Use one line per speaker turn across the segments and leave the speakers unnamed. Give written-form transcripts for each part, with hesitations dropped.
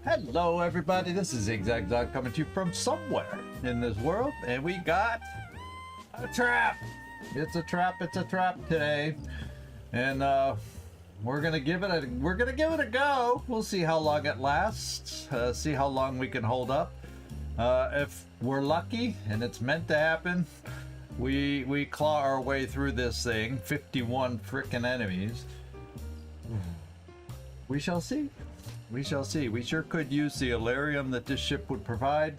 Hello everybody, this is Zigzag Dog coming to you from somewhere in this world, and we got a trap. It's a trap today. And we're gonna give it a go. We'll see how long it lasts, see how long we can hold up. If we're lucky and it's meant to happen, we claw our way through this thing. 51 frickin' enemies. We shall see. We shall see. We sure could use the Elerium that this ship would provide,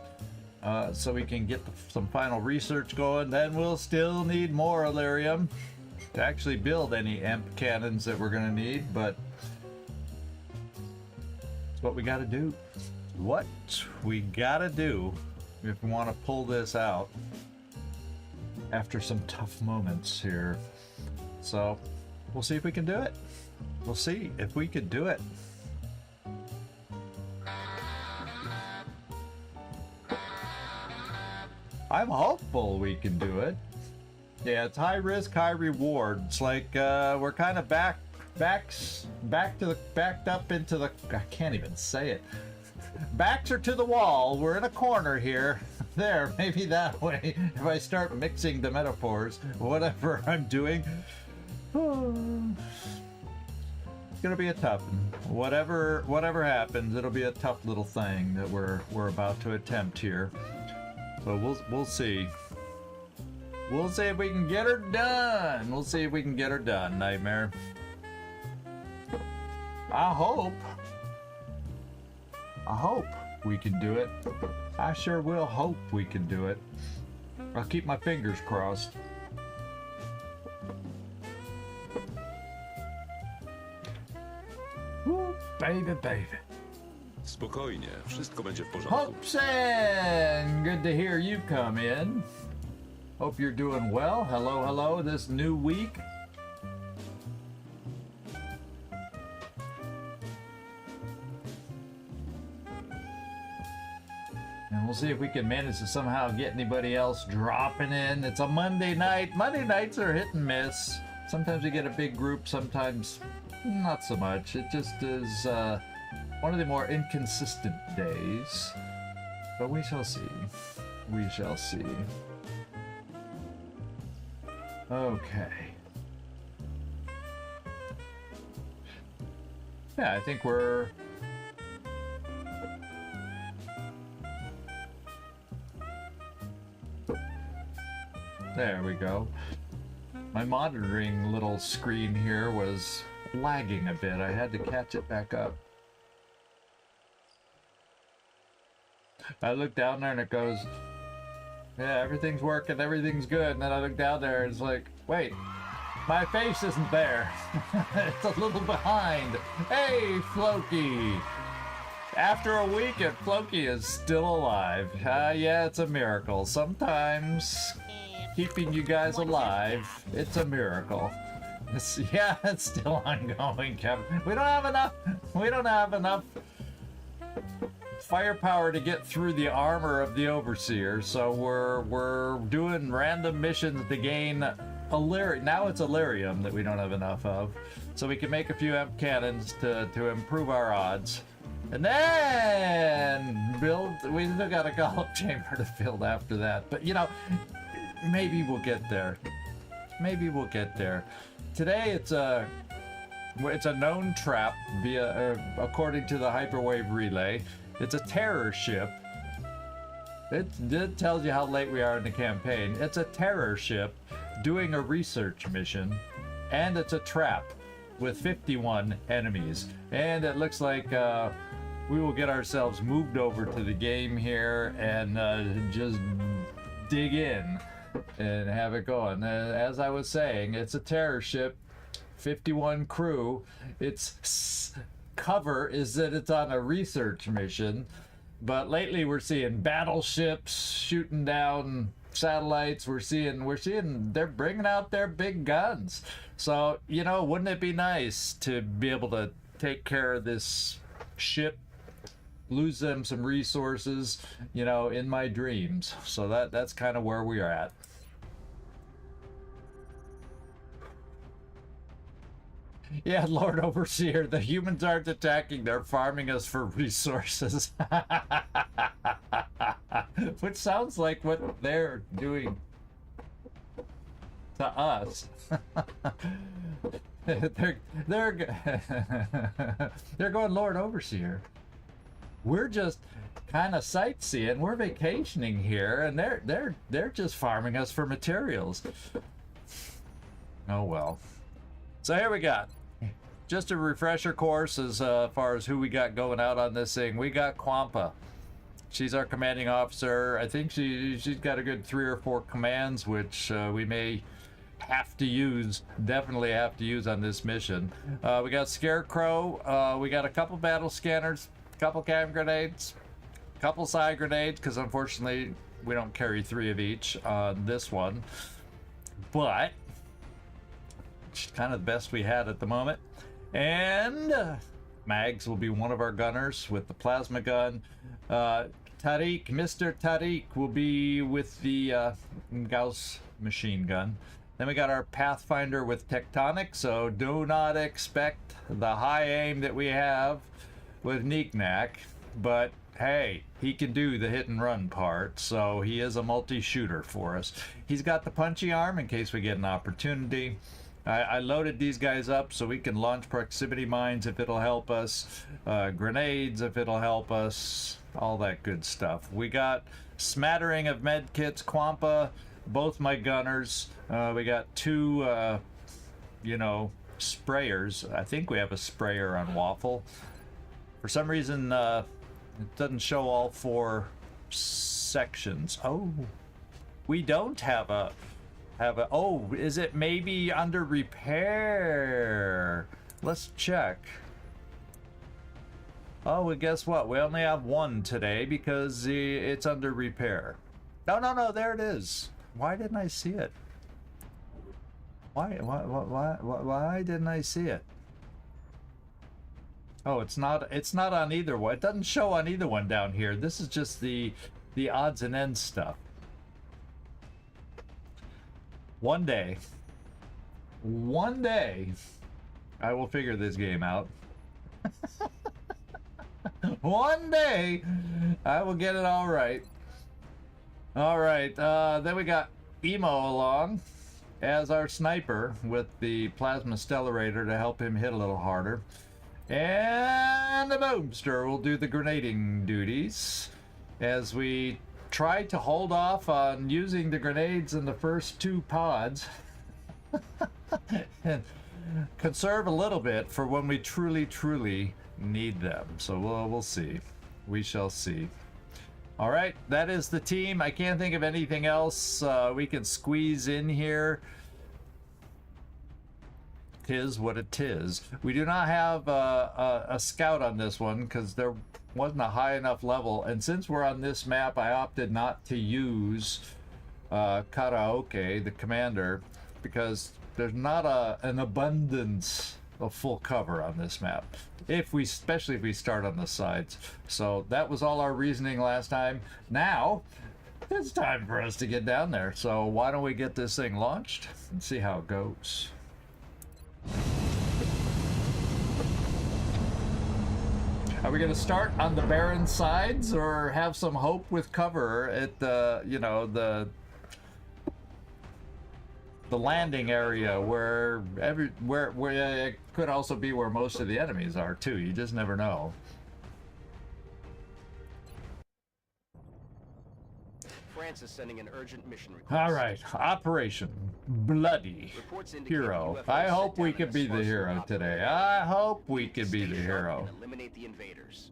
so we can get some final research going. Then we'll still need more Elerium to actually build any amp cannons that we're gonna need, but it's what we gotta do. What we gotta do if we want to pull this out after some tough moments here. So we'll see if we can do it. We'll see if we can do it. I'm hopeful we can do it. Yeah, it's high risk, high reward. It's like we're kind of backed up into the. I can't even say it. Backs are to the wall. We're in a corner here. There, maybe that way. If I start mixing the metaphors, whatever I'm doing, it's gonna be a tough one. Whatever happens, it'll be a tough little thing that we're about to attempt here. So we'll see. We'll see if we can get her done. We'll see if we can get her done, Nightmare. I hope we can do it. I sure will hope we can do it. I'll keep my fingers crossed. Woo, baby.
Spokojnie, wszystko będzie w porządku.
Hopsin! Good to hear you come in. Hope you're doing well. Hello, this new week. And we'll see if we can manage to somehow get anybody else dropping in. It's a Monday night. Monday nights are hit and miss. Sometimes we get a big group, sometimes not so much. It just is one of the more inconsistent days. But we shall see. We shall see. Okay. Yeah, I think we're... There we go. My monitoring little screen here was lagging a bit. I had to catch it back up. I look down there and it goes, yeah, everything's working, everything's good. And then I look down there and it's like, wait, my face isn't there. It's a little behind. Hey, Floki. After a week, and Floki is still alive. Yeah, it's a miracle. Sometimes keeping you guys alive, it's a miracle. Yeah, it's still ongoing, Kevin. We don't have enough firepower to get through the armor of the Overseer, so we're doing random missions to gain Elerium. Now it's Elerium that we don't have enough of, so we can make a few amp cannons to improve our odds, and then build. We still got a Golem chamber to build after that, but you know, maybe we'll get there. Maybe we'll get there. Today it's a known trap via according to the hyperwave relay. It's a terror ship. It tells you how late we are in the campaign. It's a terror ship doing a research mission, and it's a trap with 51 enemies. And it looks like we will get ourselves moved over to the game here and just dig in and have it going. As I was saying, it's a terror ship, 51 crew. Its cover is that it's on a research mission, but lately we're seeing battleships shooting down satellites. We're seeing they're bringing out their big guns. So, you know, wouldn't it be nice to be able to take care of this ship, lose them some resources, you know, in my dreams. So that's kind of where we are at. Yeah, Lord Overseer, the humans aren't attacking, they're farming us for resources. Which sounds like what they're doing to us. they're they're going Lord Overseer. We're just kind of sightseeing. We're vacationing here, and they're just farming us for materials. Oh well. So here we got just a refresher course as far as who we got going out on this thing. We got Quampa. She's our commanding officer. I think she's got a good 3 or 4 commands, which we may have to use, definitely have to use on this mission. We got Scarecrow. We got a couple battle scanners, a couple cam grenades, a couple side grenades, because unfortunately we don't carry 3 of each on this one. But it's kind of the best we had at the moment. And Mags will be one of our gunners with the plasma gun. Tariq, Mr. Tariq will be with the Gauss machine gun. Then we got our Pathfinder with Tectonic, so do not expect the high aim that we have with Neeknack. But hey, he can do the hit and run part, so he is a multi-shooter for us. He's got the punchy arm in case we get an opportunity. I loaded these guys up so we can launch proximity mines if it'll help us, grenades if it'll help us, all that good stuff. We got smattering of med kits, Quampa, both my gunners. We got 2, sprayers. I think we have a sprayer on Waffle. For some reason, it doesn't show all 4 sections. Oh, we don't have a... oh, is it maybe under repair? Let's check. Oh, well, guess what? We only have 1 today because it's under repair. No, there it is. Why didn't I see it? Why didn't I see it? Oh, it's not on either one. It doesn't show on either one down here. This is just the odds and ends stuff. One day, I will figure this game out. One day, I will get it all right. All right, then we got Emo along as our sniper with the plasma stellarator to help him hit a little harder. And the Boomster will do the grenading duties as we try to hold off on using the grenades in the first 2 pods and conserve a little bit for when we truly need them. So we'll see. We shall see. All right, that is the team. I can't think of anything else we can squeeze in here. 'Tis what it is. We do not have a scout on this one because there wasn't a high enough level, and since we're on this map, I opted not to use Karaoke, the commander, because there's not an abundance of full cover on this map, especially if we start on the sides. So that was all our reasoning last time. Now it's time for us to get down there, so why don't we get this thing launched and see how it goes. Are we going to start on the barren sides or have some hope with cover at the, the landing area where it could also be where most of the enemies are too? You just never know.
France is sending an urgent mission request.
All right, Operation Bloody Hero. I hope we could be the hero today. I hope we could be the hero.
Eliminate the invaders.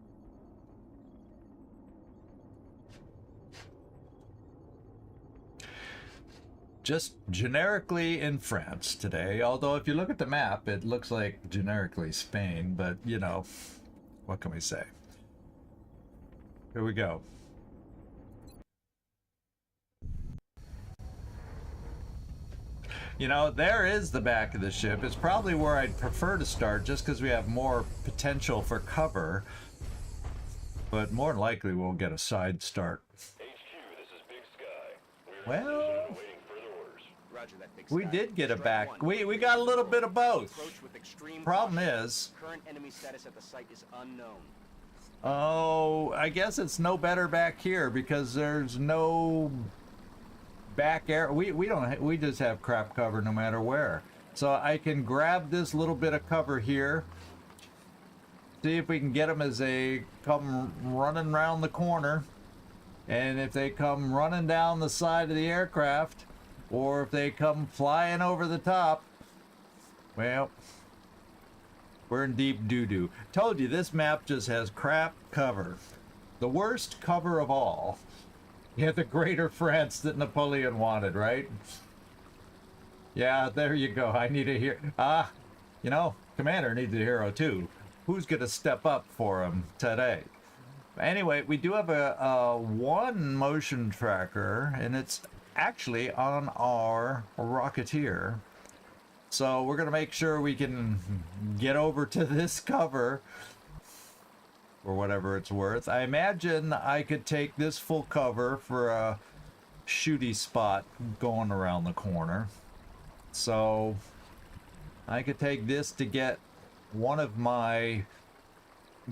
Just generically in France today, although if you look at the map, it looks like generically Spain, but what can we say? Here we go. There is the back of the ship. It's probably where I'd prefer to start just because we have more potential for cover. But more than likely we'll get a side start.
HQ, this is Big Sky.
Well,
Waiting further orders.
Roger that, big
We
Sky.
did get a
Strike
back.
one.
We got a little bit of both.
Approach with extreme
Problem
caution.
is,
Current enemy status at the site is unknown.
oh, I guess it's no better back here because there's no back air. We just have crap cover no matter where. So I can grab this little bit of cover here. See if we can get them as they come running around the corner. And if they come running down the side of the aircraft, or if they come flying over the top, well, we're in deep doo-doo. Told you, this map just has crap cover. The worst cover of all. Yeah, the greater France that Napoleon wanted, right? Yeah, there you go. I need a hero. You know, Commander needs a hero too. Who's gonna step up for him today? Anyway, we do have a one motion tracker, and it's actually on our Rocketeer. So we're gonna make sure we can get over to this cover for whatever it's worth. I imagine I could take this full cover for a shooty spot going around the corner. So I could take this to get one of my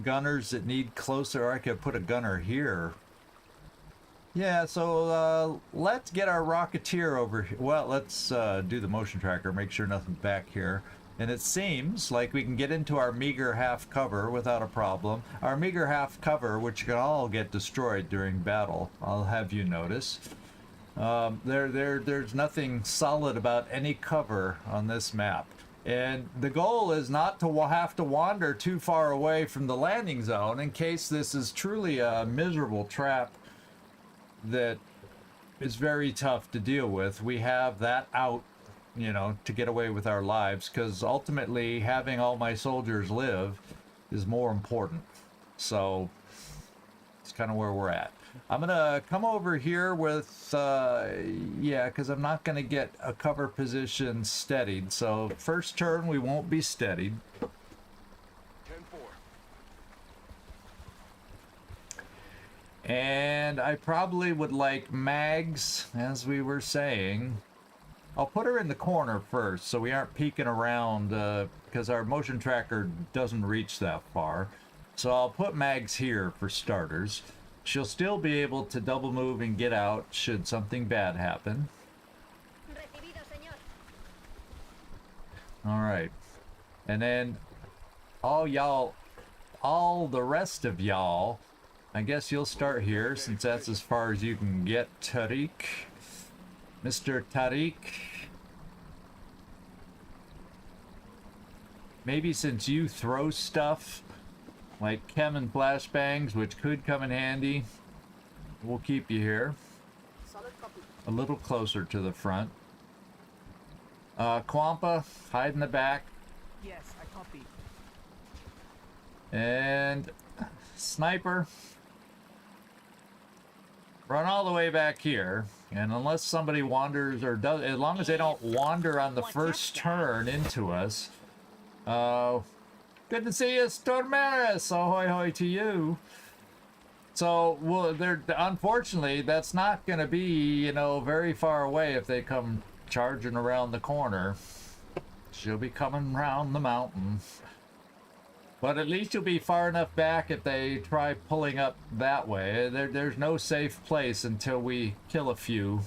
gunners that need closer, or I could put a gunner here. Yeah, so let's get our Rocketeer over here. Well, let's do the motion tracker, make sure nothing's back here. And it seems like we can get into our meager half cover without a problem. Our meager half cover, which can all get destroyed during battle, I'll have you notice. There's nothing solid about any cover on this map. And the goal is not to have to wander too far away from the landing zone in case this is truly a miserable trap that is very tough to deal with. We have that out, you know, to get away with our lives, because ultimately having all my soldiers live is more important. So it's kind of where we're at. I'm gonna come over here with yeah, because I'm not gonna get a cover position steadied. So first turn we won't be steadied.
10-4.
And I probably would like Mags, as we were saying. I'll put her in the corner first so we aren't peeking around, because our motion tracker doesn't reach that far. So I'll put Mags here for starters. She'll still be able to double move and get out should something bad happen.
Recibido, señor.
Alright. And then all the rest of y'all, I guess you'll start here since that's as far as you can get, Tariq. Mr. Tariq. Maybe since you throw stuff like chem and flashbangs, which could come in handy, we'll keep you here.
Solid copy.
A little closer to the front. Kwampa, hide in the back.
Yes, I copy.
And Sniper, run all the way back here. And unless somebody wanders or does, as long as they don't wander on the first turn into us. Good to see you, Stormaris. Ahoy hoy to you. So, well, unfortunately, that's not going to be, you know, very far away if they come charging around the corner. She'll be coming round the mountain. But at least you'll be far enough back if they try pulling up that way. There's no safe place until we kill a few.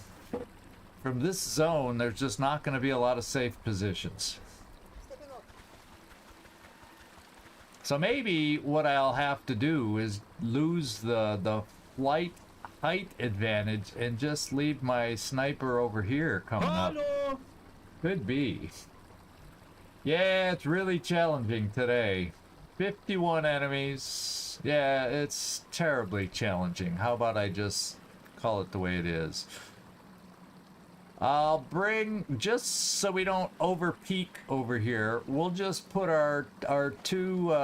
From this zone, there's just not going to be a lot of safe positions.
Stepping up.
So maybe what I'll have to do is lose the flight height advantage and just leave my sniper over here coming up. Could be. Yeah, it's really challenging today. 51 enemies. Yeah, it's terribly challenging. How about I just call it the way it is? I'll bring, just so we don't over peak over here, we'll just put our two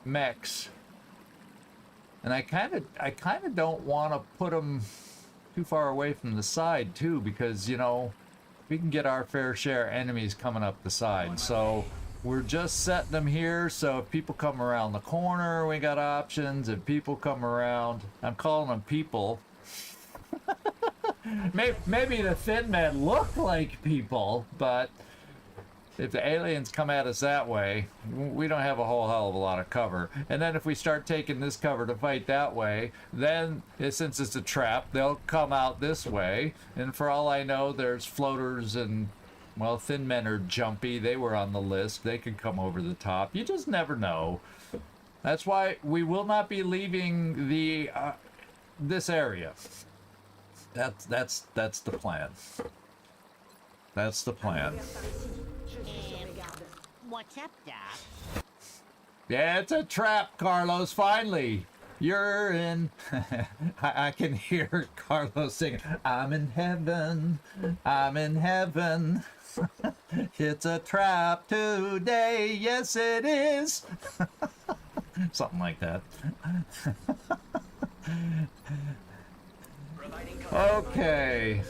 mechs. And I kind of don't want to put them too far away from the side too, because, you know, we can get our fair share of enemies coming up the side. So we're just setting them here, so if people come around the corner, we got options. If people come around, I'm calling them people. Maybe the thin men look like people, but if the aliens come at us that way, we don't have a whole hell of a lot of cover. And then if we start taking this cover to fight that way, then since it's a trap, they'll come out this way. And for all I know, there's floaters and, well, thin men are jumpy. They were on the list. They could come over the top. You just never know. That's why we will not be leaving the this area. That's the plan. That's the plan.
What's up, Doc?
Yeah, it's a trap, Carlos. Finally, you're in. I can hear Carlos singing, "I'm in heaven. I'm in heaven. It's a trap today. Yes, it is." Something like that. Okay.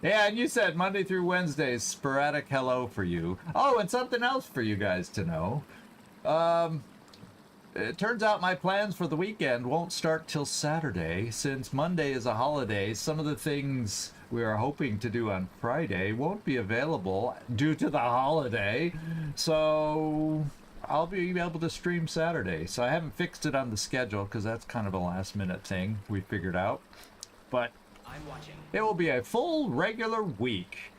Yeah, and you said Monday through Wednesday is sporadic hello for you. Oh, and something else for you guys to know. It turns out my plans for the weekend won't start till Saturday. Since Monday is a holiday, some of the things we are hoping to do on Friday won't be available due to the holiday. So I'll be able to stream Saturday. So I haven't fixed it on the schedule because that's kind of a last minute thing we figured out. But
I'm watching.
it will be a full regular week.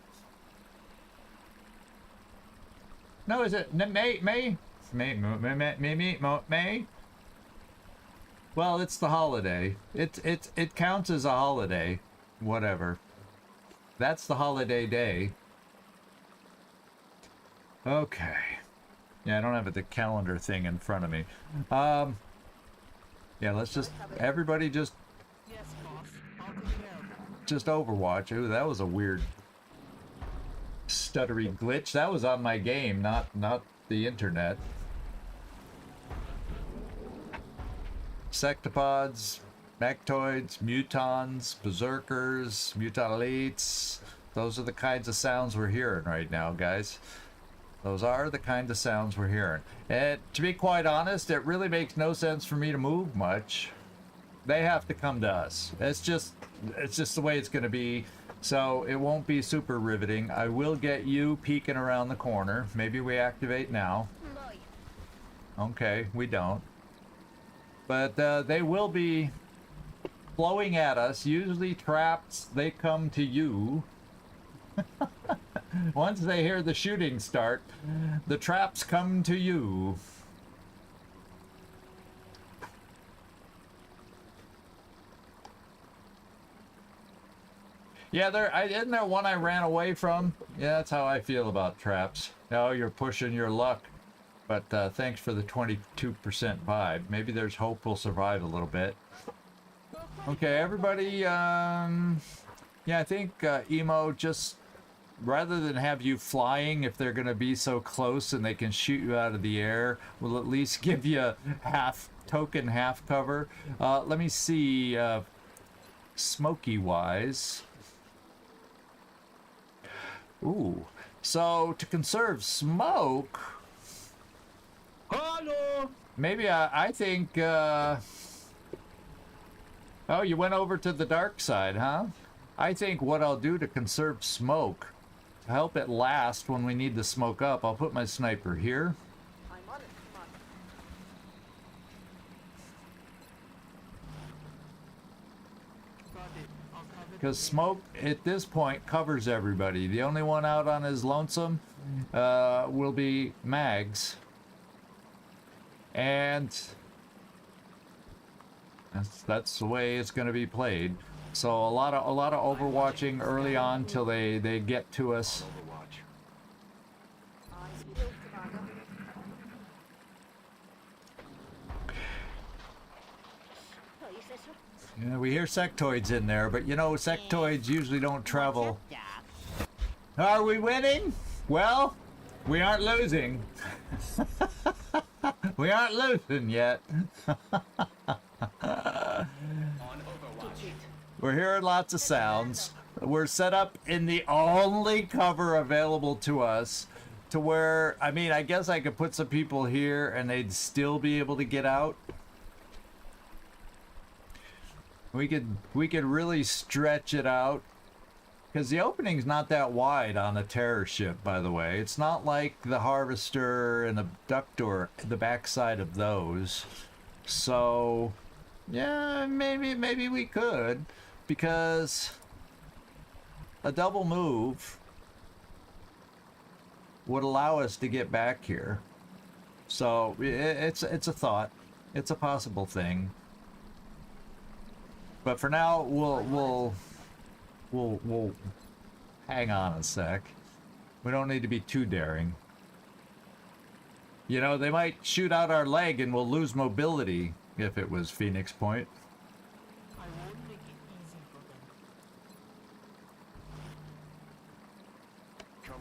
No, is it May? Well, it's the holiday. It counts as a holiday. Whatever. That's the holiday day. Okay. Yeah, I don't have the calendar thing in front of me. Yeah, let's just everybody just Overwatch. Ooh, that was a weird stuttery glitch. That was on my game, not the internet. Sectopods, Mechtoids, Mutons, Berserkers, Mutalites. Those are the kinds of sounds we're hearing right now, guys. Those are the kind of sounds we're hearing. And to be quite honest, it really makes no sense for me to move much. They have to come to us. It's just the way it's going to be. So it won't be super riveting. I will get you peeking around the corner. Maybe we activate now. Okay, we don't. But they will be flowing at us. Usually traps, they come to you. Once they hear the shooting start, the traps come to you. Yeah, isn't there one I ran away from? Yeah, that's how I feel about traps. Oh, you're pushing your luck. But thanks for the 22% vibe. Maybe there's hope we'll survive a little bit. Okay, everybody, yeah, I think, Emo, just rather than have you flying, if they're going to be so close and they can shoot you out of the air, we'll at least give you half cover. Let me see, smoky-wise. Ooh, so to conserve smoke,
Hello.
maybe I think, oh, you went over to the dark side, huh? I think what I'll do to conserve smoke, to help it last when we need to smoke up, I'll put my sniper here.
I'm on it. Come on.
Because smoke, at this point, covers everybody. The only one out on his lonesome will be Mags. And that's the way it's going to be played. So a lot of overwatching early on till they get to us.
Overwatch.
Eyes peeled, Commander. ¿Oís eso?
Yeah, we hear sectoids in there, but you know, sectoids usually don't travel.
What's up, Doc?
Are we winning? Well, we aren't losing. We aren't losing yet.
On Overwatch.
We're hearing lots of sounds. We're set up in the only cover available to us, to where, I mean, I guess I could put some people here and they'd still be able to get out. We could really stretch it out. Because the opening's not that wide on a terror ship, by the way. It's not like the harvester and the ductor, the backside of those. So, yeah, maybe we could. Because a double move would allow us to get back here. So, it's a thought. It's a possible thing. But for now, we'll hang on a sec. We don't need to be too daring. You know, they might shoot out our leg and we'll lose mobility if it was Phoenix Point.
I won't make it easy for them.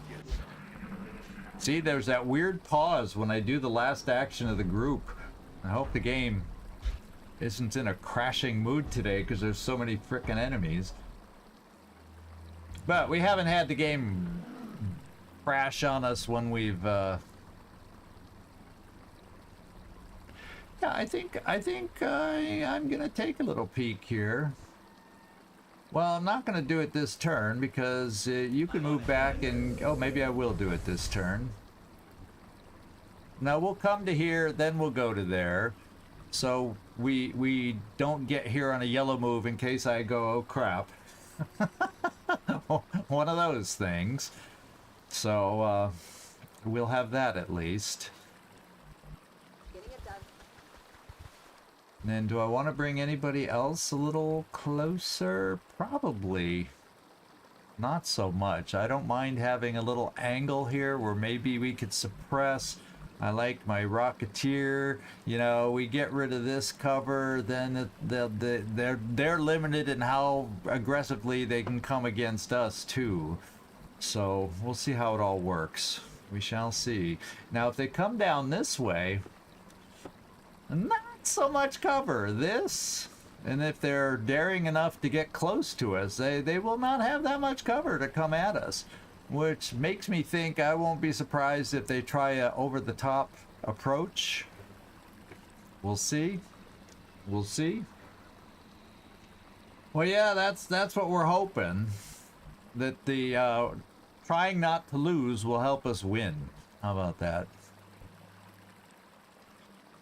See, there's that weird pause when I do the last action of the group. I hope the game isn't in a crashing mood today because there's so many frickin' enemies. But we haven't had the game crash on us when we've yeah, I think I'm gonna take a little peek here. Well, I'm not gonna do it this turn because you can move back and oh, maybe I will do it this turn. Now we'll come to here, then we'll go to there. So we don't get here on a yellow move in case I go, oh crap. One of those things. So we'll have that at least.
Getting it done.
And then do I want to bring anybody else a little closer? Probably not so much. I don't mind having a little angle here where maybe we could suppress. I like my Rocketeer. You know, we get rid of this cover, then they're limited in how aggressively they can come against us too. So we'll see how it all works. We shall see. Now, if they come down this way, not so much cover. This, and if they're daring enough to get close to us, they will not have that much cover to come at us. Which makes me think I won't be surprised if they try a over-the-top approach. We'll see. We'll see. Well, yeah, that's what we're hoping. That the trying not to lose will help us win. How about that?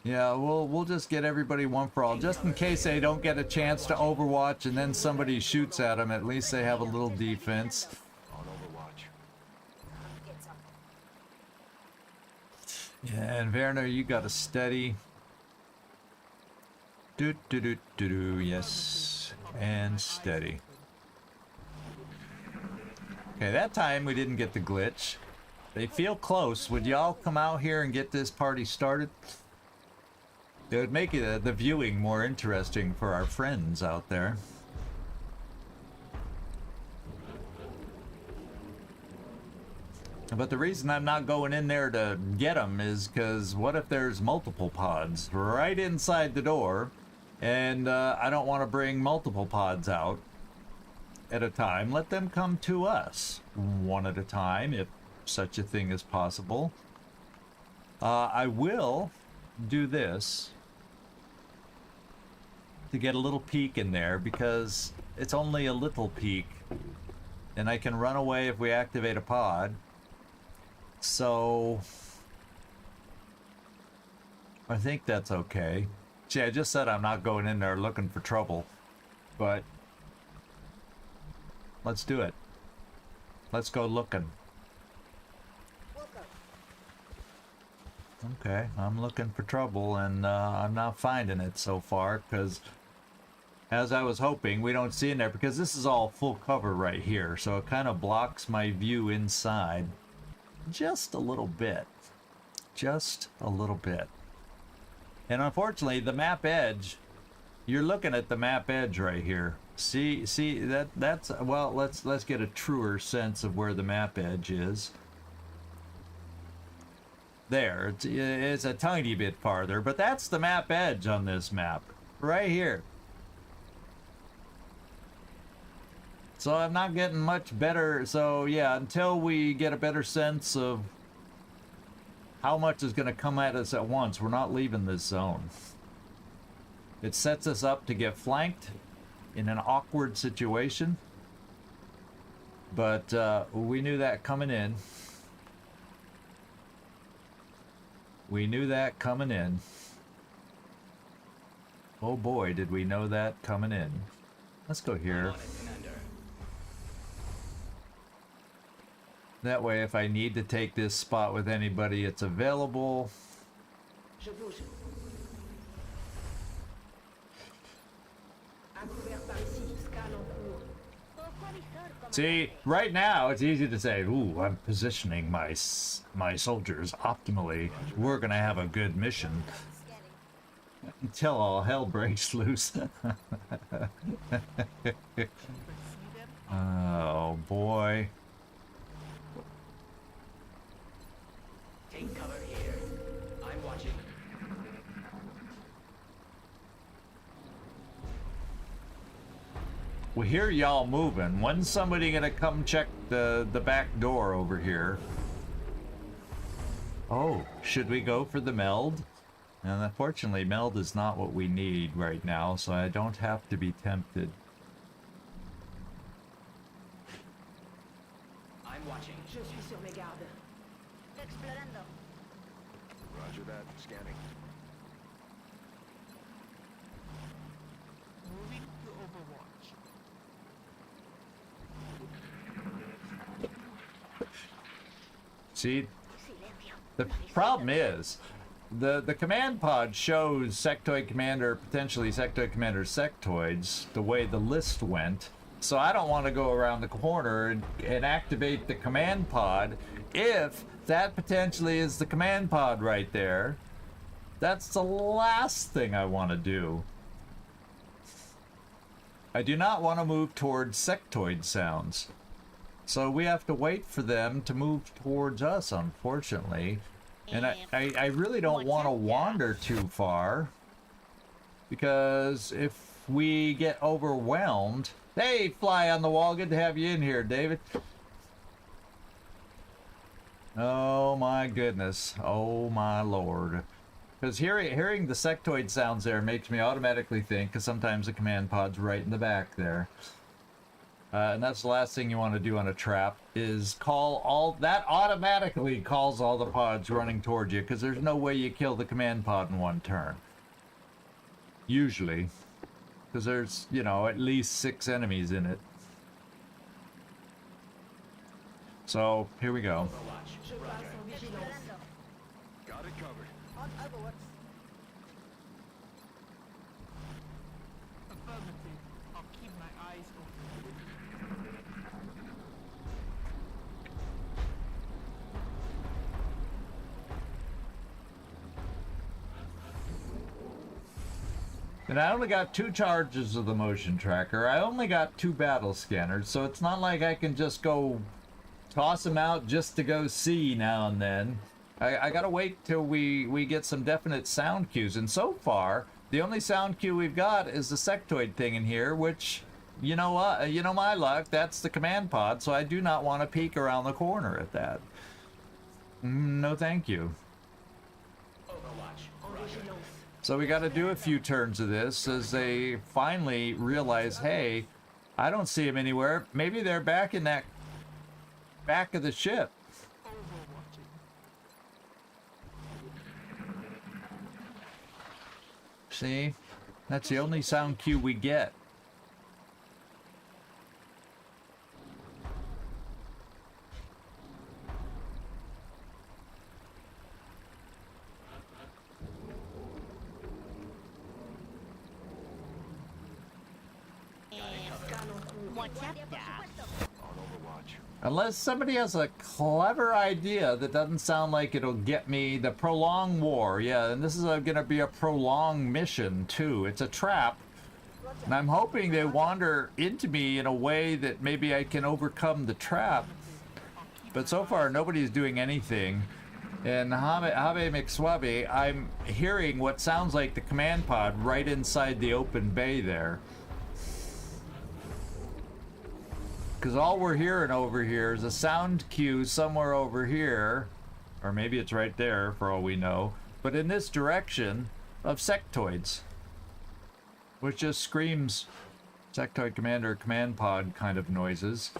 Yeah, we'll just get everybody one for all, just in case they don't get a chance to overwatch and then somebody shoots at them. At least they have a little defense. Yeah, and Werner, you got a steady. Yes, and steady. Okay, that time we didn't get the glitch. They feel close. Would y'all come out here and get this party started? It would make the viewing more interesting for our friends out there. But the reason I'm not going in there to get them is because what if there's multiple pods right inside the door, and I don't want to bring multiple pods out at a time. Let them come to us one at a time, if such a thing is possible. I will do this to get a little peek in there because it's only a little peek, and I can run away if we activate a pod. So I think that's okay. See, I just said I'm not going in there looking for trouble, but let's do it. Let's go looking. Okay, I'm looking for trouble, and I'm not finding it so far, because as I was hoping, we don't see in there, because this is all full cover right here, so it kind of blocks my view inside just a little bit. Just a little bit. And unfortunately, the map edge, you're looking at the map edge right here. See that's well, let's get a truer sense of where the map edge is. There, it's a tiny bit farther, but that's the map edge on this map, right here. So I'm not getting much better, so yeah, until we get a better sense of how much is going to come at us at once, we're not leaving this zone. It sets us up to get flanked, in an awkward situation. But we knew that coming in. We knew that coming in. Oh boy, did we know that coming in. Let's go here.
On it, Commander.
That way, if I need to take this spot with anybody, it's available.
Je bouge. À couvert par ici. Scan en cours.
See, right now it's easy to say, "Ooh, I'm positioning my soldiers optimally. We're gonna have a good mission." Until all hell breaks loose. Oh boy.
Take cover here. I'm watching.
We hear y'all moving. When's somebody gonna come check the back door over here? Oh, should we go for the meld? And unfortunately, meld is not what we need right now, so I don't have to be tempted.
I'm watching.
Je suis sur mes gardes.
Explorando.
Roger that. Scanning.
Moving to Overwatch.
See, the problem is, the command pod shows sectoid commander, potentially sectoid commander sectoids, the way the list went. So I don't want to go around the corner and activate the command pod if that potentially is the command pod right there. That's the last thing I want to do. I do not want to move towards sectoid sounds. So we have to wait for them to move towards us, unfortunately. And I really don't want to wander too far. Because if we get overwhelmed... Hey, fly on the wall, good to have you in here, David. Oh my goodness. Oh my lord. Because hearing the sectoid sounds there makes me automatically think, because sometimes the command pod's right in the back there. And that's the last thing you want to do on a trap, is call all... That automatically calls all the pods running towards you, because there's no way you kill the command pod in one turn. Usually. Because there's, you know, at least 6 enemies in it. So, here we go.
Overwatch.
Je passe en vigilance.
Explorando.
Got it covered.
On Overwatch.
Affirmative. I'll keep my eyes open.
And I only got 2 charges of the motion tracker. I only got 2 battle scanners, so it's not like I can just go toss them out just to go see now and then. I gotta wait till we get some definite sound cues. And so far, the only sound cue we've got is the sectoid thing in here, which, you know what, you know my luck, that's the command pod, so I do not want to peek around the corner at that. No thank you.
Overwatch.
En vigilance.
So we got to do a few turns of this as they finally realize, hey, I don't see them anywhere. Maybe they're back in that back of the ship.
Overwatching.
See? That's the only sound cue we get.
Scan en cours.
What's up, Doc?
On Overwatch.
Unless somebody has a clever idea that doesn't sound like it'll get me the prolonged war. Yeah, and this is going to be a prolonged mission, too. It's a trap. And I'm hoping they wander into me in a way that maybe I can overcome the trap. But so far, nobody's doing anything. And Habe McSwabby, I'm hearing what sounds like the command pod right inside the open bay there. Because all we're hearing over here is a sound cue somewhere over here, or maybe it's right there for all we know, but in this direction of sectoids, which just screams Sectoid commander command pod kind of noises.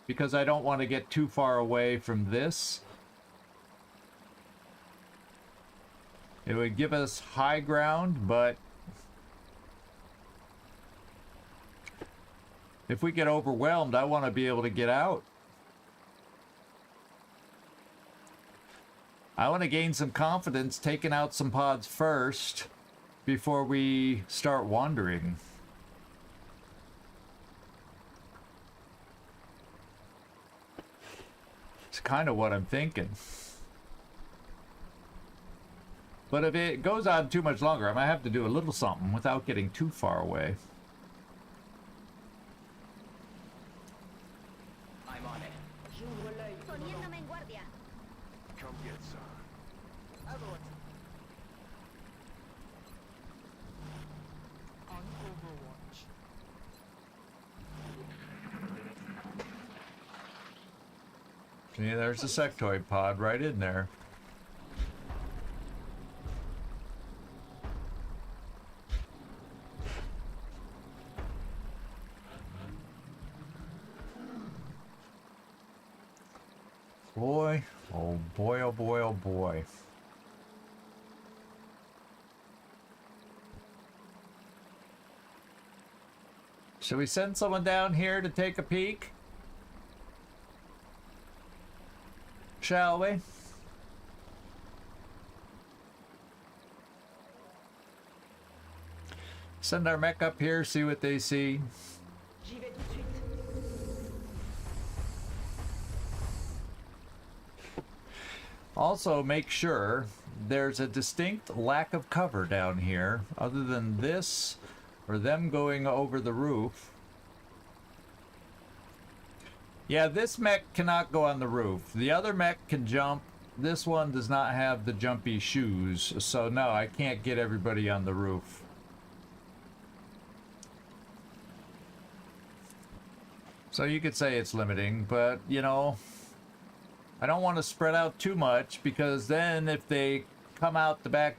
Because I don't want to get too far away from this. It would give us high ground, but if we get overwhelmed, I want to be able to get out. I want to gain some confidence taking out some pods first before we start wandering. It's kind of what I'm thinking. But if it goes on too much longer, I might have to do a little something without getting too far away.
I'm on it.
J'ouvre l'œil.
Poniéndome en guardia.
Come get some.
On Overwatch.
See, there's the sectoid pod right in there. Boy, oh boy, oh boy, oh boy. Should we send someone down here to take a peek? Shall we? Send our mech up here, see what they see.
J'y vais tout de suite.
Also, make sure there's a distinct lack of cover down here, other than this or them going over the roof. Yeah, this mech cannot go on the roof. The other mech can jump. This one does not have the jumpy shoes, so no, I can't get everybody on the roof. So you could say it's limiting, but you know, I don't want to spread out too much, because then if they come out the back,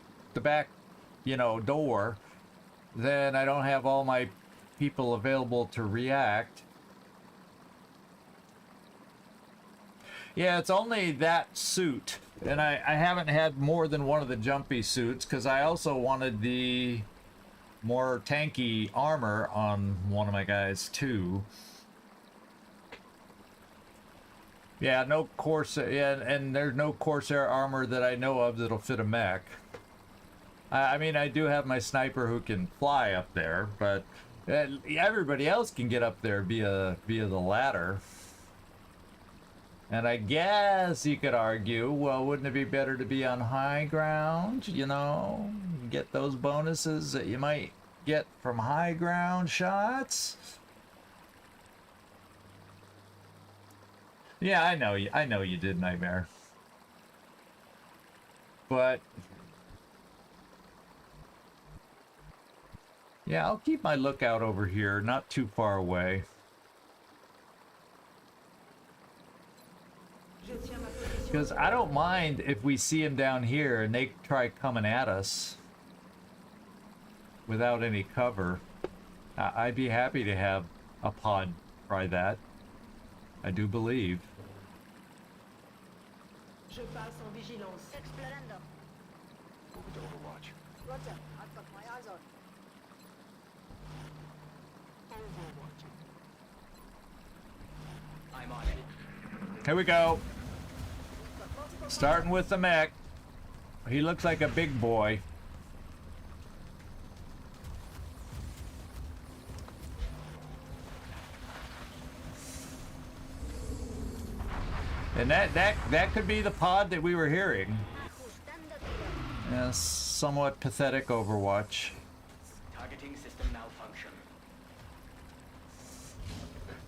you know, door, then I don't have all my people available to react. Yeah, it's only that suit, and I haven't had more than one of the jumpy suits, because I also wanted the more tanky armor on one of my guys too. Yeah, no Corsair, yeah, and there's no Corsair armor that I know of that'll fit a mech. I mean, I do have my sniper who can fly up there, but everybody else can get up there via the ladder. And I guess you could argue, well, wouldn't it be better to be on high ground, you know? Get those bonuses that you might get from high ground shots? Yeah, I know you did, Nightmare. But yeah, I'll keep my lookout over here, not too far away.
Je tiens ma position.
Because I don't mind if we see him down here and they try coming at us without any cover. I'd be happy to have a pod try that. I do believe.
Je passe en vigilance.
Explorando.
Moving to Overwatch.
Roger. I've got my eyes on.
Overwatching.
I'm on it.
Here we go.
Got multiple
Starting with the mech. He looks like a big boy. And that could be the pod that we were hearing.
ajustando tiro.
Yeah, somewhat pathetic Overwatch.
Targeting system malfunction.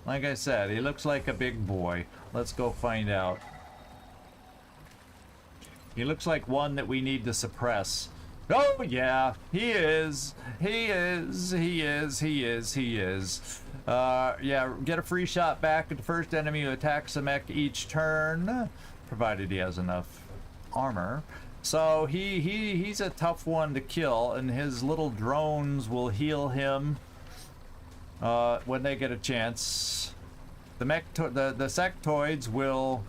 Like I said, he looks like a big boy. Let's go find out. He looks like one that we need to suppress. Oh yeah, he is. He is. He is. He is. He is. Yeah, get a free shot back at the first enemy who attacks the mech each turn, provided he has enough armor. So he's a tough one to kill, and his little drones will heal him when they get a chance. The sectoids will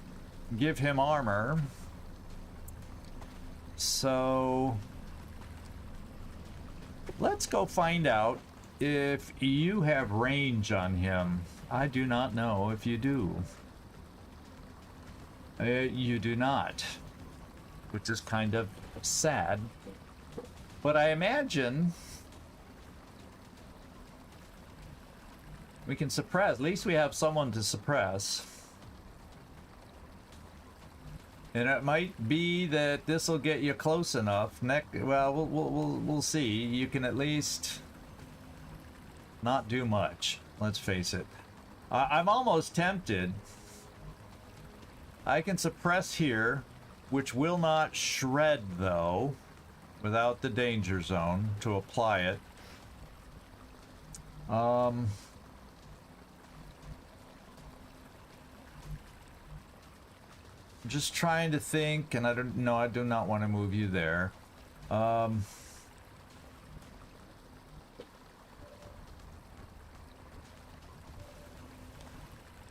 give him armor. So let's go find out if you have range on him. I do not know if you do. You do not, which is kind of sad. But I imagine we can suppress. At least we have someone to suppress. And it might be that this will get you close enough. Well, we'll see. You can at least not do much. Let's face it. I'm almost tempted. I can suppress here, which will not shred though, without the danger zone to apply it. Just trying to think, and I do not want to move you there.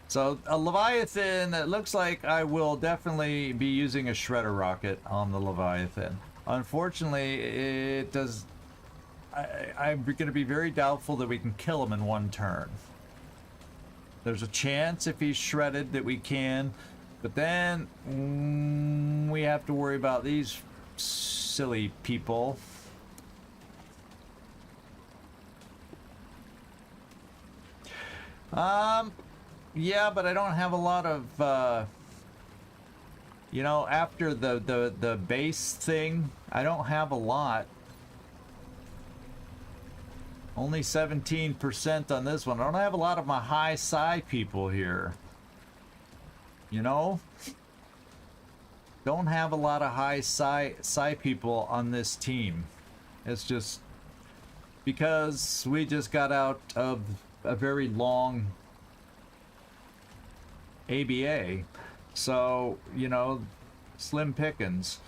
So a Leviathan, it looks like I will definitely be using a shredder rocket on the Leviathan. Unfortunately, it does. I'm going to be very doubtful that we can kill him in one turn. There's a chance if he's shredded that we can. But then we have to worry about these silly people. Yeah, but I don't have a lot of you know, after the base thing, I don't have a lot. Only 17% on this one. I don't have a lot of my high psi people here. You know, don't have a lot of high psi people on this team. It's just because we just got out of a very long ABA, so you know, slim pickings.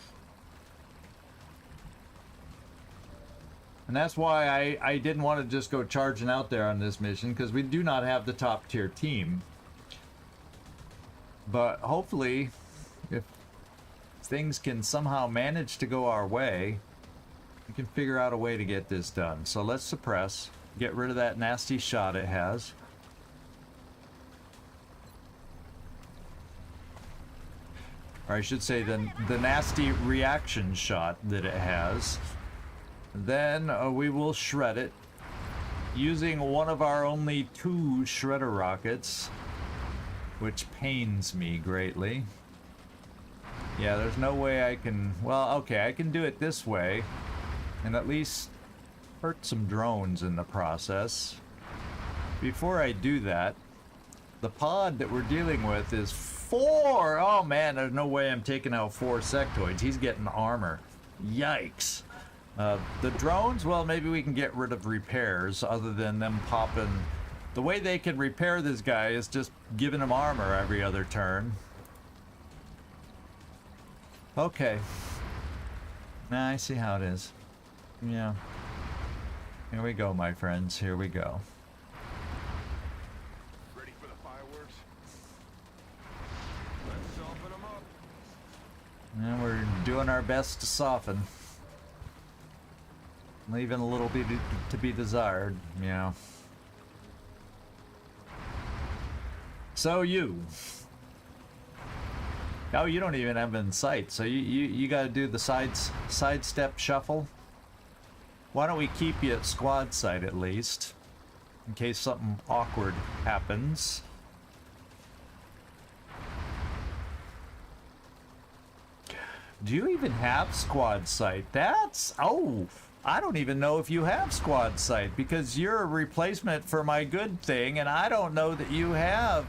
And that's why I didn't want to just go charging out there on this mission, because we do not have the top tier team. But hopefully, if things can somehow manage to go our way, we can figure out a way to get this done. So let's suppress, get rid of that nasty shot it has. Or I should say the nasty reaction shot that it has. Then we will shred it using one of our only 2 shredder rockets, which pains me greatly. Yeah, there's no way I can... Well, okay, I can do it this way and at least hurt some drones in the process. Before I do that, the pod that we're dealing with is 4! Oh man, there's no way I'm taking out 4 sectoids. He's getting armor. Yikes. The drones, well, maybe we can get rid of repairs other than them popping. The way they can repair this guy is just giving him armor every other turn. Okay. Nah, I see how it is. Yeah. Here we go, my friends. Here we go.
Ready for the fireworks? Let's soften them up.
And we're doing our best to soften. Leaving a little bit to be desired, yeah. So you. Oh, you don't even have in sight, so you got to do the sidestep shuffle. Why don't we keep you at squad sight at least, in case something awkward happens. Do you even have squad sight? That's... Oh, I don't even know if you have squad sight, because you're a replacement for my good thing, and I don't know that you have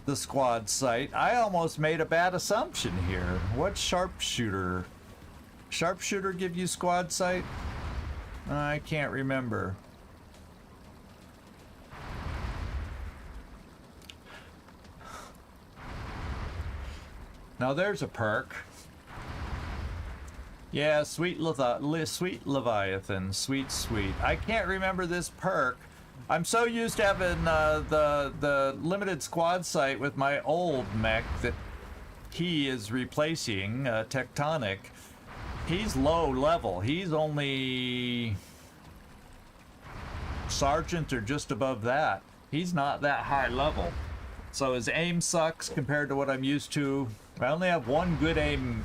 the squad sight. I almost made a bad assumption here. What sharpshooter? Sharpshooter give you squad sight? I can't remember. Now there's a perk. Yeah, sweet Leviathan, sweet. I can't remember this perk, I'm so used to having the limited squad sight with my old mech that he is replacing, Tectonic. He's low level. He's only sergeant or just above that. He's not that high level. So his aim sucks compared to what I'm used to. I only have one good aim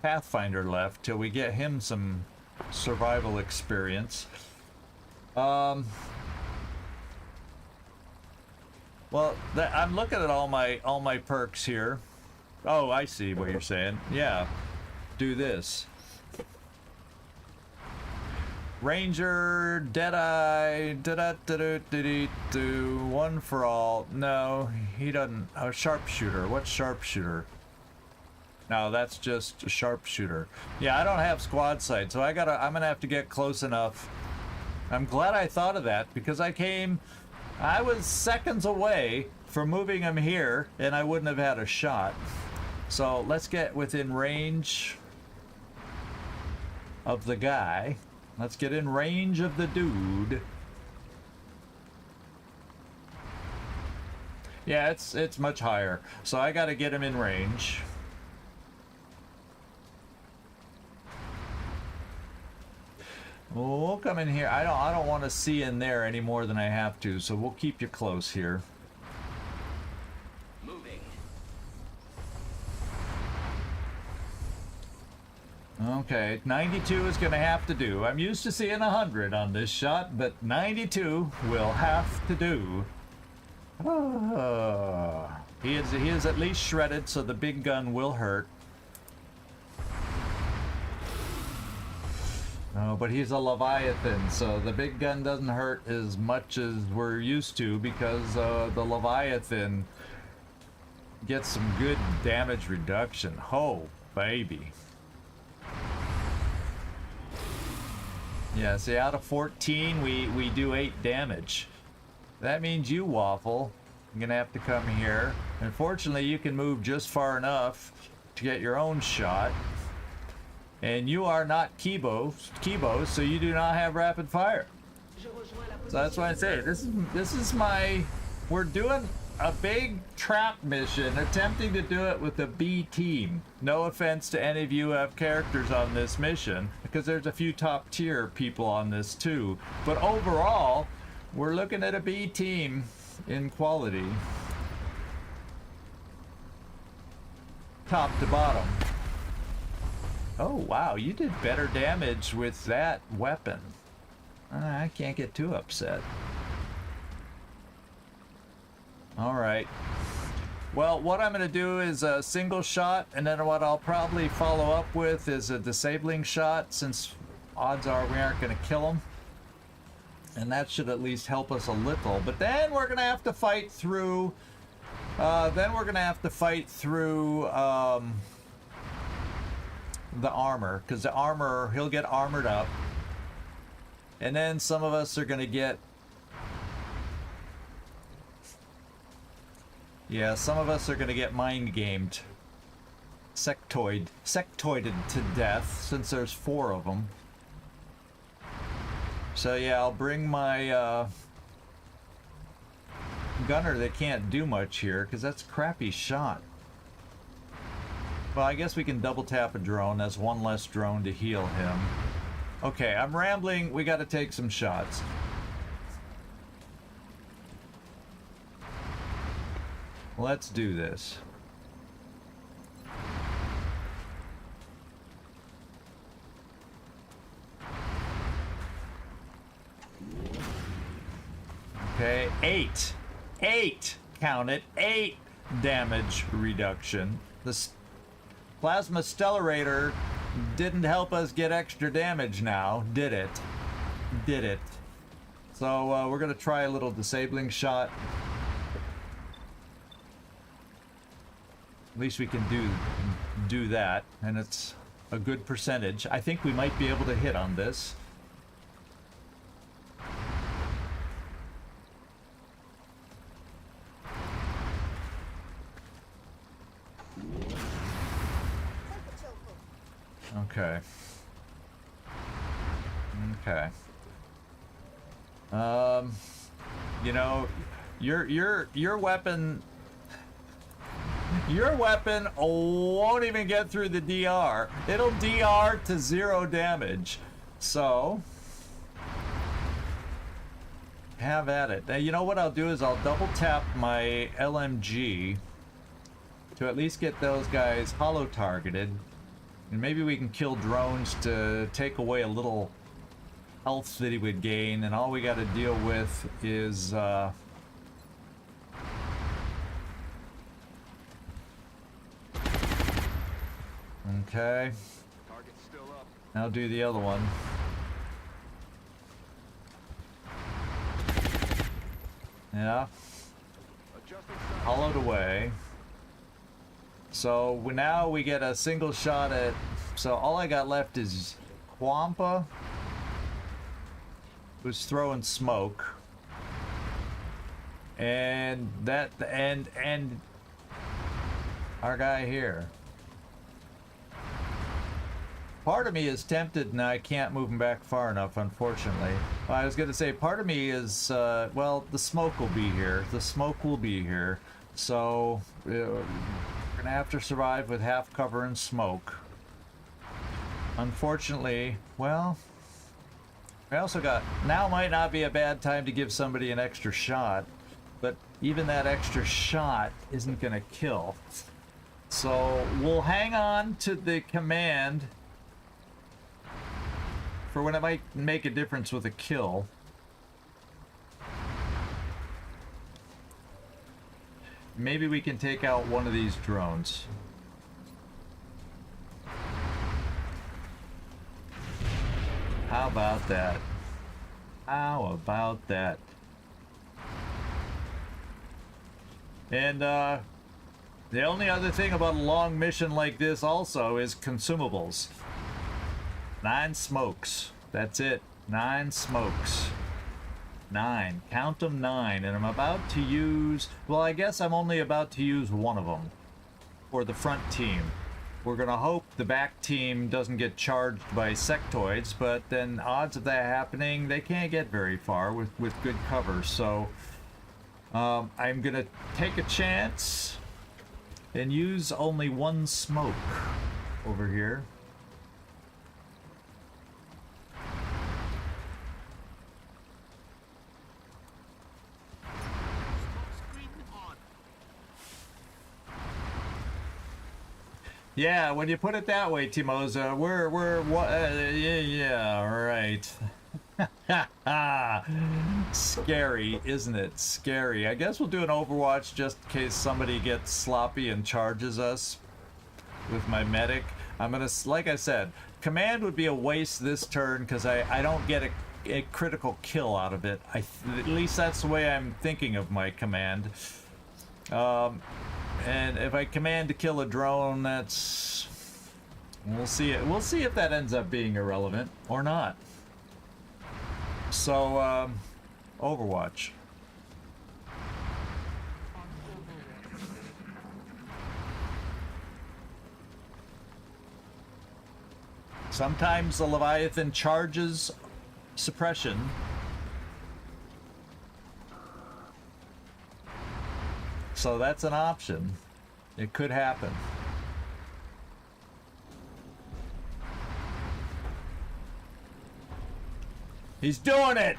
Pathfinder left till we get him some survival experience. Well, I'm looking at all my perks here. Oh, I see what you're saying. Yeah, do this. Ranger, Deadeye, do one for all. No, he doesn't. A sharpshooter. What's sharpshooter? No, that's just a sharpshooter. Yeah, I don't have squad sight, so I'm gonna have to get close enough. I'm glad I thought of that because I was seconds away from moving him here, and I wouldn't have had a shot. So let's get within range of the guy. Let's get in range of the dude. Yeah, it's much higher. So I gotta get him in range. We'll come in here. I don't want to see in there any more than I have to, so we'll keep you close here.
Moving.
Okay, 92 is going to have to do. I'm used to seeing 100 on this shot, but 92 will have to do. He is at least shredded, so the big gun will hurt. Oh, but he's a Leviathan, so the big gun doesn't hurt as much as we're used to because the Leviathan gets some good damage reduction. Oh, baby. Yeah, see, out of 14, we do 8 damage. That means you, Waffle, you're gonna have to come here. Unfortunately, you can move just far enough to get your own shot. And you are not Kibo, so you do not have rapid fire.
Je rejoins la
So that's why I say this is my. We're doing a big trap mission, attempting to do it with a B team. No offense to any of you who have characters on this mission, because there's a few top tier people on this too. But overall, we're looking at a B team in quality, top to bottom. Oh wow, you did better damage with that weapon. I can't get too upset. Alright. Well, what I'm going to do is a single shot, and then what I'll probably follow up with is a disabling shot, since odds are we aren't going to kill him. And that should at least help us a little. But then we're going to have to fight through... the armor, because the armor, he'll get armored up, and then some of us are going to get, yeah, some of us are going to get mind gamed, sectoided to death, since there's 4 of them. So yeah, I'll bring my gunner that can't do much here, because that's a crappy shot. Well, I guess we can double tap a drone. That's one less drone to heal him. Okay, I'm rambling. We got to take some shots. Let's do this. Okay, 8. Count it. 8 damage reduction. The Plasma Stellarator didn't help us get extra damage now, did it? Did it? So we're going to try a little disabling shot. At least we can do that, and it's a good percentage. I think we might be able to hit on this. Okay. Okay. You know, your weapon won't even get through the DR. It'll DR to 0 damage. So have at it. Now, you know what I'll do is I'll double tap my LMG to at least get those guys hollow targeted. And maybe we can kill drones to take away a little health that he would gain, and all we got to deal with is okay.
Target's still up.
I'll do the other one. Yeah,
Adjusting sight.
hollowed away. So now we get a single shot at. So all I got left is Quampa, who's throwing smoke, and our guy here. Part of me is tempted, and I can't move him back far enough, unfortunately. I was going to say, part of me is, well, the smoke will be here. The smoke will be here. So, we're going to have to survive with half cover and smoke. Unfortunately, well, I also got... Now might not be a bad time to give somebody an extra shot, but even that extra shot isn't going to kill. So, we'll hang on to the command for when it might make a difference with a kill. Maybe we can take out one of these drones. How about that? How about that? And the only other thing about a long mission like this also is consumables. 9 smokes. That's it. 9 smokes. 9. Count them 9. And I'm about to use... Well, I guess I'm only about to use one of them. For the front team. We're going to hope the back team doesn't get charged by sectoids, but then odds of that happening, they can't get very far with good cover. So I'm going to take a chance and use only 1 smoke over here. Yeah, when you put it that way, Timoza, yeah, right. Scary, isn't it? Scary. I guess we'll do an Overwatch just in case somebody gets sloppy and charges us with my medic. I'm gonna, like I said, command would be a waste this turn because I don't get a critical kill out of it. At least that's the way I'm thinking of my command. And if I command to kill a drone, that's... We'll see it. We'll see if that ends up being irrelevant or not. So, Overwatch. Sometimes the Leviathan charges suppression. So that's an option. It could happen. He's doing it!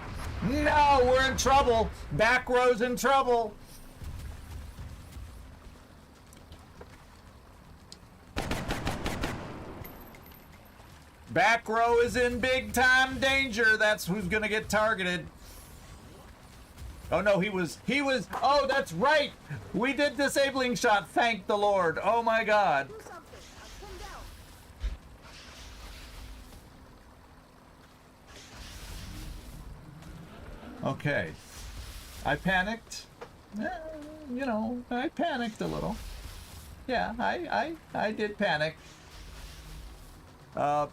No, we're in trouble! Back row's in trouble! Back row is in big time danger. That's who's gonna get targeted. Oh no, he was, oh, that's right! We did disabling shot, thank the Lord. Oh my God.
Do something. I've come down.
Okay. I panicked. You know, I panicked a little. Yeah, I did panic.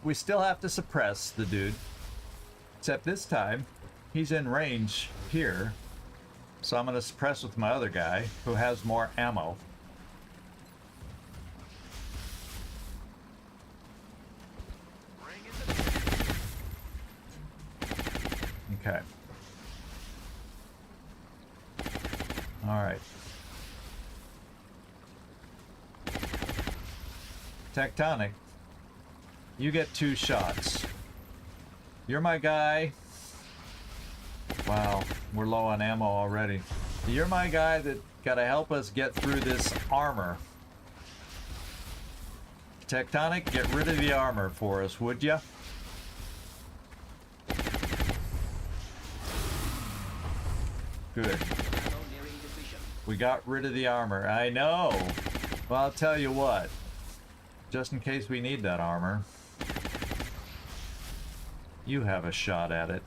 We still have to suppress the dude. Except this time, he's in range here. So I'm going to suppress with my other guy, who has more ammo. Okay. Alright. Tectonic. You get 2 shots. You're my guy. Wow, we're low on ammo already. You're my guy that gotta help us get through this armor. Tectonic, get rid of the armor for us, would ya? Good.
Ammo nearing depletion.
We got rid of the armor. I know. Well, I'll tell you what. Just in case we need that armor. You have a shot at it.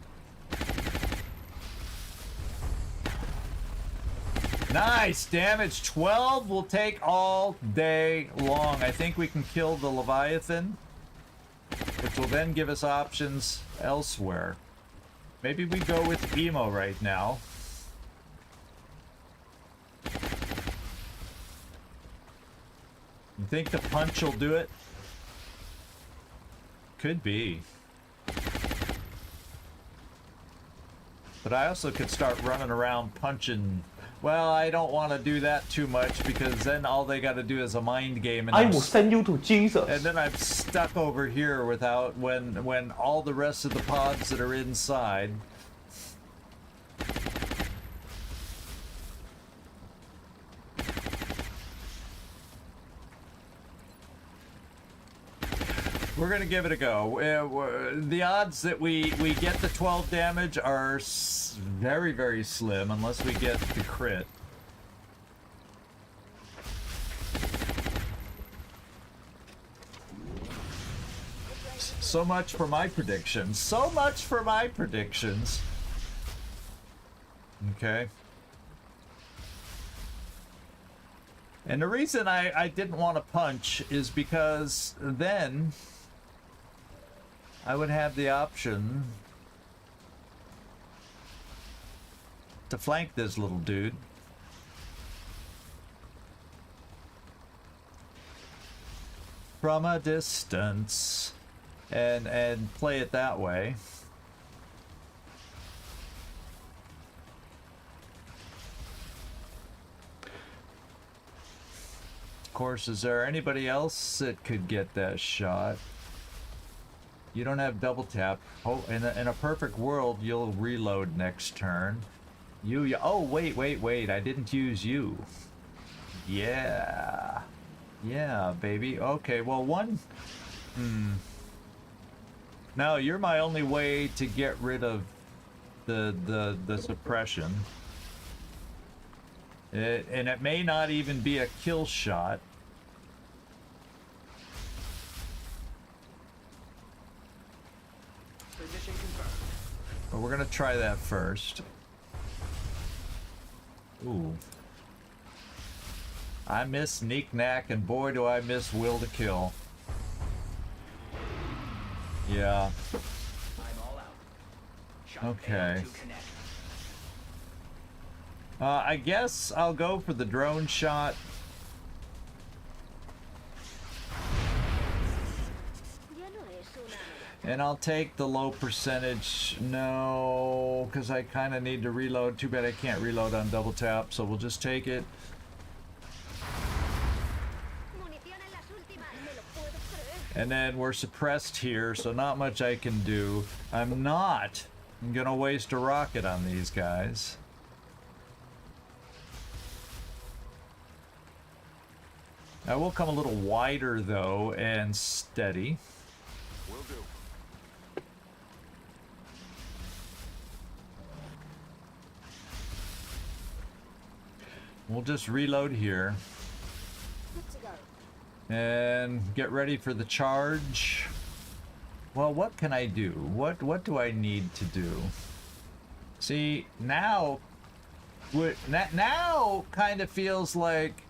Nice! Damage 12 will take all day long. I think we can kill the Leviathan, which will then give us options elsewhere. Maybe we go with Emo right now. You think the punch will do it? Could be. But I also could start running around punching. Well, I don't want to do that too much because then all they got to do is a mind game, and
I will send you to Jesus.
and then I'm stuck over here without when all the rest of the pods that are inside. We're gonna give it a go. The odds that we get the 12 damage are very, very slim unless we get the crit. So much for my predictions. So much for my predictions. Okay. And the reason I didn't want to punch is because then I would have the option to flank this little dude. From a distance and play it that way. Of course, is there anybody else that could get that shot? You don't have double tap. Oh, in a perfect world, you'll reload next turn. Oh, wait. I didn't use you. Yeah. Yeah, baby. Okay, well, one... No, you're my only way to get rid of the suppression. And it may not even be a kill shot.
Position confirmed.
But we're gonna try that first. Ooh. I miss Sneak Knack, and boy do I miss Will to Kill. Yeah.
I'm all out. Shot
Okay.
failed to connect.
I guess I'll go for the drone shot. And I'll take the low percentage. No, because I kind of need to reload. Too bad I can't reload on double tap, so we'll just take it. And then we're suppressed here, so not much I can do. I'm not gonna waste a rocket on these guys. I will come a little wider though and steady.
Will do.
We'll just reload here. And get ready for the charge. Well, what can I do? What do I need to do? See, now kind of feels like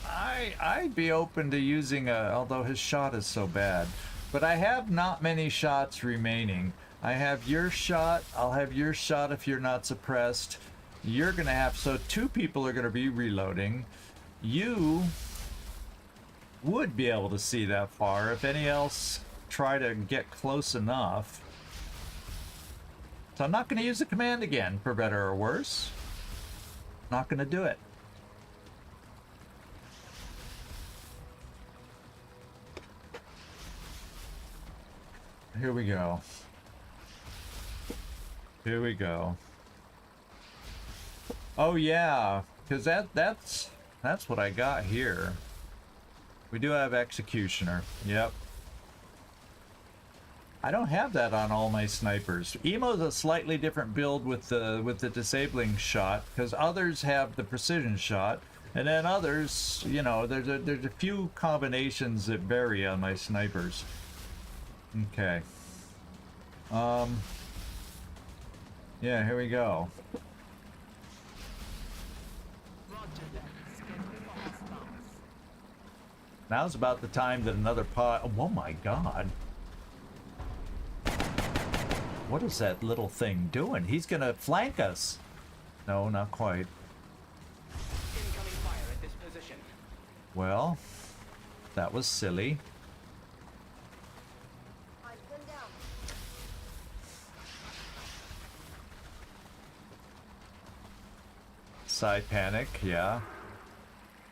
I'd be open to using although his shot is so bad. But I have not many shots remaining. I have your shot, I'll have your shot if you're not suppressed. You're gonna have, so 2 people are gonna be reloading. You would be able to see that far. If any else try to get close enough. So I'm not gonna use the command again, for better or worse. Not gonna do it. Here we go. Here we go. Oh yeah, because that's what I got here. We do have Executioner. Yep. I don't have that on all my snipers. Emo's a slightly different build with the disabling shot, because others have the precision shot, and then others, you know, there's a few combinations that vary on my snipers. Okay. Yeah, here we go.
Roger that. Scan me for hostiles.
Now's about the time that another pod. Oh my god. What is that little thing doing? He's gonna flank us. No, not quite.
Incoming fire at this position.
Well, that was silly.
I've been down.
Side panic, yeah.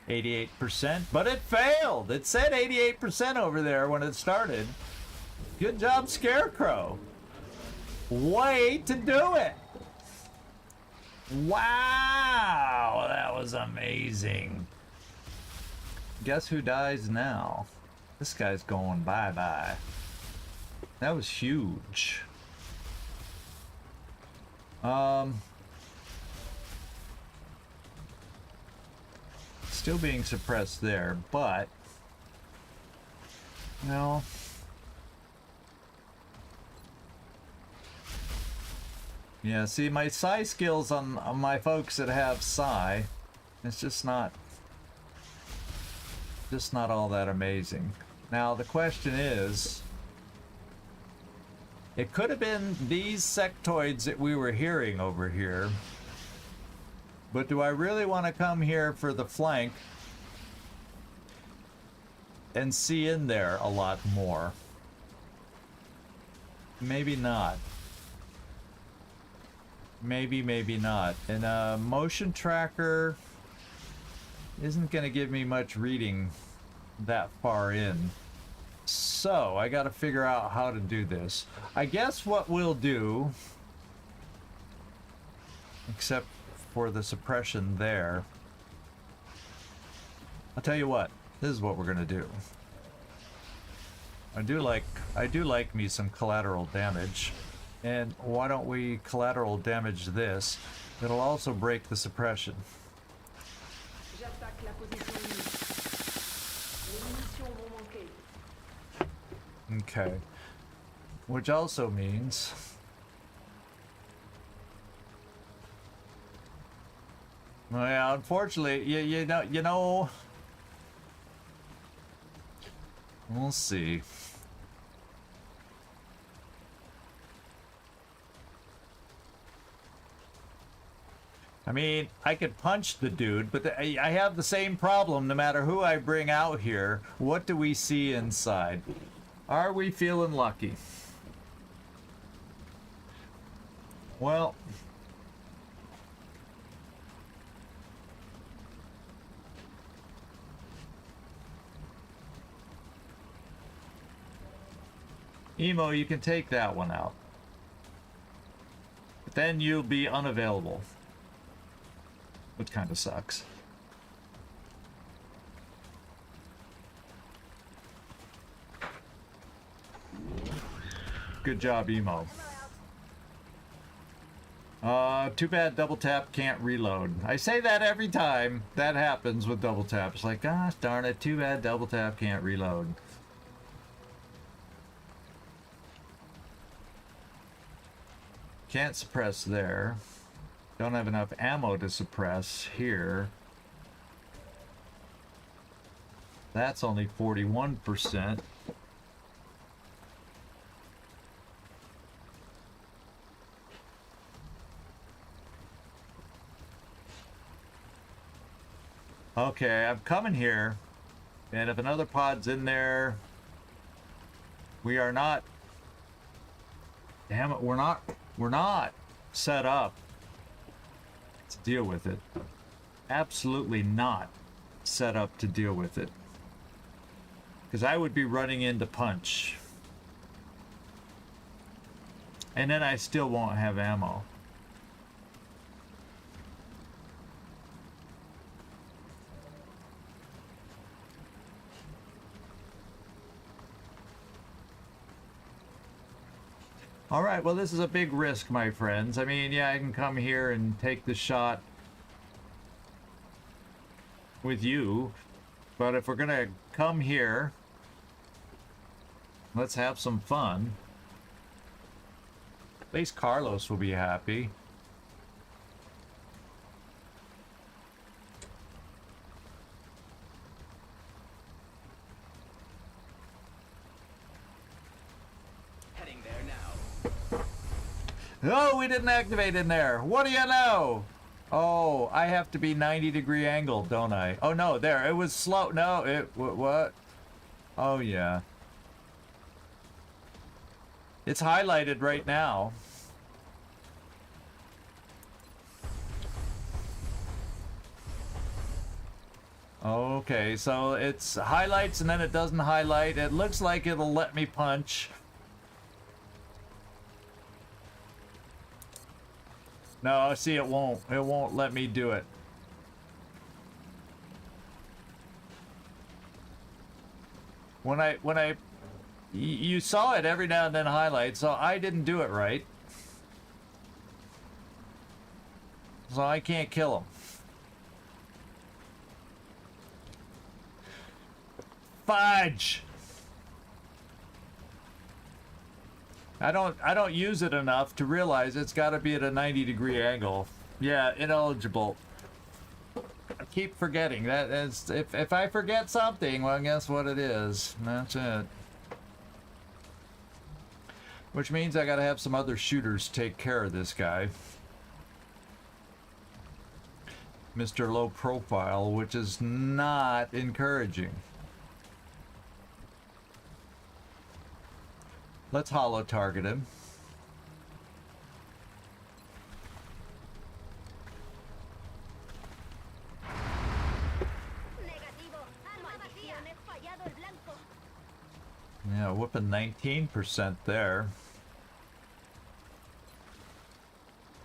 88%, but it failed! It said 88% over there when it started. Good job, Scarecrow. Way to do it! Wow, that was amazing. Guess who dies now? This guy's going bye-bye. That was huge. Still being suppressed there, but no. Yeah, see, my psi skills on my folks that have psi, it's just not all that amazing. Now the question is, it could have been these sectoids that we were hearing over here. But do I really want to come here for the flank and see in there a lot more? Maybe not. Maybe not. And motion tracker isn't going to give me much reading that far in. So I got to figure out how to do this. I guess what we'll do, except for the suppression there, I'll tell you what, this is what we're gonna do. I do like me some collateral damage, and why don't we collateral damage this? It'll also break the suppression.
J'attaque la position ennemie. Les munitions vont manquer.
Okay. Which also means well, yeah, unfortunately, you know, we'll see. I mean, I could punch the dude, but I have the same problem no matter who I bring out here. What do we see inside? Are we feeling lucky? Well, Emo, you can take that one out. But then you'll be unavailable. Which kind of sucks. Good job, Emo. Too bad double tap can't reload. I say that every time that happens with double tap. It's like, gosh darn it, too bad double tap can't reload. Can't suppress there. Don't have enough ammo to suppress here. That's only 41%. Okay, I'm coming here, and if another pod's in there, we are not. Damn it, we're not set up to deal with it. absolutely not set up to deal with it. Because I would be running in to punch. And then I still won't have ammo. All right, well, this is a big risk, my friends. I mean, yeah, I can come here and take the shot with you, but if we're gonna come here, let's have some fun. At least Carlos will be happy.
Heading there now.
Oh, we didn't activate in there. What do you know? Oh, I have to be 90-degree angle, don't I? Oh, no, there. It was slow. No, it... What? Oh, yeah. It's highlighted right now. Okay, so it's highlights and then it doesn't highlight. It looks like it'll let me punch. No, see, it won't. It won't let me do it. You saw it every now and then highlight, so I didn't do it right. So I can't kill him. Fudge! I don't use it enough to realize it's got to be at a 90-degree angle. Yeah, ineligible. I keep forgetting that. Is if I forget something, well, guess what it is. That's it. Which means I got to have some other shooters take care of this guy. Mr. Low Profile, which is not encouraging. Let's holo target him. Yeah, whooping 19% there.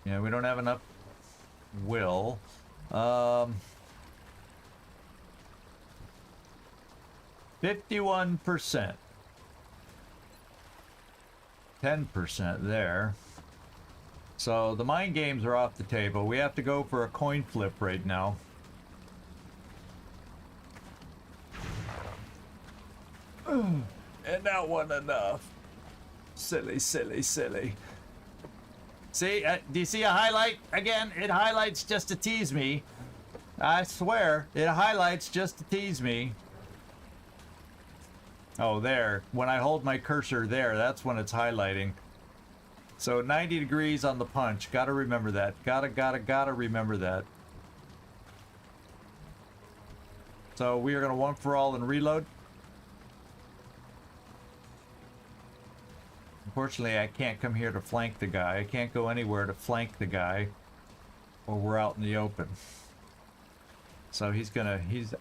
Yeah, we don't have enough will. 51%. 10% there. So the mind games are off the table. We have to go for a coin flip right now. And that wasn't enough. Silly, silly, silly. See, do you see a highlight? Again, it highlights just to tease me. I swear, it highlights just to tease me. Oh, there. When I hold my cursor there, that's when it's highlighting. So 90 degrees on the punch. Gotta remember that. Gotta remember that. So we are gonna one for all and reload. Unfortunately, I can't come here to flank the guy. I can't go anywhere to flank the guy, or we're out in the open. So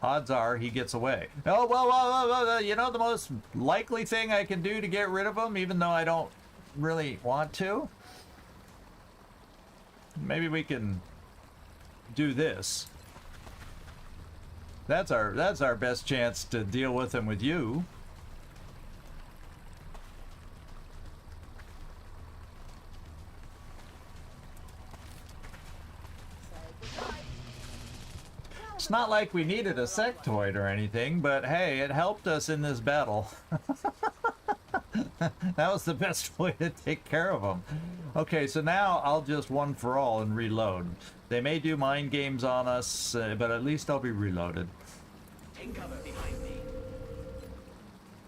odds are he gets away. Oh, well, you know the most likely thing I can do to get rid of him, even though I don't really want to? Maybe we can do this. That's our best chance to deal with him with you. It's not like we needed a sectoid or anything, but hey, it helped us in this battle. That was the best way to take care of them. Okay, so now I'll just one for all and reload. They may do mind games on us, but at least I'll be reloaded.
Take cover behind me.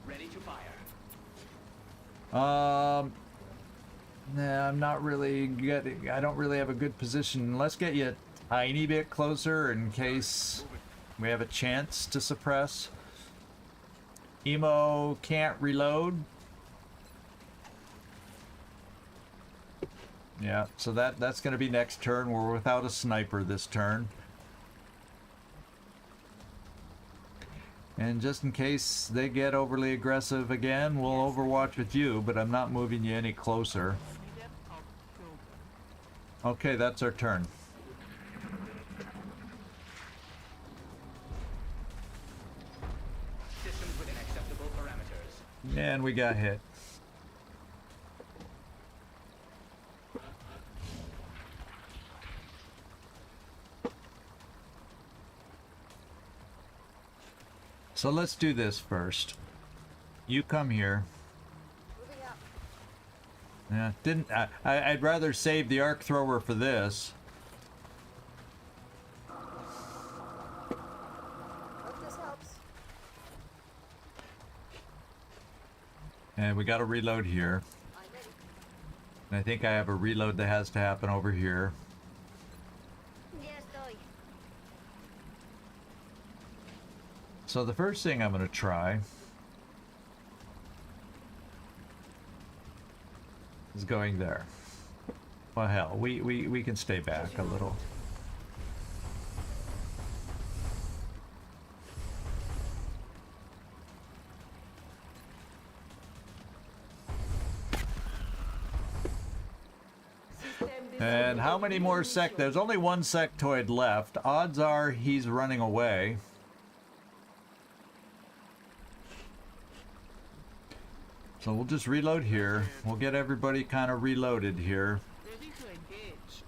Ready to fire.
Nah, I'm not really getting... I don't really have a good position. Let's get you a tiny bit closer in case we have a chance to suppress. Emo can't reload. Yeah, so that's going to be next turn. We're without a sniper this turn. And just in case they get overly aggressive again, we'll overwatch with you, but I'm not moving you any closer.
See them, I'll kill them.
Okay, that's our turn.
Systems within acceptable parameters.
And we got hit. So let's do this first. You come here.
Moving up.
Yeah, didn't I'd rather save the arc thrower for this.
Hope this helps.
And we got to reload here.
I'm ready.
And I think I have a reload that has to happen over here.
Ya estoy.
So the first thing I'm going to try is going there. Well, hell, we can stay back a little. And how many more there's only one sectoid left. Odds are he's running away. So we'll just reload here. We'll get everybody kind of reloaded here.
Ready to engage.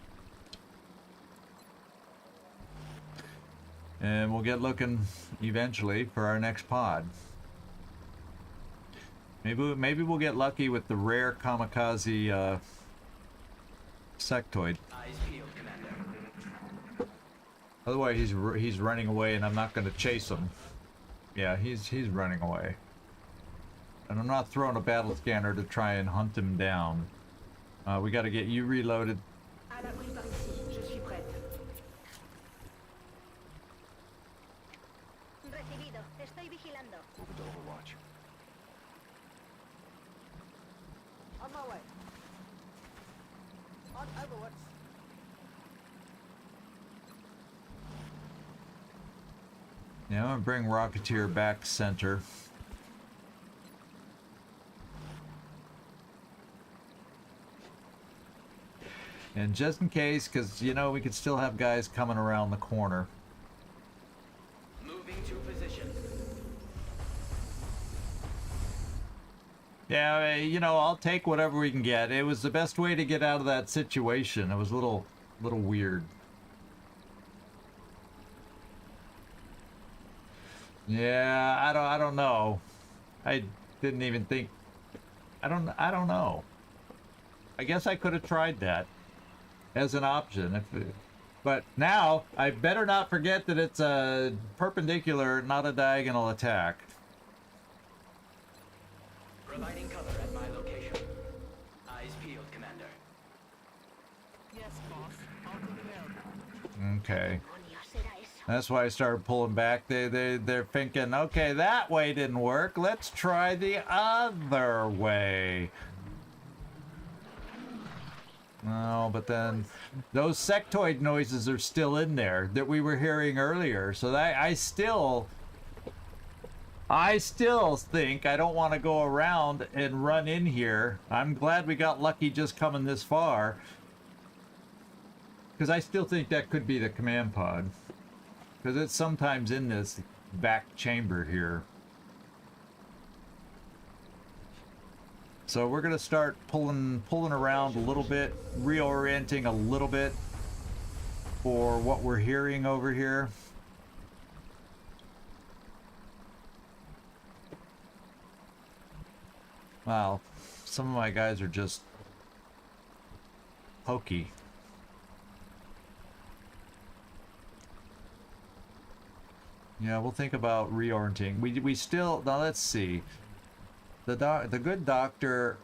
And we'll get looking eventually for our next pod. Maybe we'll get lucky with the rare kamikaze sectoid.
Eyes peeled, Commander.
Otherwise he's running away and I'm not going to chase him. Yeah, he's running away. And I'm not throwing a battle scanner to try and hunt him down. We got to get you reloaded.
À l'abri par ici. Je suis prête.
Recibido. Estoy vigilando.
Moving to Overwatch.
On my way. On Overwatch.
Yeah, I'm gonna bring Rocketeer back center. And just in case, because, you know, we could still have guys coming around the corner.
Moving to position.
Yeah, you know, I'll take whatever we can get. It was the best way to get out of that situation. It was a little weird. Yeah, I don't know. I didn't even think. I don't know. I guess I could have tried that as an option. But now I better not forget that it's a perpendicular, not a diagonal attack.
Providing cover at my location. Eyes peeled, Commander.
Yes, boss. I'll take care of it.
Okay.
Demonios será eso.
That's why I started pulling back. They're thinking, okay, that way didn't work. Let's try the other way. No, but then those sectoid noises are still in there that we were hearing earlier. So that I still think I don't want to go around and run in here. I'm glad we got lucky just coming this far. Because I still think that could be the command pod. Because it's sometimes in this back chamber here. So we're gonna start pulling around a little bit, reorienting a little bit for what we're hearing over here. Wow, some of my guys are just hokey. Yeah, we'll think about reorienting. We still, now let's see. The good doctor,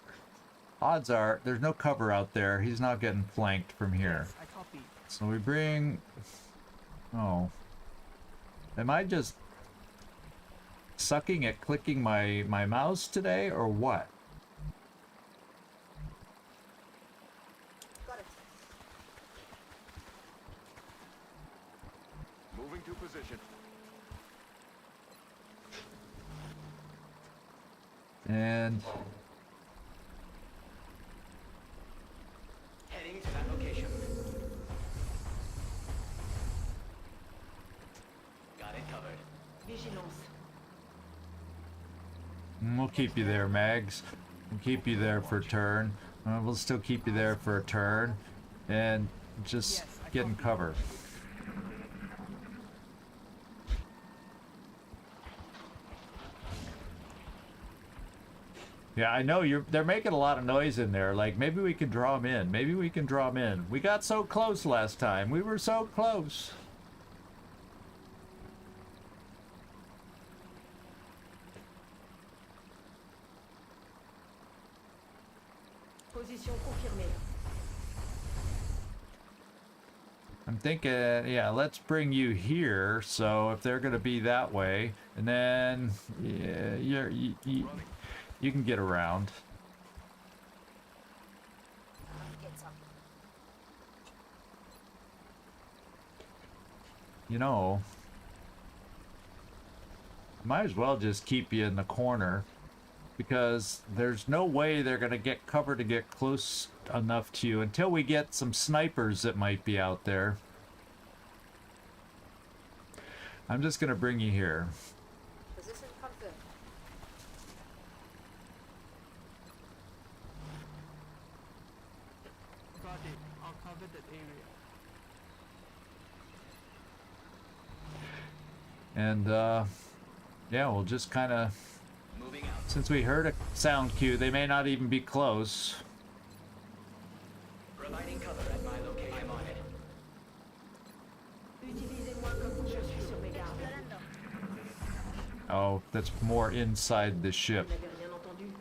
odds are there's no cover out there. He's not getting flanked from here.
Yes, I copy.
So we bring, oh, am I just sucking at clicking my mouse today or what?
Got it.
Moving to position.
And
Heading to that location. Got it covered.
Vigilance.
we'll keep you there, Mags. We'll keep you there for a turn. We'll still keep you there for a turn. And just get in cover. Yeah, I know they're making a lot of noise in there. Like, maybe we can draw them in. Maybe we can draw them in. We got so close last time. We were so close.
Position confirmée.
I'm thinking, yeah, let's bring you here. So if they're gonna be that way, and then yeah, you can get around. You know, might as well just keep you in the corner, because there's no way they're gonna get cover to get close enough to you until we get some snipers that might be out there. I'm just gonna bring you here.
Position confirmed.
Got it. I'll cover that area.
And yeah, we'll just kind of,
Moving out.
since we heard a sound cue, they may not even be close.
Providing cover at my location. I'm on it.
Utilisez-moi comme je suis sur mes gardes.
Explorando.
Oh, that's more inside the ship.
Vous n'avez rien entendu?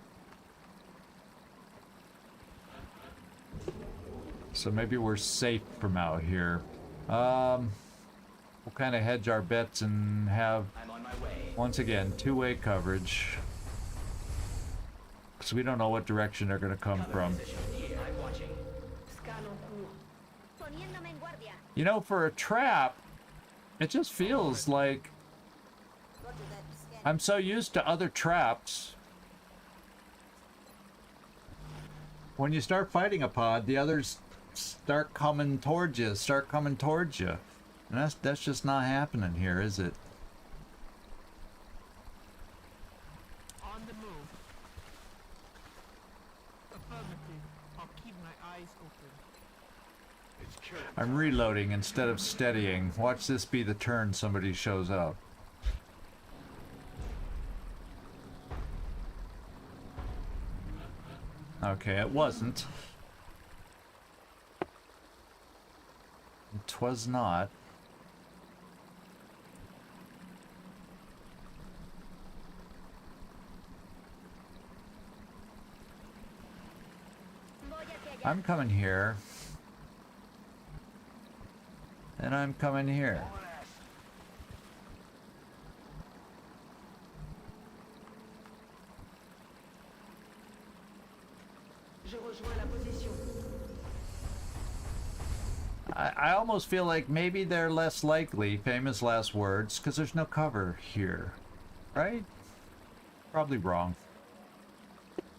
So maybe we're safe from out here. We'll kind of hedge our bets and have,
I'm on my way.
once again, two-way coverage. Because we don't know what direction they're going to come
Cover
from.
position here. I'm watching.
Scan en cours.
Poniéndome en guardia.
You know, for a trap, it just feels like
Roger that. Scan.
I'm so used to other traps. When you start fighting a pod, the others start coming towards you, And that's just not happening here, is it?
On the move. Affirmative. I'll keep my eyes open.
It's killing.
I'm reloading instead of steadying. Watch this be the turn somebody shows up. Okay, it wasn't. It was not.
Voy hacia allá.
I'm coming here. And I'm coming here.
Je rejoins la position.
I almost feel like maybe they're less likely, famous last words, because there's no cover here. Right? Probably wrong.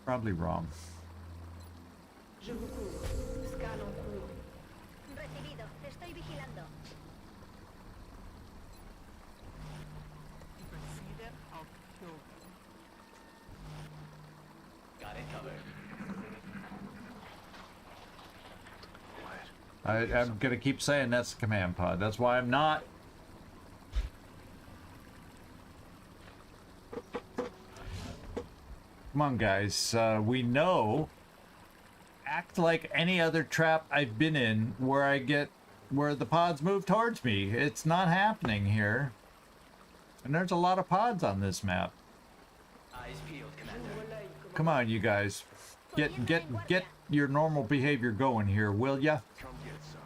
Probably wrong.
Je vous couvre. Scan en cours.
Recibido. Te estoy vigilando.
If I see them, I'll kill them.
Got it covered.
I'm gonna keep saying that's the command pod. That's why I'm not. Come on, guys. We know. Act like any other trap I've been in where the pods move towards me. It's not happening here. And there's a lot of pods on this map.
Eyes peeled, Commander.
J'ouvre l'œil.
Come on, you guys. Get your normal behavior going here, will ya?
Come get some.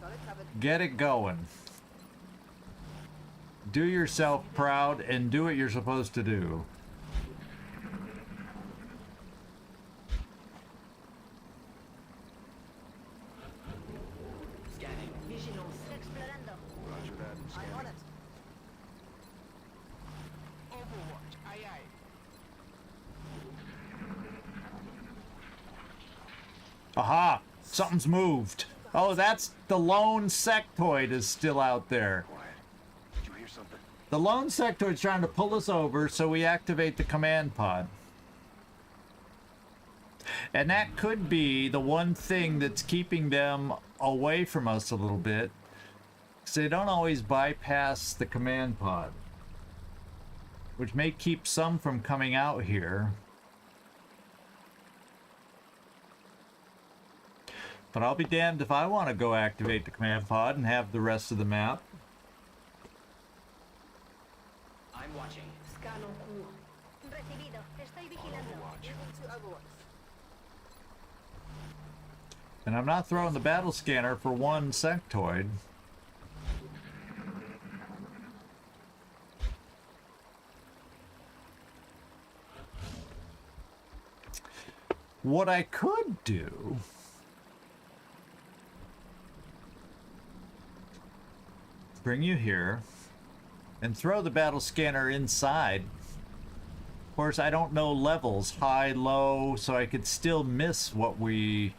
Got it covered.
Get it going. Do yourself proud and do what you're supposed to do.
Scanning.
Vigilance.
Explorando.
Roger that.
I'm
Scanning.
on it.
Overwatch. Aye aye.
Aha! Something's moved. Oh, that's the lone sectoid is still out there.
Quiet. Did you hear something?
The lone sectoid's trying to pull us over, so we activate the command pod. And that could be the one thing that's keeping them away from us a little bit. Because they don't always bypass the command pod. Which may keep some from coming out here. But I'll be damned if I want to go activate the command pod and have the rest of the map.
I'm watching.
Scan en cours.
Recibido. Estoy
On
vigilando.
Overwatch.
Moving to Overwatch.
And I'm not throwing the battle scanner for one sectoid. What I could do bring you here and throw the battle scanner inside. Of course, I don't know levels, high, low, so I could still miss what we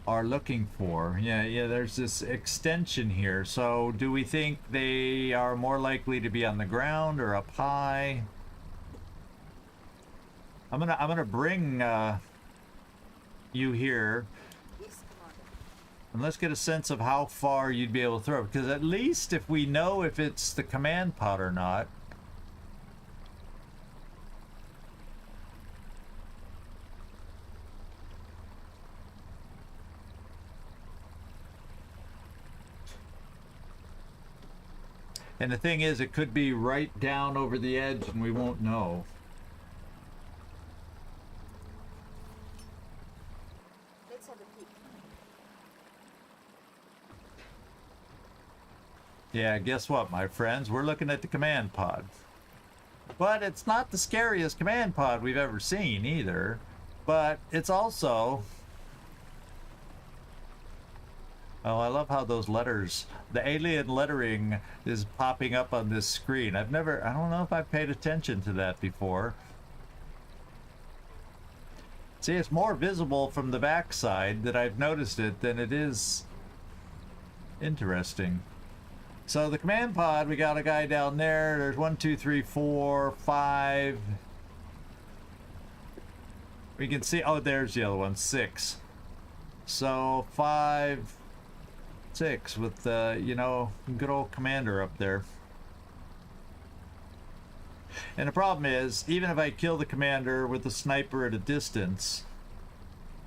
are looking for. Yeah, there's this extension here. So do we think they are more likely to be on the ground or up high? I'm gonna bring you here.
Yes, Commander.
And let's get a sense of how far you'd be able to throw. Because at least if we know if it's the command pod or not. And the thing is, it could be right down over the edge and we won't know.
Let's have a peek.
Yeah, guess what, my friends? We're looking at the command pod. But it's not the scariest command pod we've ever seen either. But it's also... Oh, I love how those letters, the alien lettering is popping up on this screen. I don't know if I've paid attention to that before. See, it's more visible from the backside that I've noticed it than it is interesting. So the command pod, we got a guy down there. There's 1, 2, 3, 4, 5. We can see, oh, there's the other one, 6. So 5, 6 with the, good old commander up there. And the problem is, even if I kill the commander with the sniper at a distance,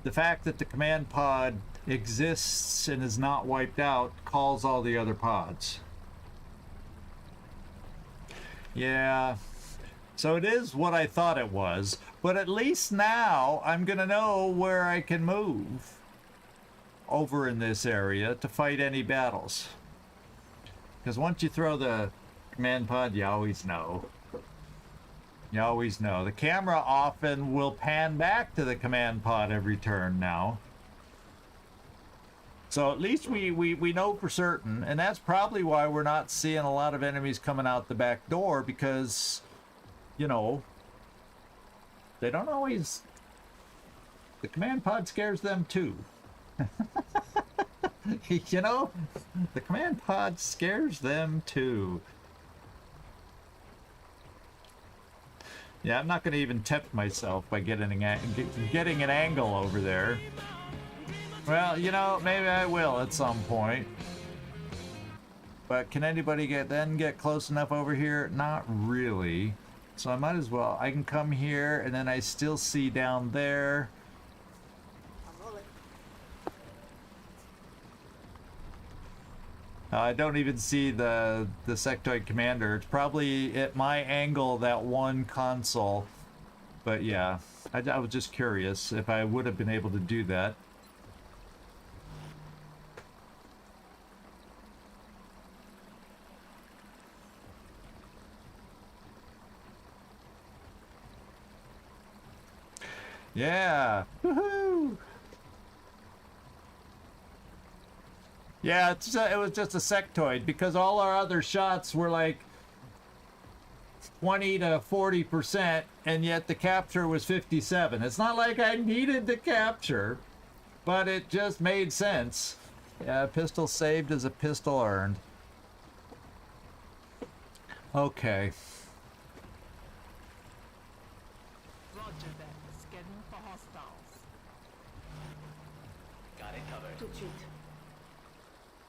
the fact that the command pod exists and is not wiped out calls all the other pods. Yeah, so it is what I thought it was, but at least now I'm gonna know where I can move over in this area to fight any battles. Because once you throw the command pod, you always know. You always know. The camera often will pan back to the command pod every turn now. So at least we know for certain, and that's probably why we're not seeing a lot of enemies coming out the back door, because, they don't always... The command pod scares them too. The command pod scares them too. Yeah, I'm not going to even tempt myself by getting an angle over there. Well, maybe I will at some point. But can anybody get close enough over here? Not really. So I might as well. I can come here, and then I still see down there.
I'm rolling.
I don't even see the sectoid commander. It's probably at my angle, that one console. But yeah, I was just curious if I would have been able to do that. Yeah. Woohoo! Yeah, it was just a sectoid, because all our other shots were like 20 to 40%, and yet the capture was 57. It's not like I needed the capture. but it just made sense. Yeah, a pistol saved is a pistol earned. Okay.
Roger that. Scanning for hostiles.
Got it covered.
Tout de suite.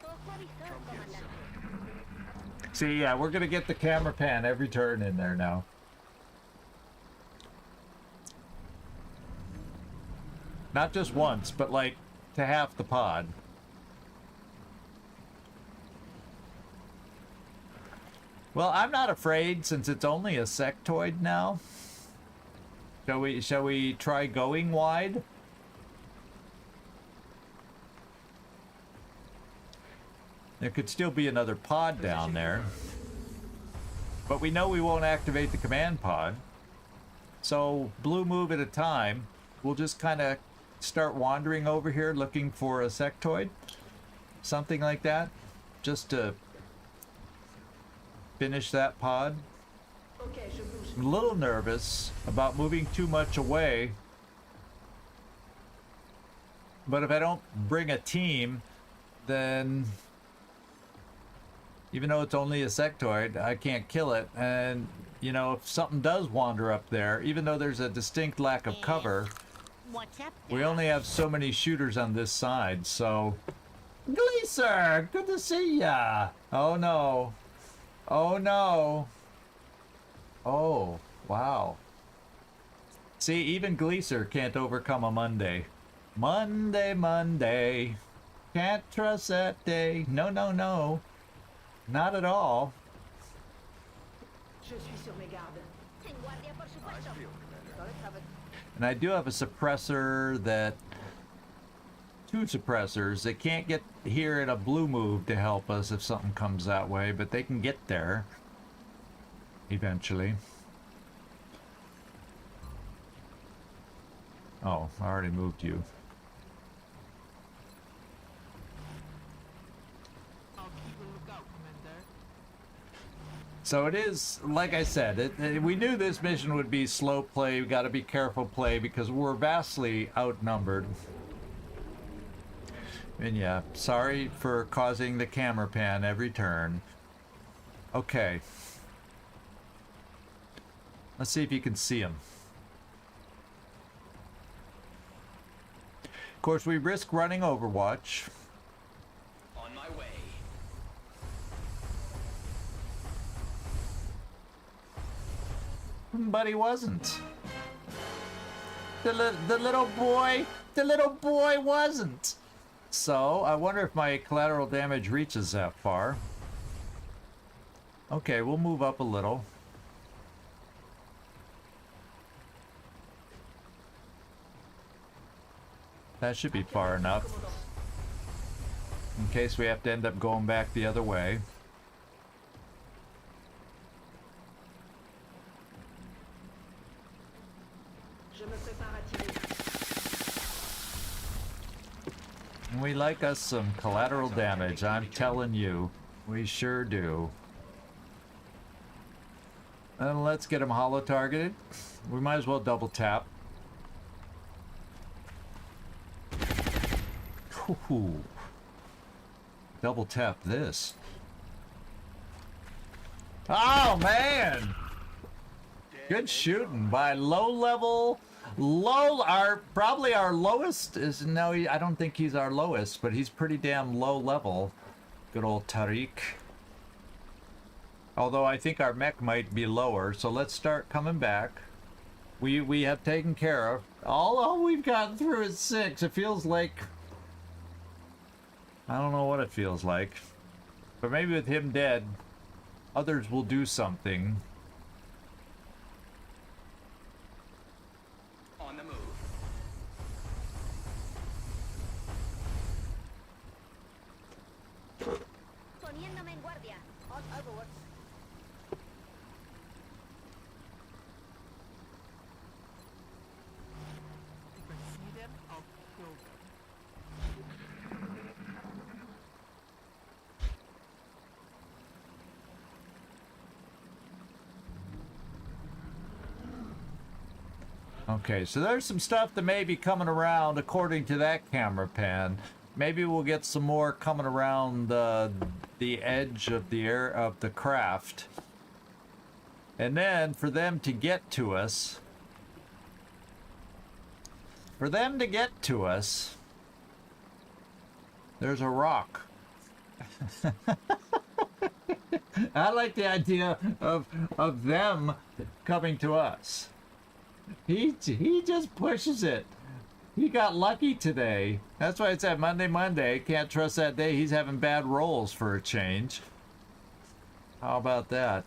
Ojo avisor, comandante.
See, yeah, we're gonna get the camera pan every turn in there now. Not just once, but like to half the pod. Well, I'm not afraid since it's only a sectoid now. Shall we try going wide? There could still be another pod down there. But we know we won't activate the command pod. So, blue move at a time. We'll just kind of start wandering over here looking for a sectoid. Something like that. Just to finish that pod.
Ok, je bouge.
I'm a little nervous about moving too much away. But if I don't bring a team, then even though it's only a sectoid, I can't kill it. And, you know, if something does wander up there, even though there's a distinct lack of cover,
What's up?
we only have so many shooters on this side, so... Gleaser! Good to see ya! Oh no. Oh no. Oh, wow. See, even Gleaser can't overcome a Monday. Monday. Can't trust that day. No. Not at all.
Je suis sur mes gardes.
En guardia, por
Eyes
supuesto.
peeled, Commander.
Got it covered.
And I do have a suppressor that... Two suppressors. They can't get here in a blue move to help us if something comes that way, but they can get there. Eventually. Oh, I already moved you.
I'll keep a lookout, Commander.
So it is, like I said, we knew this mission would be slow play. We got to be careful play because we're vastly outnumbered. And yeah, sorry for causing the camera pan every turn. Okay. Let's see if you can see him. Of course, we risk running Overwatch.
On my way.
But he wasn't. The little boy wasn't. So, I wonder if my collateral damage reaches that far. Okay, we'll move up a little. That should be far enough. In case we have to end up going back the other way.
Je me prépare à tirer.
We like us some collateral damage, I'm telling you. We sure do. And let's get him holo targeted. We might as well double tap. Ooh. Double tap this. Oh man! Good shooting by probably our lowest is, no, I don't think he's our lowest, but he's pretty damn low level. Good old Tariq. Although I think our mech might be lower, so let's start coming back. We have taken care of. All we've gotten through is 6. It feels like... I don't know what it feels like. But maybe with him dead, others will do something.
On the move.
Poniéndome en guardia. On Overwatch.
If I see them, I'll kill them.
Okay, so there's some stuff that may be coming around according to that camera pan. Maybe we'll get some more coming around the edge of the craft. And then for them to get to us, there's a rock. I like the idea of them coming to us. He just pushes it. He got lucky today. That's why it's at Monday. Can't trust that day. He's having bad rolls for a change. How about that?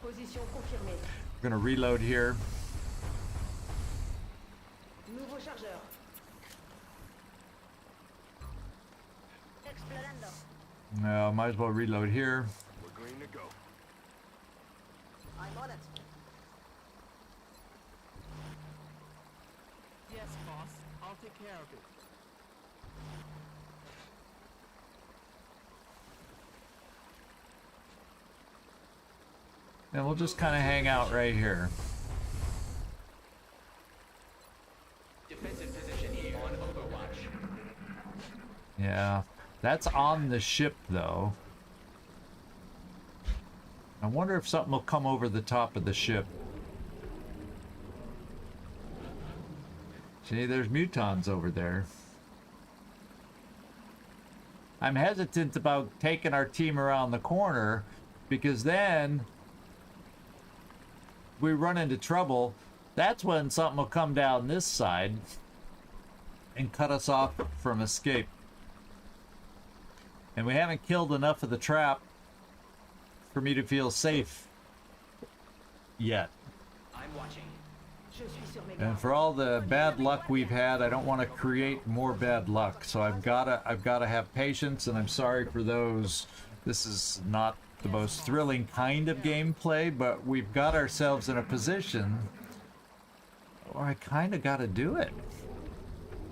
Position confirmée.
We're gonna reload here.
Nouveau chargeur.
Explorando.
No, might as well reload here.
We're green to go.
I'm on it.
Yes, boss. I'll take care of it.
And we'll just kind of hang out right here.
Defensive position here on Overwatch.
Yeah, that's on the ship though. I wonder if something will come over the top of the ship. See, there's mutons over there. I'm hesitant about taking our team around the corner because then we run into trouble. That's when something will come down this side and cut us off from escape. And we haven't killed enough of the trap for me to feel safe yet.
I'm watching.
Je suis sur mes
And
gardes.
for all the bad luck we've had, I don't want to create more bad luck. So I've gotta have patience, and I'm sorry for those. This is not the most thrilling kind of gameplay, but we've got ourselves in a position where I kind of got to do it.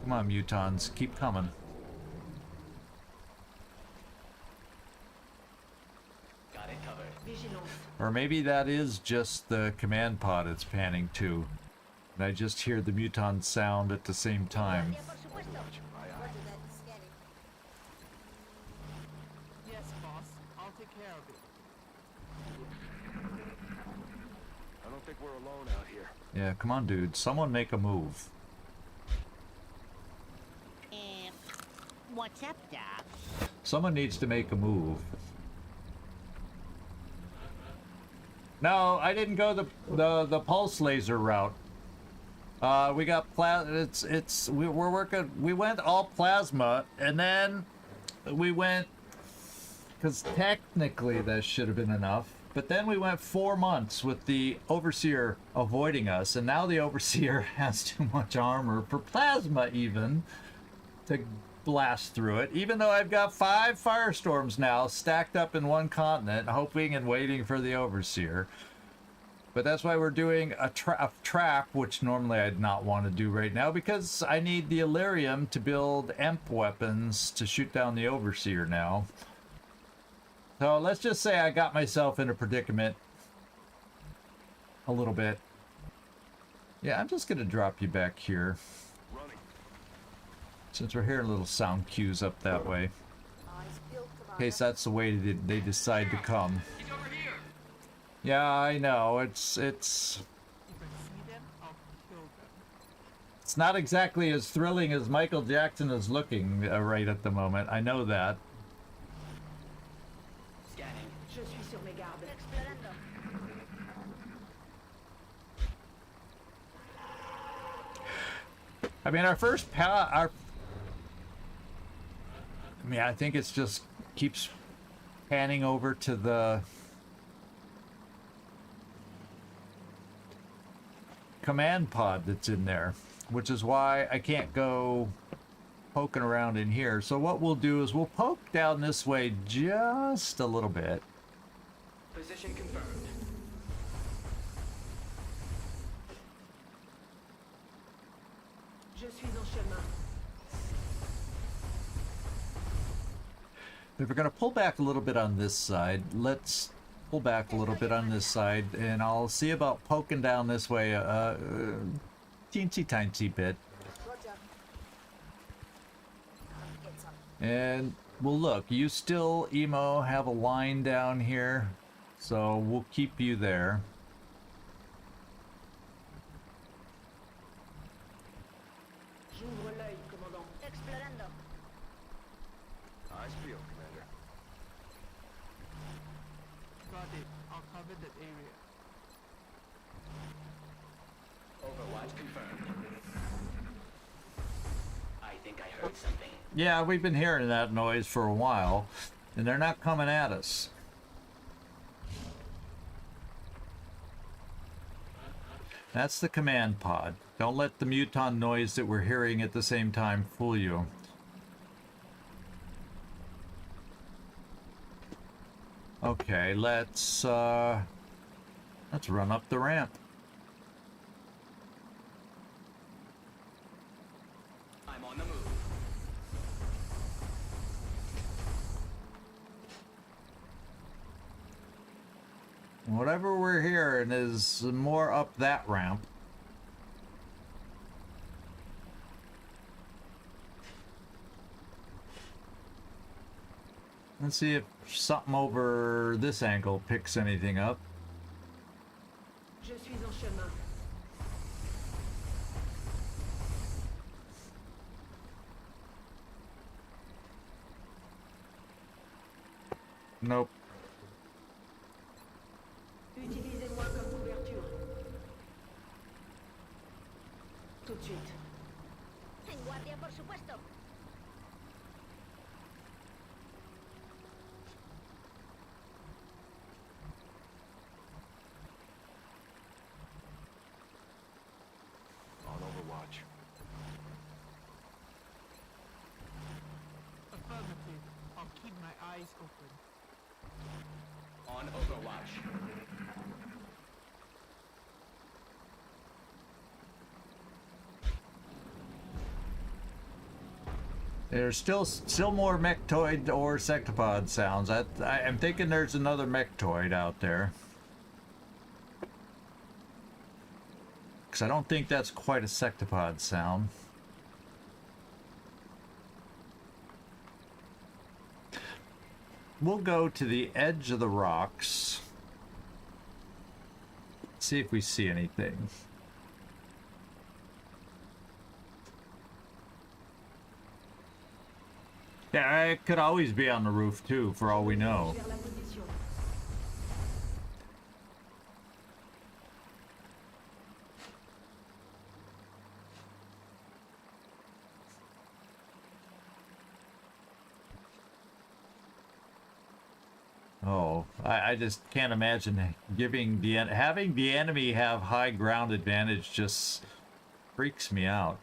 Come on, mutons, keep coming.
Got it covered.
Vigilance.
Or maybe that is just the command pod it's panning to. And I just hear the muton sound at the same time.
Guardia, por supuesto. Roger that. Scanning.
Yes, boss. I'll take care of it.
I don't think we're alone out here.
Yeah, come on, dude. Someone make a move.
What's up, Doc?
Someone needs to make a move. No, I didn't go the pulse laser route. We got we're working. We went all plasma, and then we went because technically that should have been enough. But then we went 4 months with the Overseer avoiding us, and now the Overseer has too much armor for plasma even to blast through it. Even though I've got 5 firestorms now stacked up in one continent, hoping and waiting for the Overseer. But that's why we're doing a trap, which normally I'd not want to do right now, because I need the Elerium to build EMP weapons to shoot down the Overseer now. So let's just say I got myself in a predicament a little bit. Yeah, I'm just going to drop you back here,
Running.
since we're hearing little sound cues up that way,
Eyes peeled,
in
Commander.
case that's the way they decide to come.
He's over here.
Yeah, I know. It's
If I see them, I'll kill them.
It's not exactly as thrilling as Michael Jackson is looking right at the moment. I know that.
Scanning.
Je suis sur mes gardes.
Explorando.
I mean, I think it's just keeps panning over to the command pod that's in there, which is why I can't go poking around in here. So what we'll do is we'll poke down this way just a little bit.
Position confirmed.
Je suis en chemin.
If we're going to pull back a little bit on this side, let's pull back a little bit on this side, and I'll see about poking down this way Teensy tiny bit.
Roger. Get some.
And well, look, you still, Emo, have a line down here, so we'll keep you there.
J'ouvre l'œil, commandant.
Explorando.
Eyes peeled, Commander.
Got it. I'll cover that area.
Overwatch confirmed. I think I heard something.
Yeah, we've been hearing that noise for a while, and they're not coming at us. That's the command pod. Don't let the muton noise that we're hearing at the same time fool you. Okay, let's run up the ramp.
I'm on the move.
Whatever we're hearing is more up that ramp. Let's see if something over this angle picks anything up.
Je suis en chemin.
Nope.
Utilisez-moi comme couverture. Tout de suite.
En guardia, por supuesto.
On Overwatch.
Affirmative. I'll keep my eyes open.
On Overwatch.
There's still more mechtoid or sectopod sounds. I'm thinking there's another mechtoid out there. Because I don't think that's quite a sectopod sound. We'll go to the edge of the rocks. See if we see anything. Yeah, it could always be on the roof too, for all we know.
Vers la position.
Oh, I just can't imagine having the enemy have high ground advantage just freaks me out.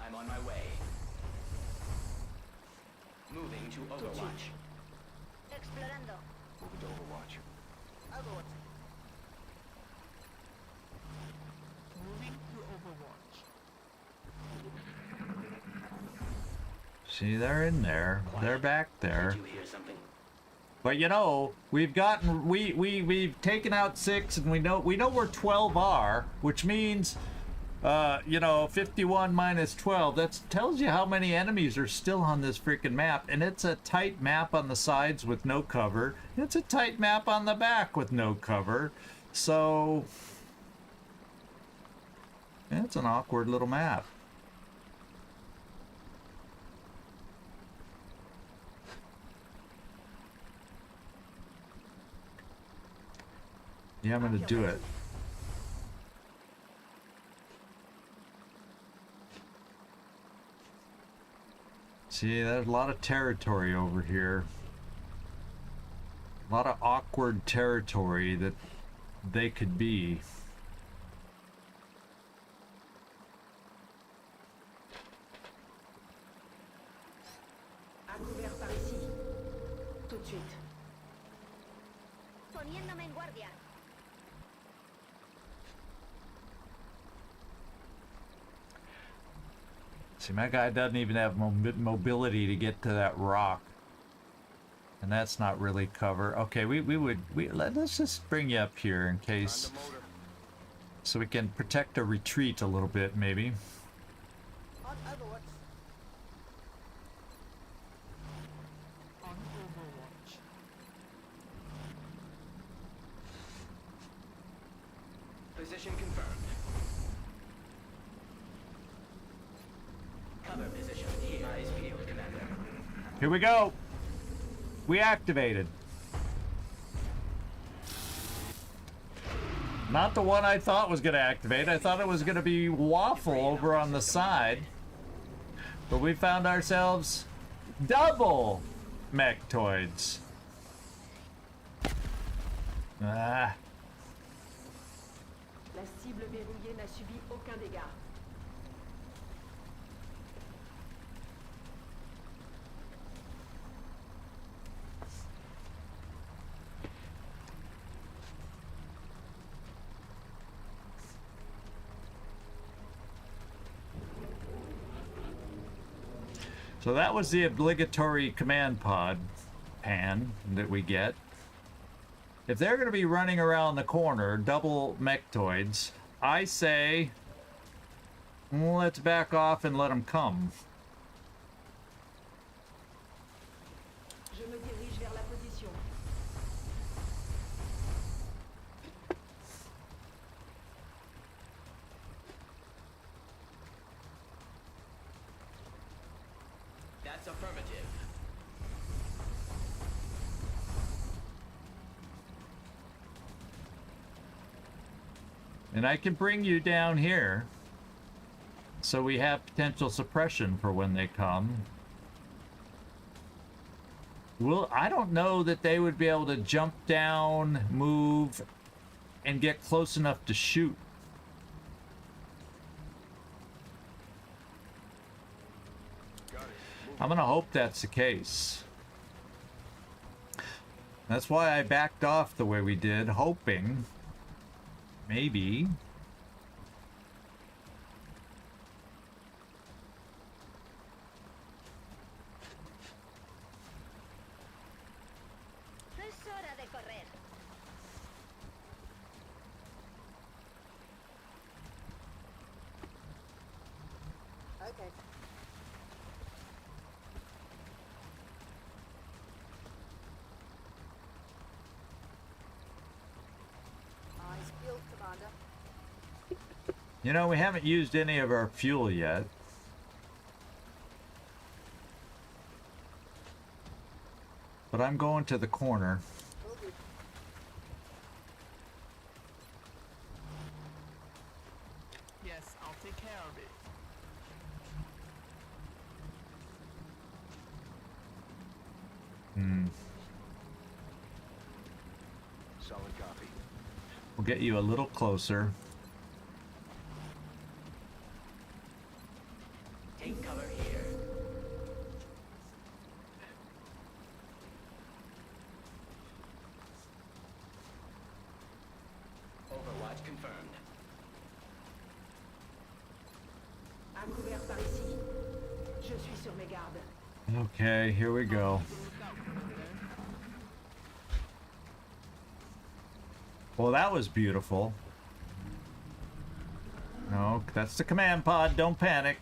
I'm on my way. Moving to Overwatch.
Explorando.
Moving to Overwatch.
Overwatch.
Moving to Overwatch.
See, they're in there. They're back there.
Did you hear something?
But you know, we've taken out 6, and we know where 12 are, which means, you know, 51 minus 12. That tells you how many enemies are still on this freaking map, and it's a tight map on the sides with no cover. It's a tight map on the back with no cover. So, it's an awkward little map. Yeah, I'm gonna do it. See, there's a lot of territory over here. A lot of awkward territory that they could be.
À couvert par ici. Tout de suite.
Poniéndome en guardia.
See, my guy doesn't even have mobility to get to that rock. And that's not really cover. Okay, let's just bring you up here in
On
case,
the motor.
so we can protect a retreat a little bit, maybe.
On Overwatch.
On Overwatch.
Position confirmed. Cover position here. Eyes peeled, Commander.
Here we go. We activated. Not the one I thought was going to activate. I thought it was going to be Waffle over on the side. But we found ourselves double mechtoids. Ah.
La cible verrouillée n'a subi aucun dégât.
So that was the obligatory command pod pan that we get. If they're going to be running around the corner, double mechtoids, I say, let's back off and let them come.
Je me dirige vers la position.
That's affirmative.
And I can bring you down here, so we have potential suppression for when they come. Well, I don't know that they would be able to jump down, move, and get close enough to shoot.
Got it.
I'm gonna hope that's the case. That's why I backed off the way we did, hoping maybe.
Es hora de correr. Okay. Eyes peeled, Commander.
You know, we haven't used any of our fuel yet. But I'm going to the corner.
Will do.
Yes, I'll take care of it.
Solid copy.
We'll get you a little closer.
Take cover here. Overwatch confirmed.
À couvert par ici. Je suis sur mes gardes.
Okay, here we go. Well, that was beautiful. No, that's the command pod. Don't panic.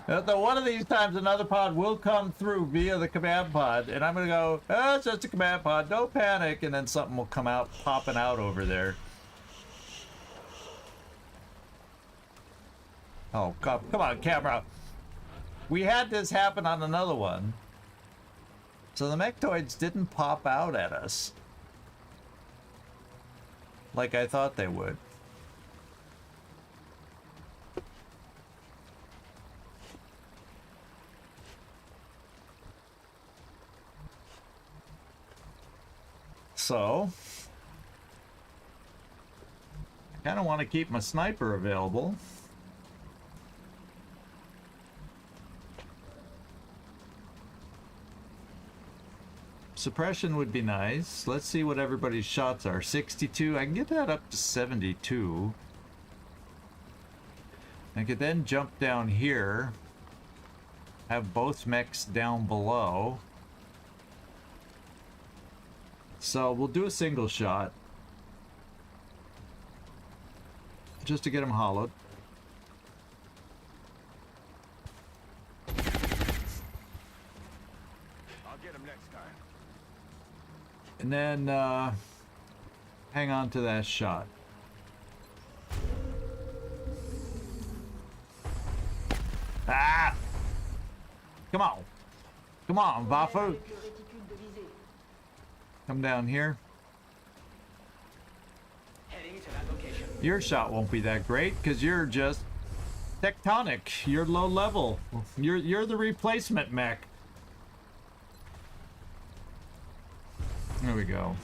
One of these times, another pod will come through via the command pod, and I'm gonna go, oh, it's just a command pod. Don't panic, and then something will come out, popping out over there. Oh, come on, camera. We had this happen on another one. So the mechtoids didn't pop out at us like I thought they would. So, I kind of want to keep my sniper available. Suppression would be nice. Let's see what everybody's shots are. 62. I can get that up to 72. I could then jump down here have both mechs down below. So we'll do a single shot. Just to get them hollowed.
I'll get him next time.
And then hang on to that shot. Ah! Come on. Come on, Vafu.
Avec le réticule de visée.
Come down here.
Heading to that location.
Your shot won't be that great because you're just tectonic. You're low level. You're the replacement mech. There we go.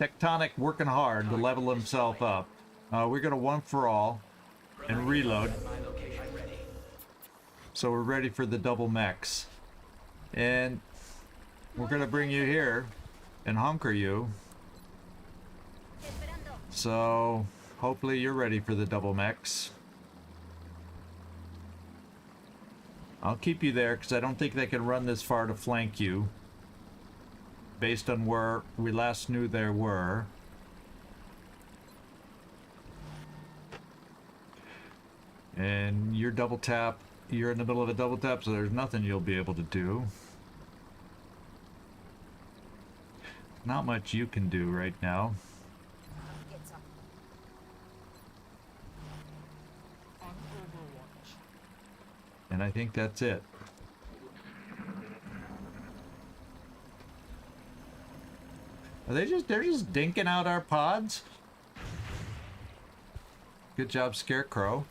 Tectonic working hard to level himself up. We're gonna one for all and reload.
At my location ready.
So we're ready for the double mechs. And we're gonna bring you here and hunker you.
Esperando.
So hopefully you're ready for the double mechs. I'll keep you there because I don't think they can run this far to flank you. Based on where we last knew there were. And you're double tap. You're in the middle of a double tap, so there's nothing you'll be able to do. Not much you can do right now.
Get some.
On Overwatch.
And I think that's it. They're just dinking out our pods? Good job, Scarecrow.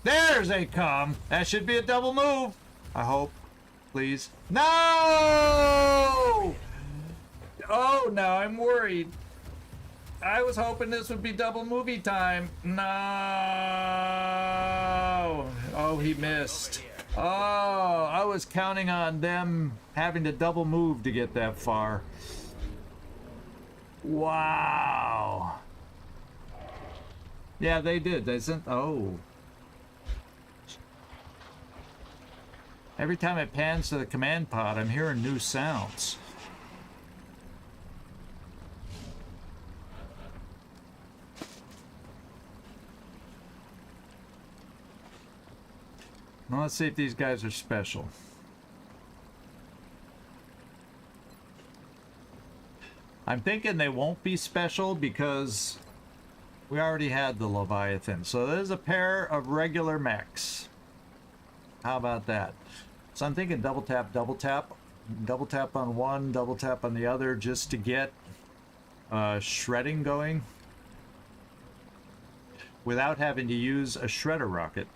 There's a com. That should be a double move. I hope. Please. No! Oh, now I'm worried. I was hoping this would be double movie time. No! Oh, he missed. Oh, I was counting on them having to double move to get that far. Wow. Yeah, they did. They sent. Oh. Every time it pans to the command pod, I'm hearing new sounds. Now let's see if these guys are special. I'm thinking they won't be special because we already had the Leviathan. So there's a pair of regular mechs. How about that? So I'm thinking double tap, double tap. Double tap on one, double tap on the other just to get shredding going without having to use a shredder rocket.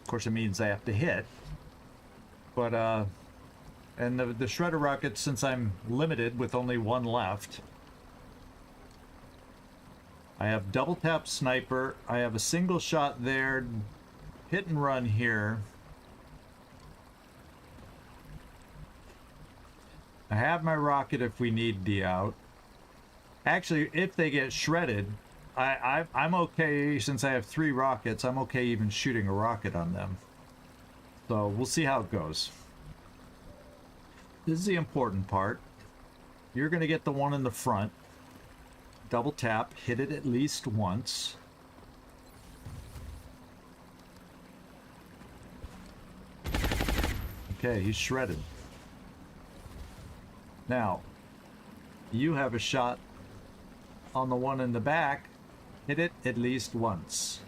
Of course, it means I have to hit. But, and the shredder rocket, since I'm limited with only one left, I have double tap sniper. I have a single shot there, hit and run here. I have my rocket if we need the out. Actually, if they get shredded, I'm okay, since I have 3 rockets, I'm okay even shooting a rocket on them. So we'll see how it goes. This is the important part. You're going to get the one in the front. Double tap, hit it at least once. Okay, he's shredded. Now, you have a shot on the one in the back. Hit it at least once.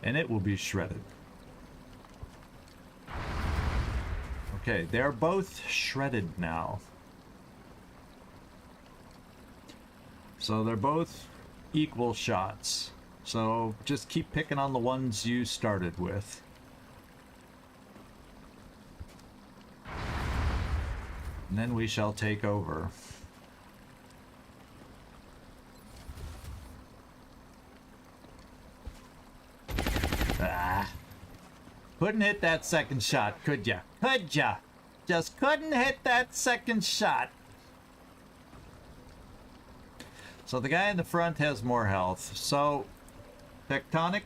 And it will be shredded. Okay, they're both shredded now. So they're both equal shots. So just keep picking on the ones you started with. And then we shall take over. Ah. Couldn't hit that second shot, could ya? Could ya? Just couldn't hit that second shot. So the guy in the front has more health. So, Tectonic,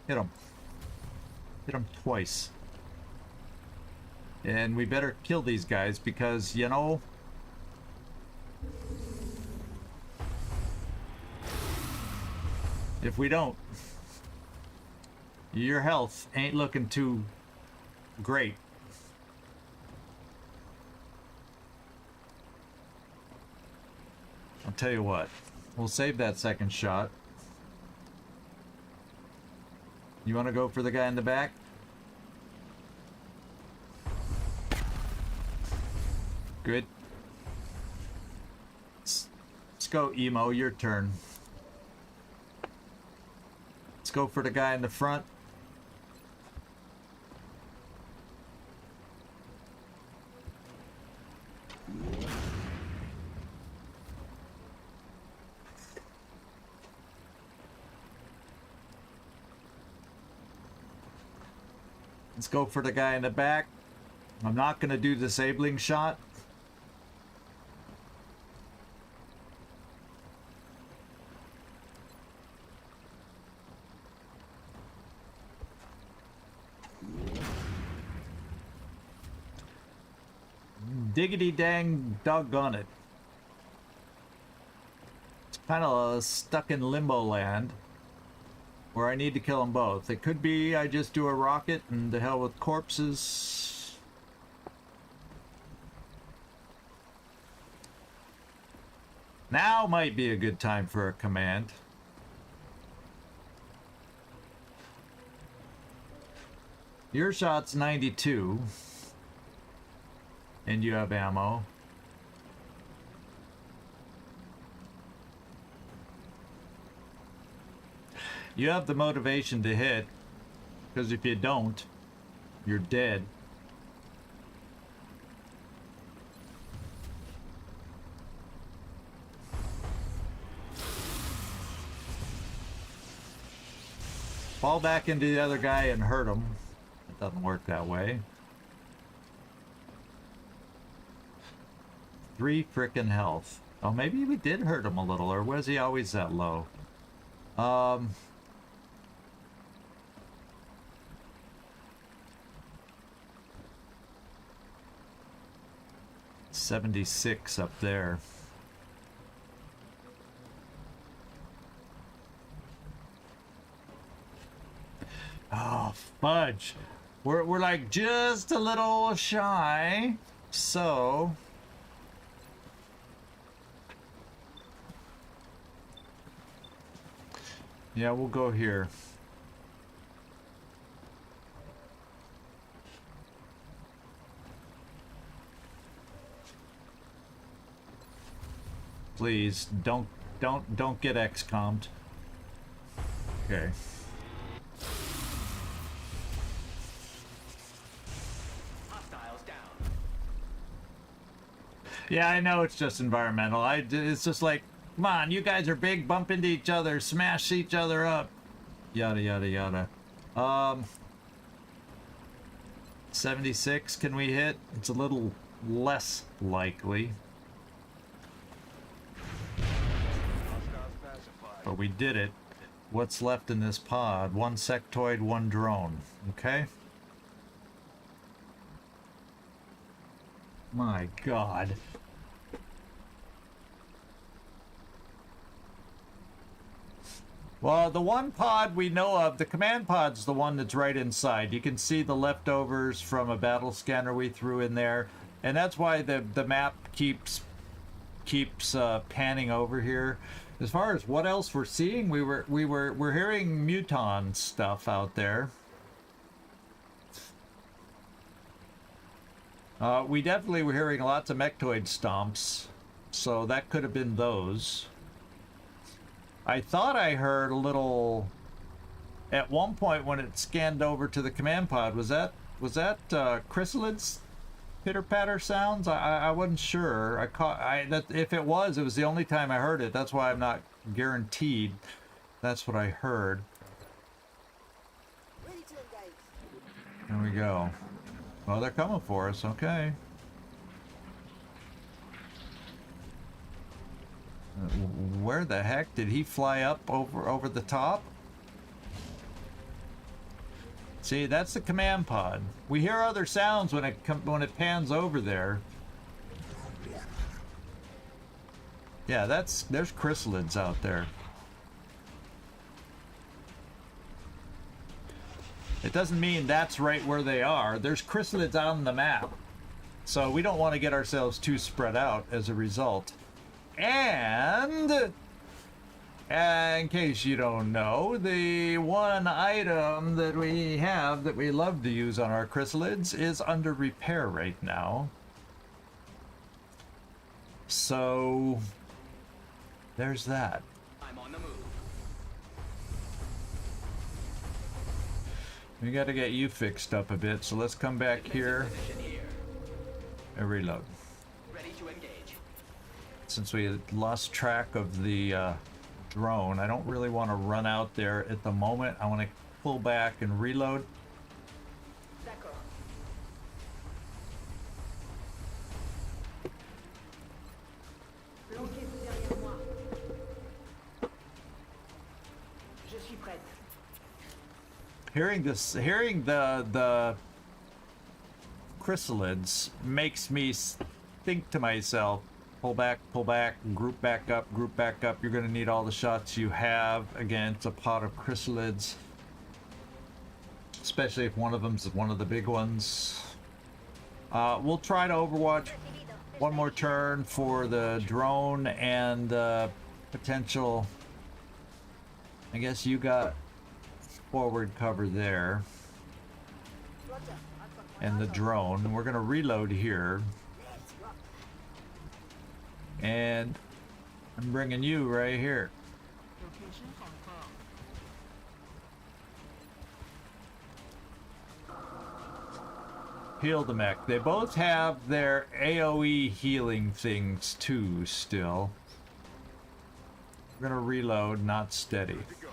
hit him. Hit him twice. And we better kill these guys because, you know, if we don't, your health ain't looking too great. I'll tell you what, we'll save that second shot. You want to go for the guy in the back? Good. Let's go, Emo, your turn. Let's go for the guy in the front. Let's go for the guy in the back. I'm not going to do disabling shot. Diggity dang doggone it. It's kind of stuck in limbo land where I need to kill them both. It could be I just do a rocket and to hell with corpses. Now might be a good time for a command. Your shot's 92. And you have ammo. You have the motivation to hit, because if you don't, you're dead. Fall back into the other guy and hurt him. It doesn't work that way. 3 frickin' health. Oh, maybe we did hurt him a little, or was he always that low? 76 up there. Oh, fudge. We're like just a little shy. So yeah, we'll go here. Please don't get XCOM'd. Okay.
Hostiles down.
Yeah, I know it's just environmental. It's just like, come on, you guys are big, bump into each other, smash each other up. Yada, yada, yada. 76, can we hit? It's a little less likely.
Hostiles pacified.
But we did it. What's left in this pod? 1 sectoid, 1 drone. Okay? My God. Well, the one pod we know of, the command pod's the one that's right inside. You can see the leftovers from a battle scanner we threw in there, and that's why the map keeps panning over here. As far as what else we're seeing, we're hearing muton stuff out there. We definitely were hearing lots of mectoid stomps, so that could have been those. I thought I heard a little at one point when it scanned over to the command pod. Was that chrysalids pitter patter sounds? I wasn't sure. If it was the only time I heard it. That's why I'm not guaranteed that's what I heard.
Ready to engage.
There we go. Well, they're coming for us. Okay. Where the heck did he fly up over the top? See, that's the command pod. We hear other sounds when it pans over there. Yeah, there's chrysalids out there. It doesn't mean that's right where they are. There's chrysalids on the map. So we don't want to get ourselves too spread out as a result. And in case you don't know, the one item that we have that we love to use on our chrysalids is under repair right now. So there's that.
I'm on the move.
We got to get you fixed up a bit, so let's come back here
Position here.
and reload.
Ready to engage.
Since we had lost track of the drone, I don't really want to run out there at the moment. I want to pull back and reload.
D'accord. Planquez-vous derrière moi. Je suis prête.
Hearing the chrysalids makes me think to myself, pull back, group back up, group back up. You're going to need all the shots you have against a pot of chrysalids, especially if one of them's one of the big ones. We'll try to overwatch one more turn for the drone and potential. I guess you got forward cover there and the drone. We're gonna reload here, and I'm bringing you right here.
Location confirmed.
Heal the mech. They both have their AoE healing things too still. We're gonna reload, not steady.
Go.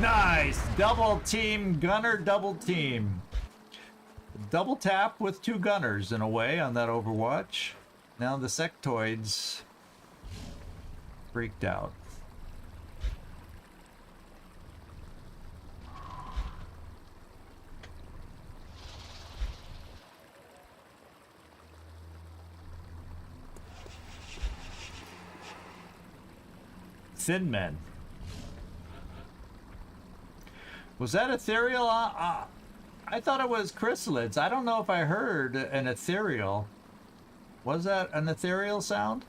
Nice! Double team, gunner double team. Double tap with two gunners in a way on that Overwatch. Now the sectoids freaked out. Thin men. Was that ethereal? I thought it was chrysalids. I don't know if I heard an ethereal. Was that an ethereal sound?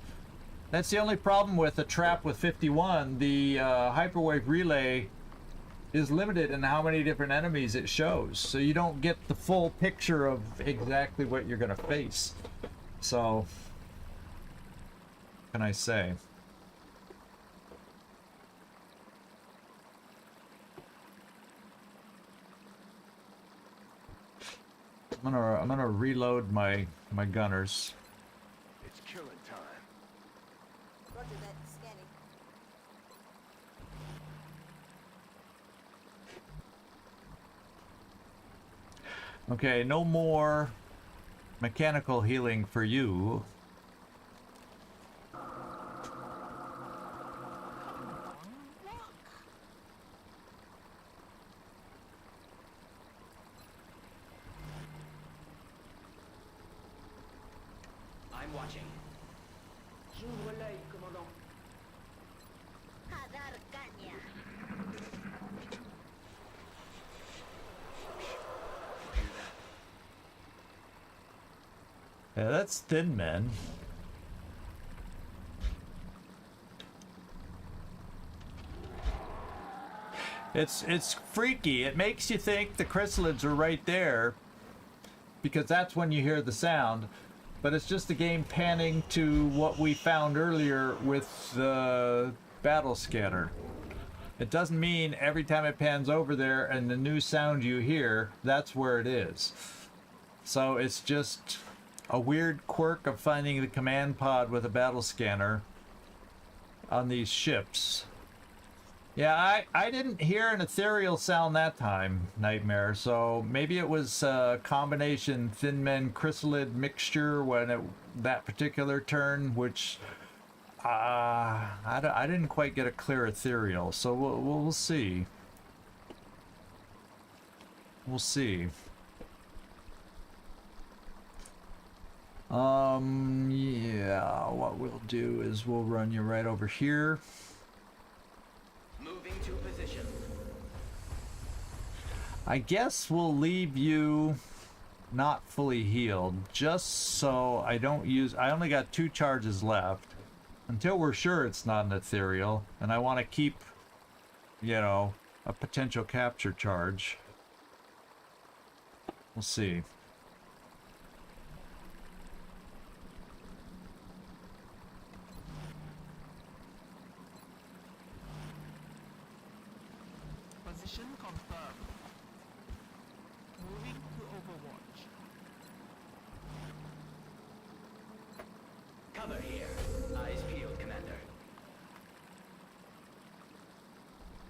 That's the only problem with a trap with 51. The hyperwave relay is limited in how many different enemies it shows. So you don't get the full picture of exactly what you're going to face. So, what can I say? I'm gonna reload my gunners.
It's killing time.
Roger that. Scanning.
Okay, no more mechanical healing for you.
I'm watching.
J'ouvre l'œil, commandant.
A dar caña.
Yeah, that's thin men. It's freaky. It makes you think the chrysalids are right there, because that's when you hear the sound. But it's just the game panning to what we found earlier with the battle scanner. It doesn't mean every time it pans over there and the new sound you hear, that's where it is. So it's just a weird quirk of finding the command pod with a battle scanner on these ships. Yeah, I didn't hear an ethereal sound that time, Nightmare, so maybe it was a combination Thin Men Chrysalid mixture when it that particular turn, which I didn't quite get a clear ethereal, so we'll see. We'll see. Yeah, what we'll do is we'll run you right over here.
Moving to position.
I guess we'll leave you not fully healed, just so I don't use... I only got 2 charges left. Until we're sure it's not an ethereal, and I want to keep, you know, a potential capture charge. We'll see.
Position confirmed. Moving to Overwatch.
Cover here. Eyes peeled, Commander.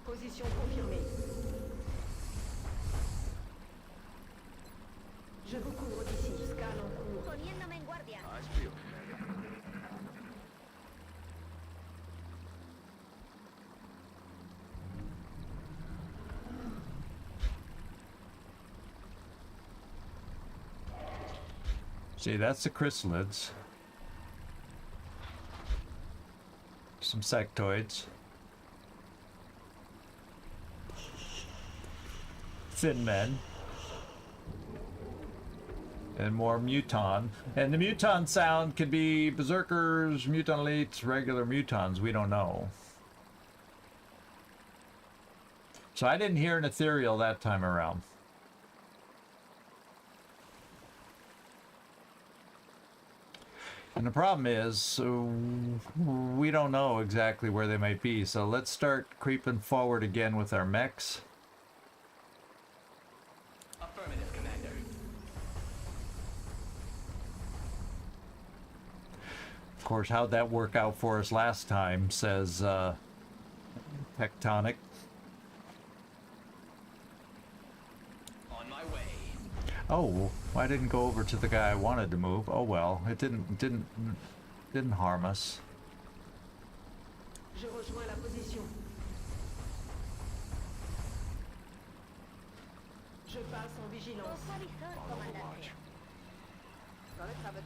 Position confirmée. Je vous couvre d'ici. Scan en cours.
Poniéndome en guardia.
Eyes peeled, Commander.
See, that's the chrysalids. Some sectoids. Thin men. And more muton. And the muton sound could be berserkers, muton elites, regular mutons. We don't know. So I didn't hear an ethereal that time around. And the problem is, we don't know exactly where they might be. So let's start creeping forward again with our mechs.
Affirmative, Commander.
Of course, how'd that work out for us last time, says Tectonic.
On my way.
Oh, I didn't go over to the guy I wanted to move. Oh well, it didn't harm us.
Je rejoins la position. Je passe en vigilance.
Ojo visor, comandante. Got it covered.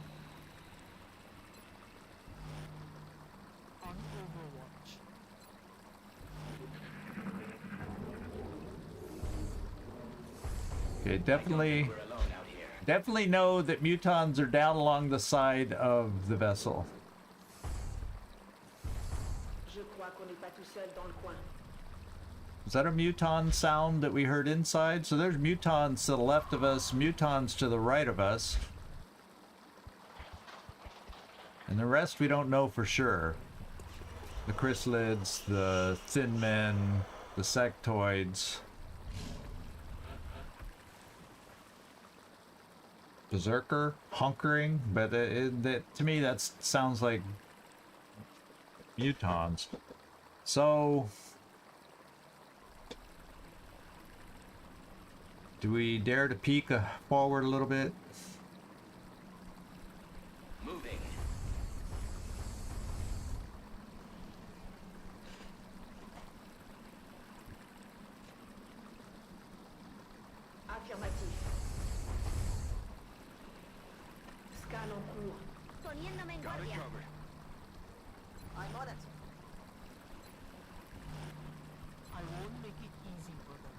On Overwatch.
Okay, definitely,
We're alone out here.
definitely know that mutons are down along the side of the vessel.
Je crois qu'on n'est pas tout seul dans le coin.
Is that a muton sound that we heard inside? So there's mutons to the left of us, mutons to the right of us. And the rest we don't know for sure. The chrysalids, the thin men, the sectoids. Berserker, hunkering, but to me that sounds like mutons. So, do we dare to peek forward a little bit?
Moving.
Affirmatif. Scan en cours.
Poniéndome en
Got it
guardia.
covered.
I'm on it.
I won't make it easy for them.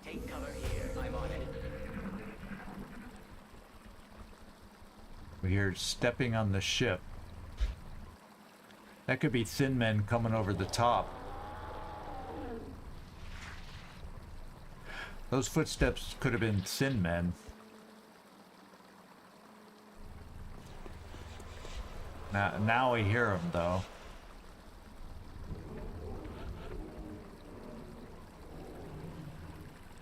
Take cover here. I'm on it.
We hear stepping on the ship. That could be thin men coming over the top. Those footsteps could have been thin men. Now we hear them though.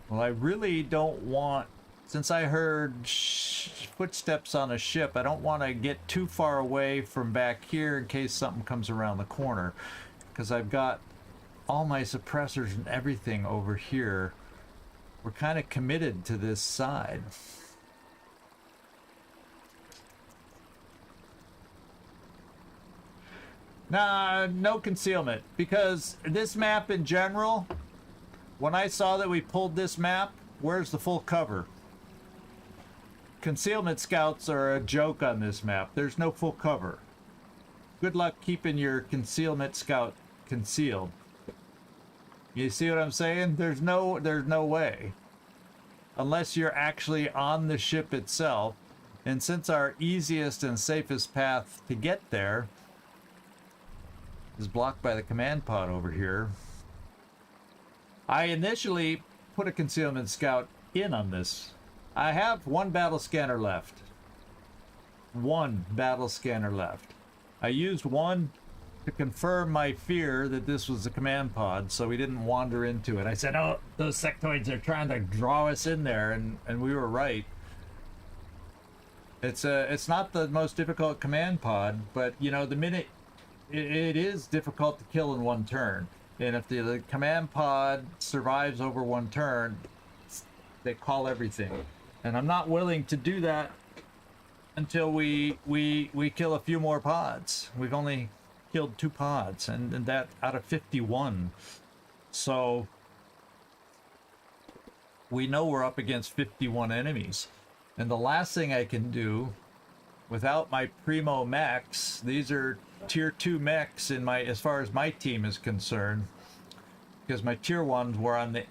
Well, I really don't want, since I heard footsteps on a ship. I don't want to get too far away from back here in case something comes around the corner, because I've got all my suppressors and everything over here. We're kind of committed to this side. Nah, no concealment, because this map in general, when I saw that we pulled this map, where's the full cover? Concealment scouts are a joke on this map. There's no full cover. Good luck keeping your concealment scout concealed. You see what I'm saying? There's no way. Unless you're actually on the ship itself. And since our easiest and safest path to get there is blocked by the command pod over here, I initially put a concealment scout in on this. I have one battle scanner left. One battle scanner left. I used one to confirm my fear that this was a command pod, so we didn't wander into it. I said, oh, those sectoids are trying to draw us in there, and we were right. It's not the most difficult command pod, but you know, the minute it is difficult to kill in one turn, and if the command pod survives over one turn, they call everything, and I'm not willing to do that until we kill a few more pods. We've only killed 2 pods, and that out of 51. So we know we're up against 51 enemies. And the last thing I can do without my primo mechs, these are tier 2 mechs in my, as far as my team is concerned, because my tier 1s were on the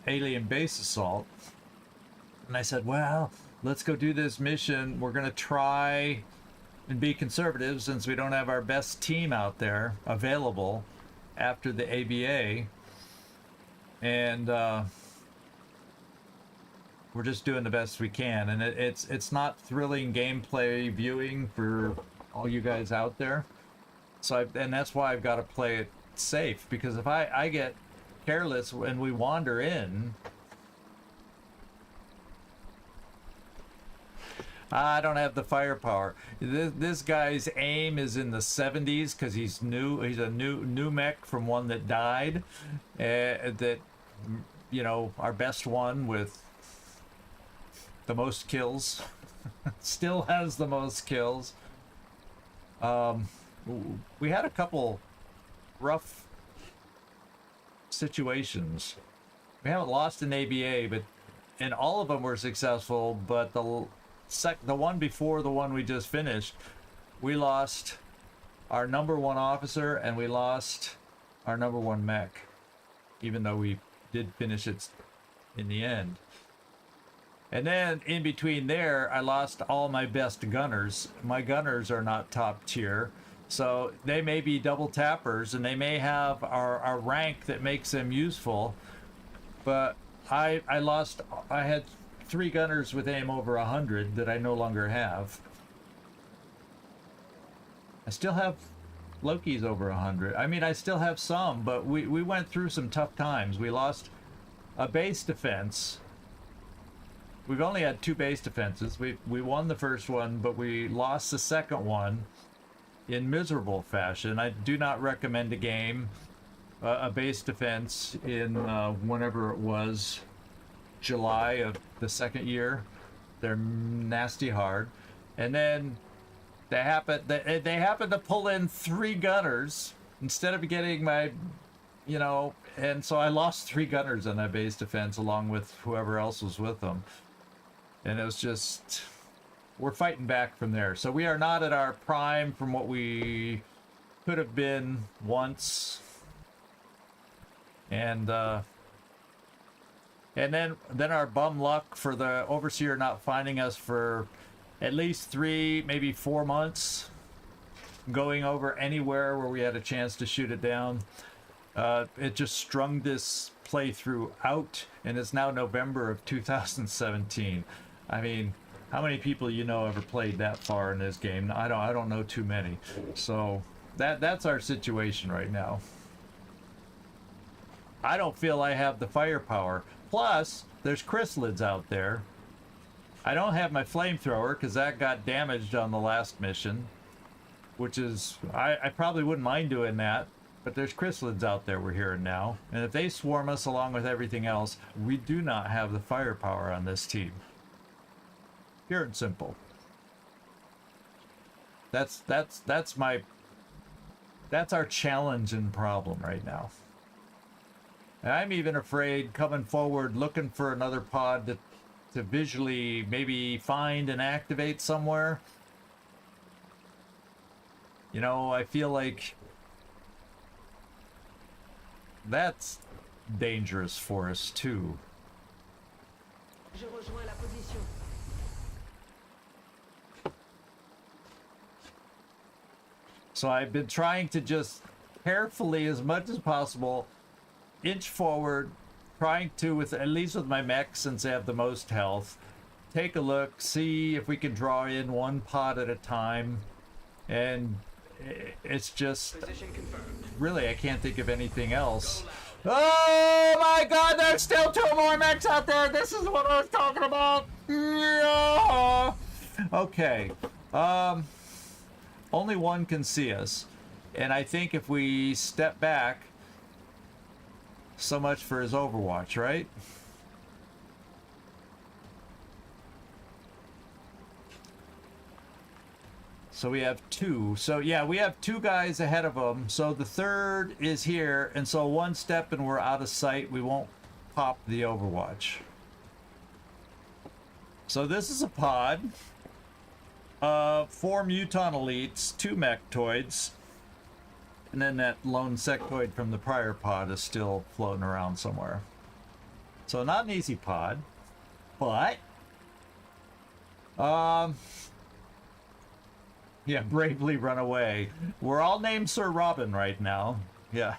alien base assault. And I said, well, let's go do this mission. We're going to try and be conservative since we don't have our best team out there available after the ABA. And we're just doing the best we can. And it's not thrilling gameplay viewing for all you guys out there. So and that's why I've got to play it safe, because if I get careless and we wander in, I don't have the firepower. This guy's aim is in the 70s because he's new. He's a new mech from one that died. That, you know, our best one with the most kills still has the most kills. We had a couple rough situations. We haven't lost an ABA, but and all of them were successful. But the one before the one we just finished, we lost our number 1 officer and we lost our number 1 mech, even though we did finish it in the end. And then in between there, I lost all my best gunners. My gunners are not top tier, so they may be double tappers and they may have our rank that makes them useful, but I had 3 gunners with aim over 100 that I no longer have. I still have Loki's over 100. I mean, I still have some, but we went through some tough times. We lost a base defense. We've only had 2 base defenses. We won the first one, but we lost the second one in miserable fashion. I do not recommend a game, a base defense in whenever it was, July of the second year. They're nasty hard. And then they happened to pull in 3 gunners instead of getting my, you know, and so I lost 3 gunners on that base defense along with whoever else was with them. And it was just, we're fighting back from there. So we are not at our prime from what we could have been once. And then our bum luck for the overseer not finding us for at least 3, maybe 4 months, going over anywhere where we had a chance to shoot it down. It just strung this playthrough out, and it's now November of 2017. I mean, how many people you know ever played that far in this game? I don't know too many. So that's our situation right now. I don't feel I have the firepower. Plus, there's chrysalids out there. I don't have my flamethrower because that got damaged on the last mission, which is, I probably wouldn't mind doing that, but there's chrysalids out there we're hearing now, and if they swarm us along with everything else, we do not have the firepower on this team. Pure and simple. That's our challenge and problem right now. And I'm even afraid coming forward looking for another pod to visually maybe find and activate somewhere. You know, I feel like that's dangerous for us too.
Je rejoins la position.
So I've been trying to just carefully, as much as possible, inch forward, trying to, with at least with my mech, since I have the most health, take a look, see if we can draw in one pod at a time, and it's just,
Position confirmed.
really, I can't think of anything else. Oh my god, there's still 2 more mechs out there! This is what I was talking about! Yeah. Okay, only one can see us, and I think if we step back, so much for his Overwatch, right? So we have 2. So yeah, we have 2 guys ahead of them. So the third is here, and so one step and we're out of sight. We won't pop the Overwatch. So this is a pod. 4 Muton Elites, 2 Mechtoids, and then that lone sectoid from the prior pod is still floating around somewhere. So not an easy pod, but yeah, bravely run away. We're all named Sir Robin right now. Yeah.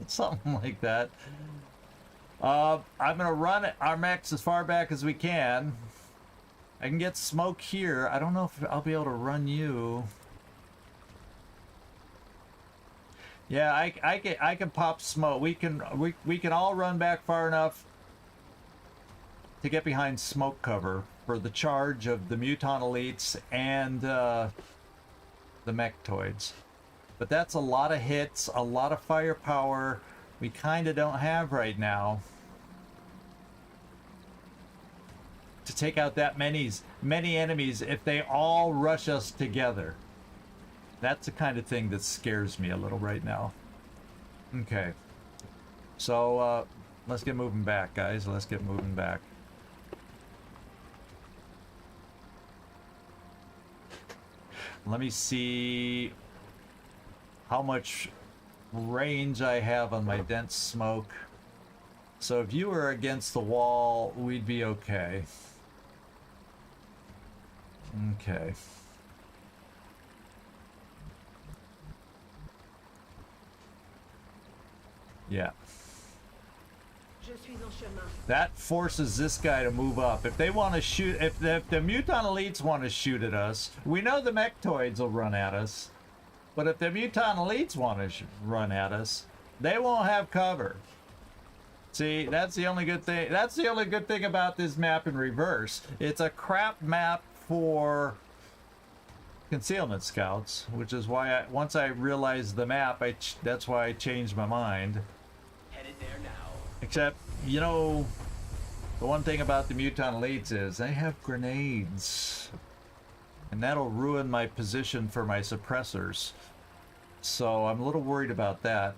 Something like that. I'm gonna run our mechs as far back as we can. I can get smoke here. I don't know if I'll be able to run you. Yeah, I can pop smoke. We can all run back far enough to get behind smoke cover for the charge of the Muton Elites and the Mechtoids. But that's a lot of hits, a lot of firepower we kind of don't have right now to take out that many enemies if they all rush us together. That's the kind of thing that scares me a little right now. Okay. So, let's get moving back, guys. Let's get moving back. Let me see how much range I have on my dense smoke. So if you were against the wall, we'd be okay. Okay. Yeah.
Je suis en chemin.
That forces this guy to move up. If they want to shoot, if the Muton Elites want to shoot at us, we know the Mechtoids will run at us. But if the Muton Elites want to run at us, they won't have cover. See, that's the only good thing. That's the only good thing about this map in reverse. It's a crap map for concealment scouts, which is why once I realized the map, that's why I changed my mind.
Headed there now.
Except, you know, the one thing about the Muton Elites is they have grenades. And that'll ruin my position for my suppressors. So I'm a little worried about that.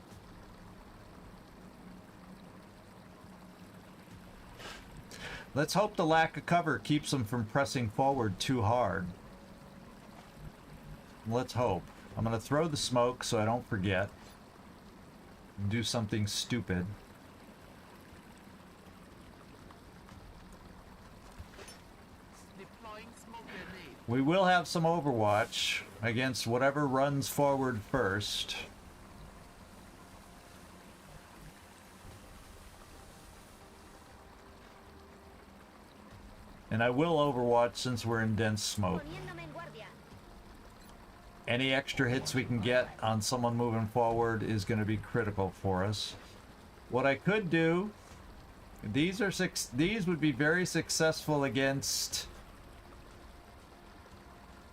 Let's hope the lack of cover keeps them from pressing forward too hard. Let's hope. I'm going to throw the smoke so I don't forget. Do something stupid.
Deploying smoke grenade.
We will have some Overwatch against whatever runs forward first. And I will Overwatch since we're in dense smoke.
Poniéndome en guardia.
Any extra hits we can get on someone moving forward is going to be critical for us. What I could do These are these would be very successful against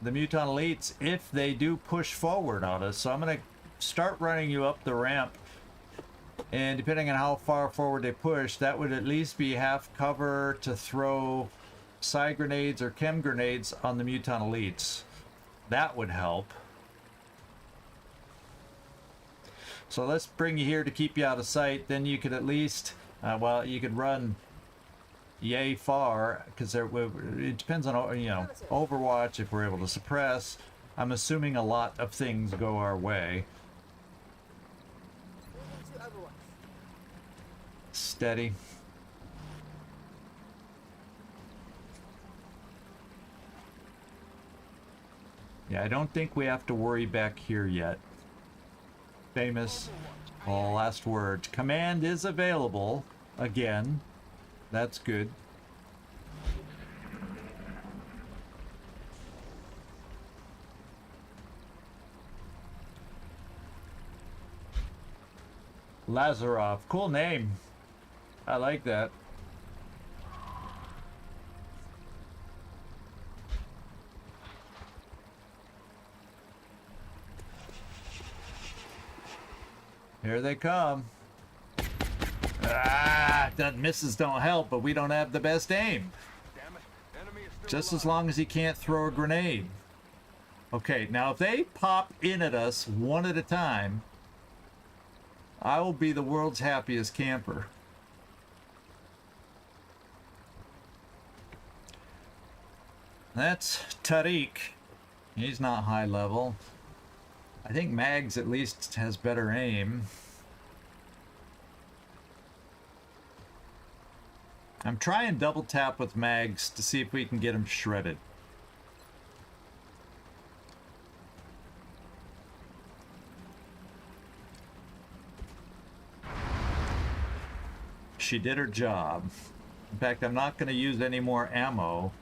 the Muton elites if they do push forward on us. So I'm gonna start running you up the ramp, and depending on how far forward they push, that would at least be half cover to throw psi grenades or chem grenades on the Muton elites. That would help. So let's bring you here to keep you out of sight. Then you could at least, well, you could run yay far, because it depends on, you know, Overwatch, if we're able to suppress. I'm assuming a lot of things go our way.
Moving to Overwatch.
Steady. Yeah, I don't think we have to worry back here yet. Famous last words. Command is available again. That's good. Lazarov, cool name. I like that. Here they come. Ah, that misses don't help, but we don't have the best aim.
Damn it. Enemy is still
Just as
alive.
long as he can't throw a grenade. Okay, now if they pop in at us one at a time, I will be the world's happiest camper. That's Tariq. He's not high level. I think Mags at least has better aim. I'm trying double tap with Mags to see if we can get him shredded. She did her job. In fact, I'm not going to use any more ammo.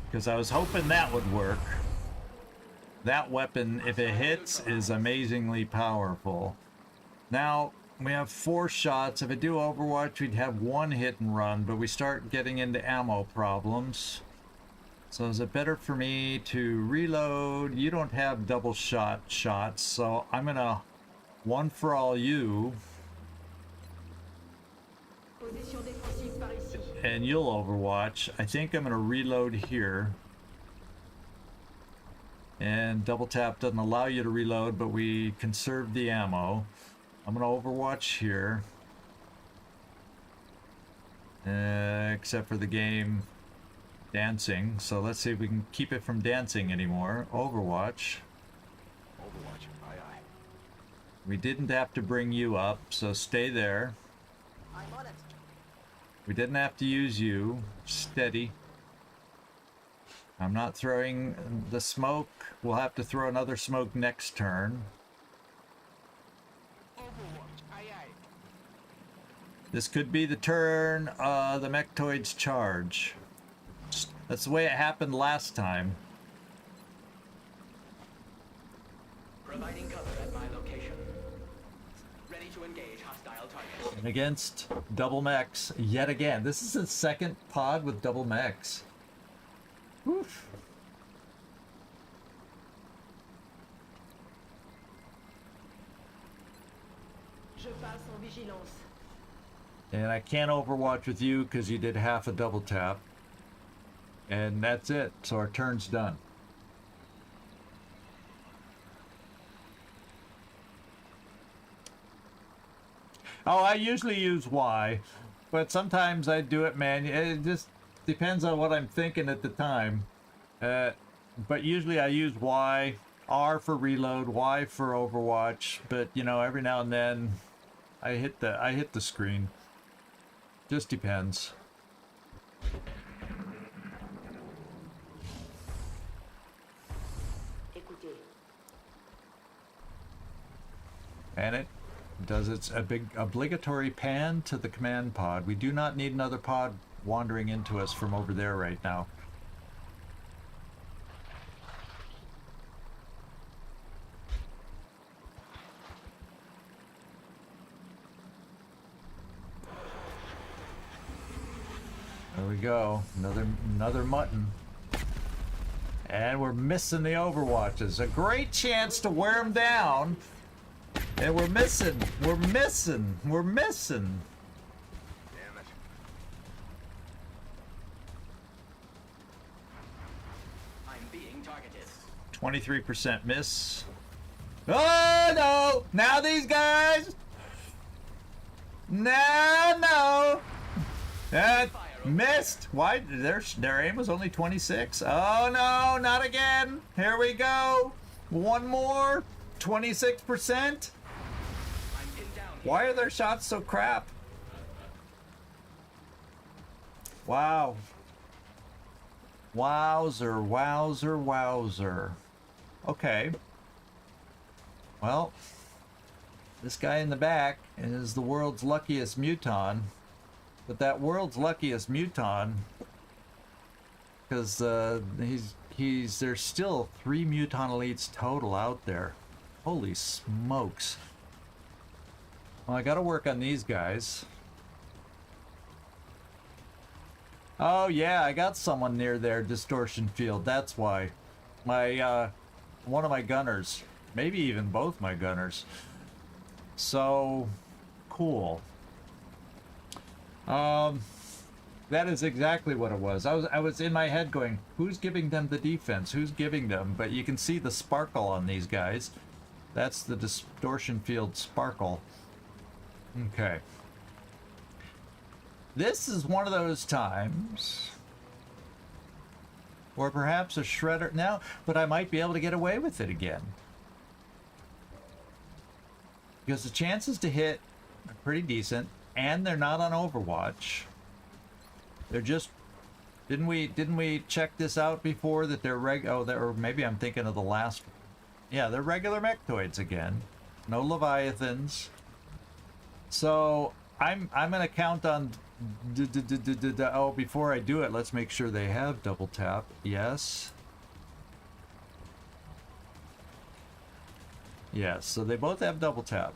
Because I was hoping that would work. That weapon, if it hits, is amazingly powerful. Now, we have 4 shots. If I do Overwatch, we'd have 1 hit and run, but we start getting into ammo problems. So is it better for me to reload? You don't have double shots, so I'm gonna one for all you,
Position défensive par ici.
and you'll Overwatch. I think I'm gonna reload here. And double tap doesn't allow you to reload, but we conserve the ammo. I'm gonna Overwatch here. Except for the game dancing. So let's see if we can keep it from dancing anymore. Overwatch.
Overwatch. Aye, aye.
We didn't have to bring you up, so stay there.
I'm on it.
We didn't have to use you. Steady. I'm not throwing the smoke. We'll have to throw another smoke next turn.
Overwatch. Aye, aye.
This could be the turn the Mechtoids charge. That's the way it happened last time.
Providing cover at my location. Ready to engage hostile targets.
And against double mechs yet again. This is the second pod with double mechs. Oof.
Je passe en vigilance.
And I can't Overwatch with you because you did half a double tap. And that's it. So our turn's done. Oh, I usually use Y, but sometimes I do it manually. It just depends on what I'm thinking at the time. But usually I use Y, R for reload, Y for Overwatch. But you know, every now and then I hit the screen. Just depends.
Écoutez,
And it does its a big obligatory pan to the command pod. We do not need another pod wandering into us from over there right now. There we go. Another mutton. And we're missing the overwatches. A great chance to wear them down. And we're missing. We're missing. We're missing.
Damn it.
23% miss. Oh no! Now these guys! No! That missed. Why? Their aim was only 26. Oh no! Not again! Here we go. One more. 26%. Why are their shots so crap? Wow. Wowzer, wowzer, wowzer. Okay. Well, this guy in the back is the world's luckiest muton. But that world's luckiest muton, because there's still 3 muton elites total out there. Holy smokes. Well, I gotta work on these guys. Oh yeah, I got someone near their distortion field. That's why. My one of my gunners, maybe even both my gunners. So cool. That is exactly what it was. I was in my head going, who's giving them the defense? Who's giving them? But you can see the sparkle on these guys. That's the distortion field sparkle. Okay. This is one of those times where perhaps a shredder now, but I might be able to get away with it again. Because the chances to hit are pretty decent, and they're not on Overwatch. They're just didn't we check this out before that they're or maybe I'm thinking of the last. Yeah, they're regular mechtoids again. No Leviathans. So I'm gonna count on oh, before I do it, let's make sure they have double tap. Yes. Yes, so they both have double tap.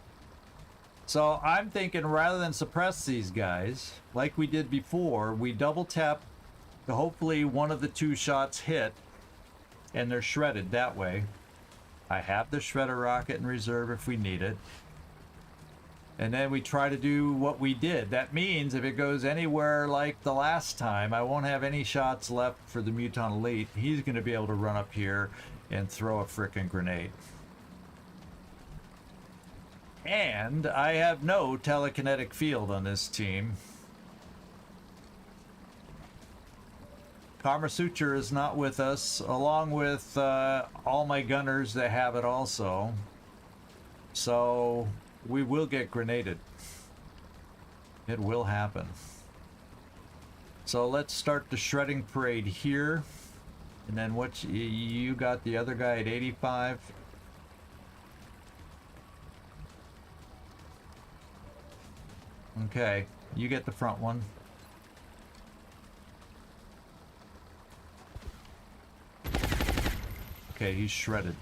So I'm thinking rather than suppress these guys, like we did before, we double tap to hopefully one of the 2 shots hit and they're shredded that way. I have the shredder rocket in reserve if we need it. And then we try to do what we did. That means if it goes anywhere like the last time, I won't have any shots left for the Muton Elite. He's going to be able to run up here and throw a frickin' grenade. And I have no telekinetic field on this team. Karma Suture is not with us, along with all my gunners that have it also. So we will get grenaded. It will happen. So let's start the shredding parade here. And then what you got the other guy at 85. Okay, you get the front one. Okay, he's shredded.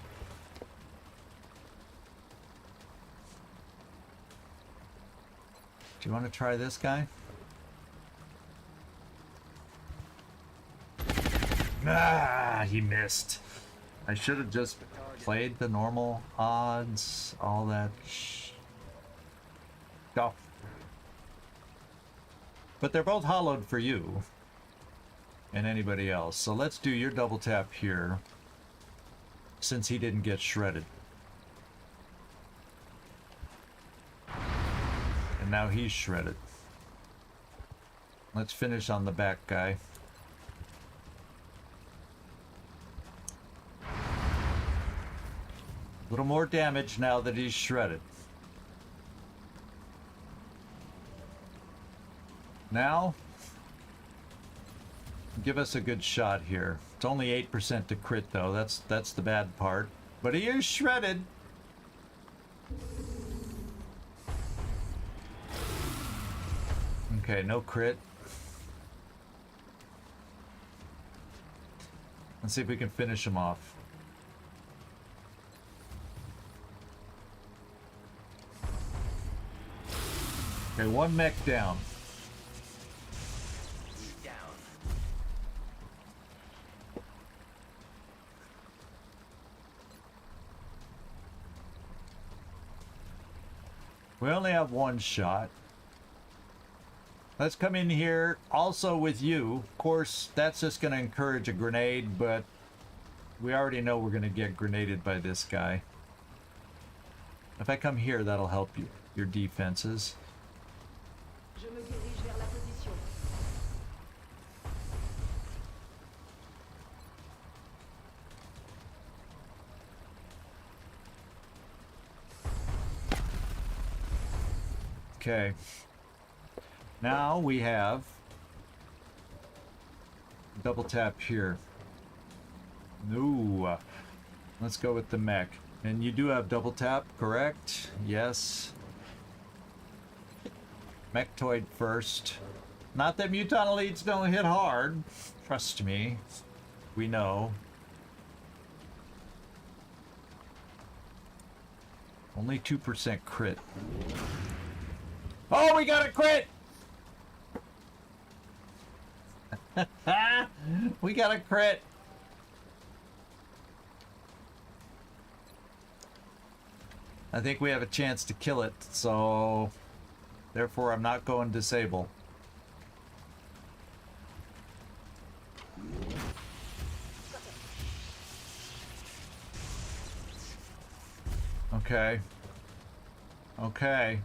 Do you want to try this guy? Ah, he missed. I should have just played the normal odds, all that stuff. But they're both hollowed for you and anybody else. So let's do your double tap here since he didn't get shredded. And now he's shredded. Let's finish on the back guy. A little more damage now that he's shredded. Now, give us a good shot here. It's only 8% to crit though. That's the bad part. But he is shredded. Okay, no crit. Let's see if we can finish him off. Okay, 1 mech down.
Down.
We only have one shot. Let's come in here also with you. Of course, that's just going to encourage a grenade, but we already know we're going to get grenaded by this guy. If I come here, that'll help you, your defenses.
Je me dirige vers la position.
Okay. Now we have double tap here. No. Let's go with the mech. And you do have double tap, correct? Yes. Mechtoid first. Not that Muton Elites don't hit hard. Trust me. We know. Only 2% crit. Oh, we got a crit! We got a crit. I think we have a chance to kill it, so therefore I'm not going disable. Okay. Okay.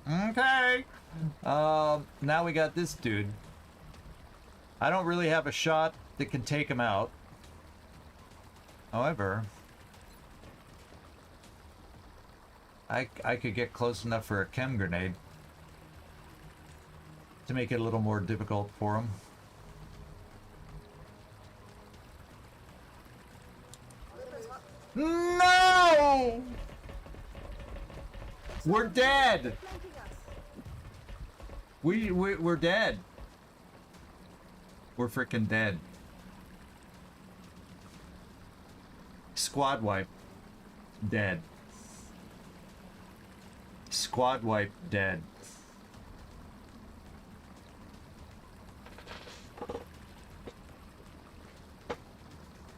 Okay. Now we got this dude. I don't really have a shot that can take him out. However, I could get close enough for a chem grenade to make it a little more difficult for him. No! We're dead. We're dead. We're freaking dead. Squad wipe. Dead. Squad wipe. Dead.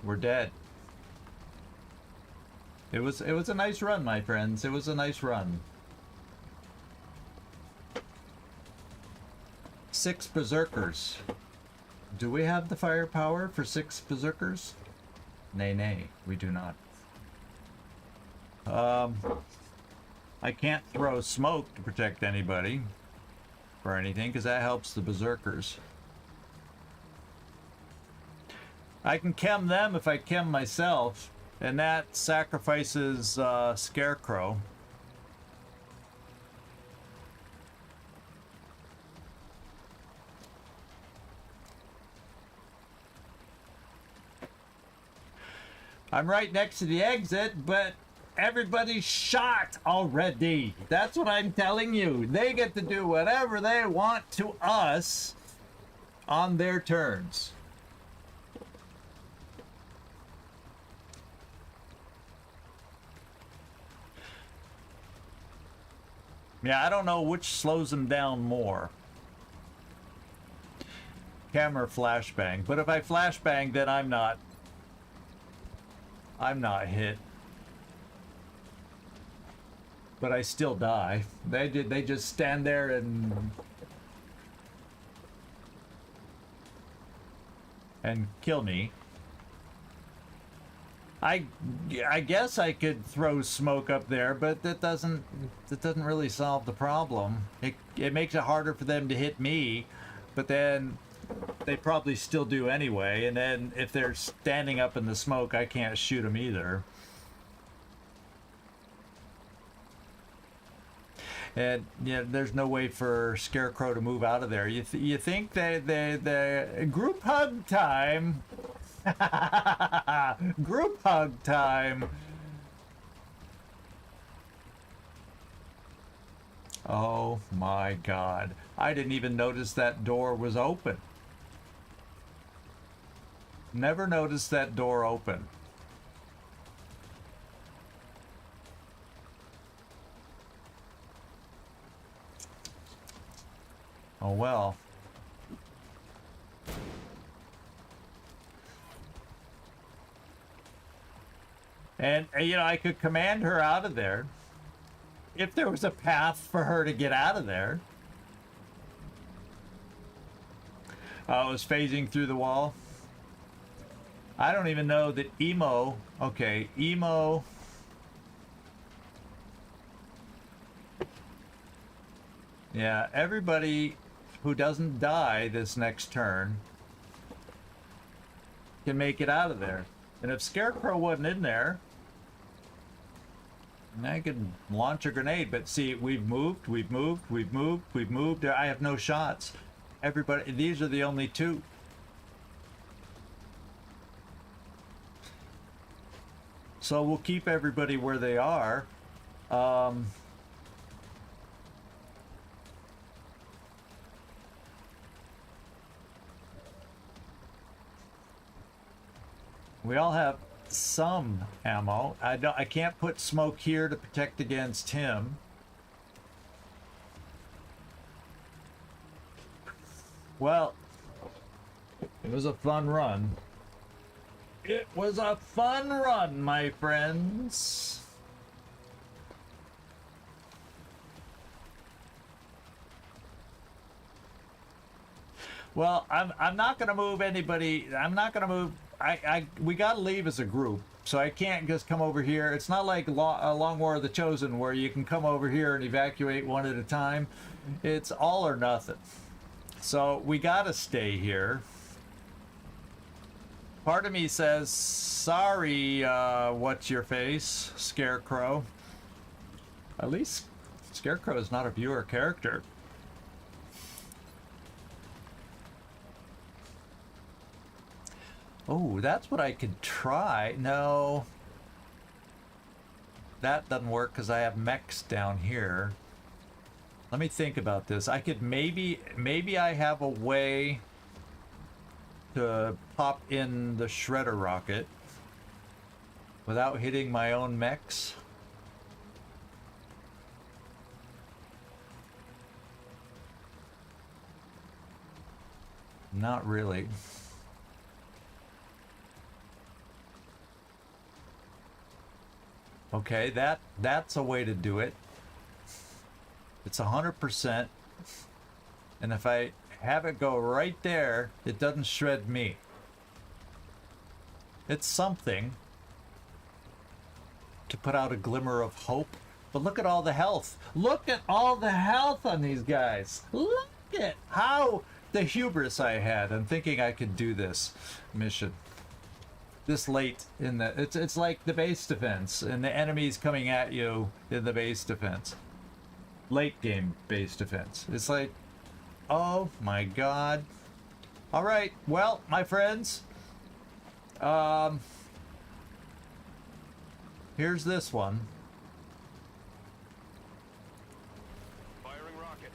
We're dead. It was a nice run, my friends. It was a nice run. 6 berserkers. Do we have the firepower for 6 berserkers? Nay, nay, we do not. I can't throw smoke to protect anybody or anything because that helps the berserkers. I can chem them if I chem myself, and that sacrifices Scarecrow. I'm right next to the exit, but everybody's shot already. That's what I'm telling you. They get to do whatever they want to us on their turns. Yeah, I don't know which slows them down more. Camera flashbang. But if I flashbang, then I'm not hit. But I still die. They just stand there and kill me. I guess I could throw smoke up there, but that doesn't really solve the problem. It makes it harder for them to hit me, but then they probably still do anyway, and then if they're standing up in the smoke, I can't shoot them either. And yeah, there's no way for Scarecrow to move out of there. You think they group hug time? Group hug time. Oh my God. I didn't even notice that door was open. Never noticed that door open. Oh well. And you know, I could command her out of there. if there was a path for her to get out of there. Oh, it was phasing through the wall. I don't even know that emo. Okay, emo. Yeah, everybody who doesn't die this next turn can make it out of there. And if Scarecrow wasn't in there, I could launch a grenade. But see, we've moved. I have no shots. Everybody, these are the only two. So we'll keep everybody where they are. We all have some ammo. I can't put smoke here to protect against him. Well, it was a fun run. It was a fun run, my friends. Well, I'm not going to move anybody. I'm not going to move. We got to leave as a group, so I can't just come over here. It's not like Long War of the Chosen where you can come over here and evacuate one at a time. It's all or nothing. So we got to stay here. Part of me says, sorry, what's your face, Scarecrow. At least Scarecrow is not a viewer character. Oh, that's what I could try. No. That doesn't work because I have mechs down here. Let me think about this. I could maybe I have a way to pop in the shredder rocket without hitting my own mechs. Not really. Okay, that's a way to do it. It's 100%. And if I have it go right there, it doesn't shred me. It's something to put out a glimmer of hope. But look at all the health. Look at all the health on these guys. Look at how the hubris I had in thinking I could do this mission. This late in the... It's like the base defense and the enemies coming at you in the base defense. Late game base defense. It's like, oh my god. All right, well, my friends, here's this one.
Firing rocket.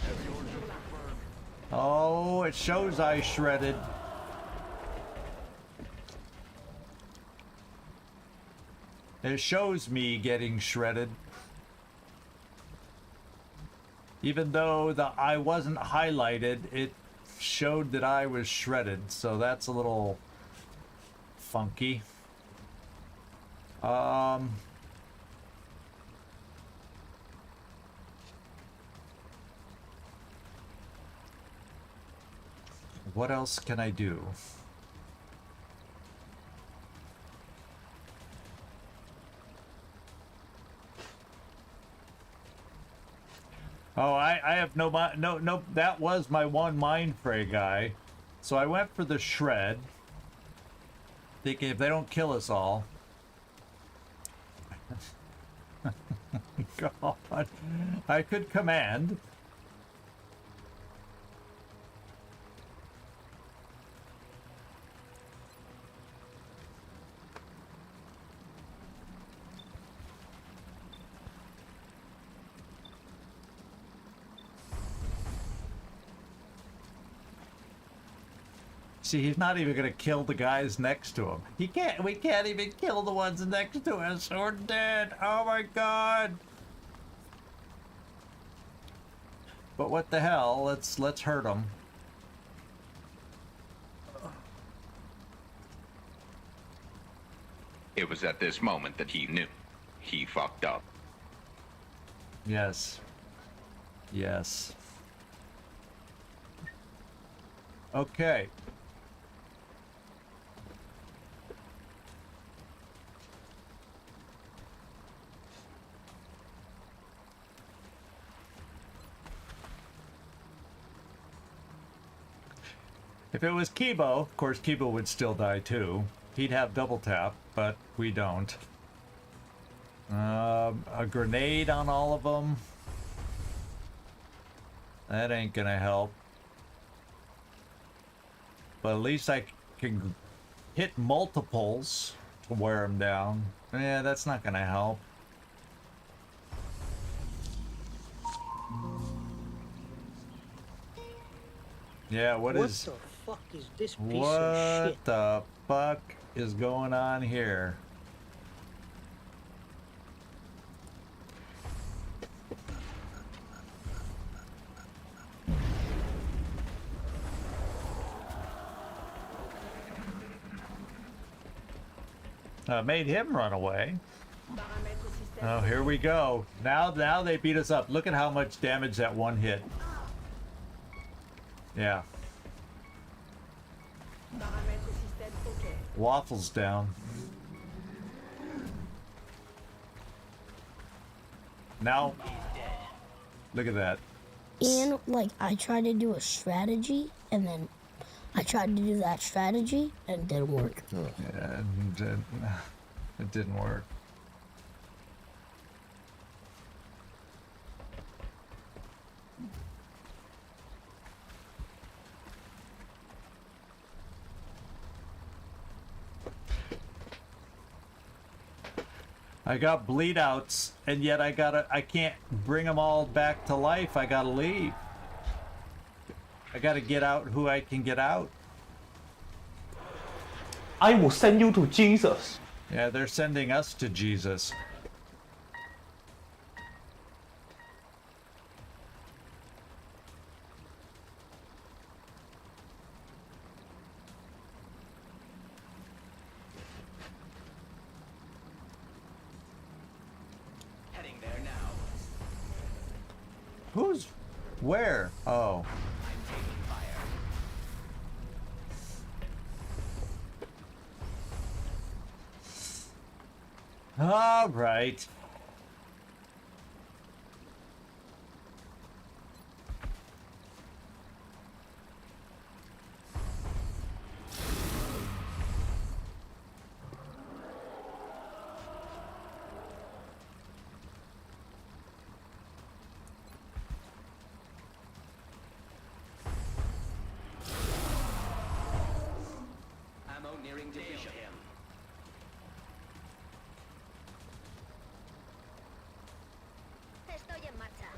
Heavy orders confirmed.
Oh, it shows I shredded. It shows me getting shredded. Even though I wasn't highlighted, it showed that I was shredded, so that's a little funky. What else can I do? Oh, I have no, that was my one mind fray guy. So I went for the shred, thinking if they don't kill us all. God, I could command. See, he's not even gonna kill the guys next to him. We can't even kill the ones next to us. We're dead. Oh my god. But what the hell? Let's hurt them.
It was at this moment that he knew. he fucked up.
Yes. Yes. Okay. If it was Kibo, of course Kibo would still die too. He'd have double tap, but we don't. A grenade on all of them. That ain't gonna help. But at least I can hit multiples to wear them down. Yeah, that's not gonna help. Yeah, what
What
is...
the fuck is this piece of
What
shit?
the fuck is going on here? Made him run away.
Paramètres système.
Oh, here we go. Now they beat us up. Look at how much damage that one hit. Yeah.
Paramètres système OK.
Waffles down. Now, look at that.
And like I tried to do a strategy, and then I tried to do that strategy, and it didn't work.
And it didn't work. I got bleed outs, and yet I can't bring them all back to life. I gotta leave. I gotta get out who I can get out.
I will send you to Jesus.
Yeah, they're sending us to Jesus.
Heading there now.
Who's... where? Oh.
I'm taking fire.
All right.
Ammo nearing depletion.
Estoy en marcha.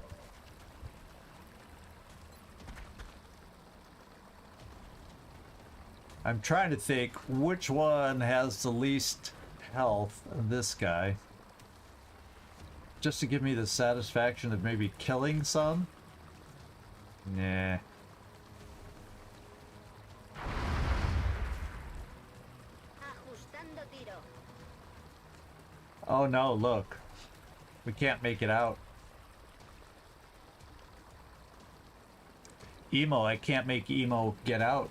I'm trying to think which one has the least health. This guy. Just to give me the satisfaction of maybe killing some? Nah.
Ajustando tiro.
Oh no, look. We can't make it out. Emo, I can't make Emo get out.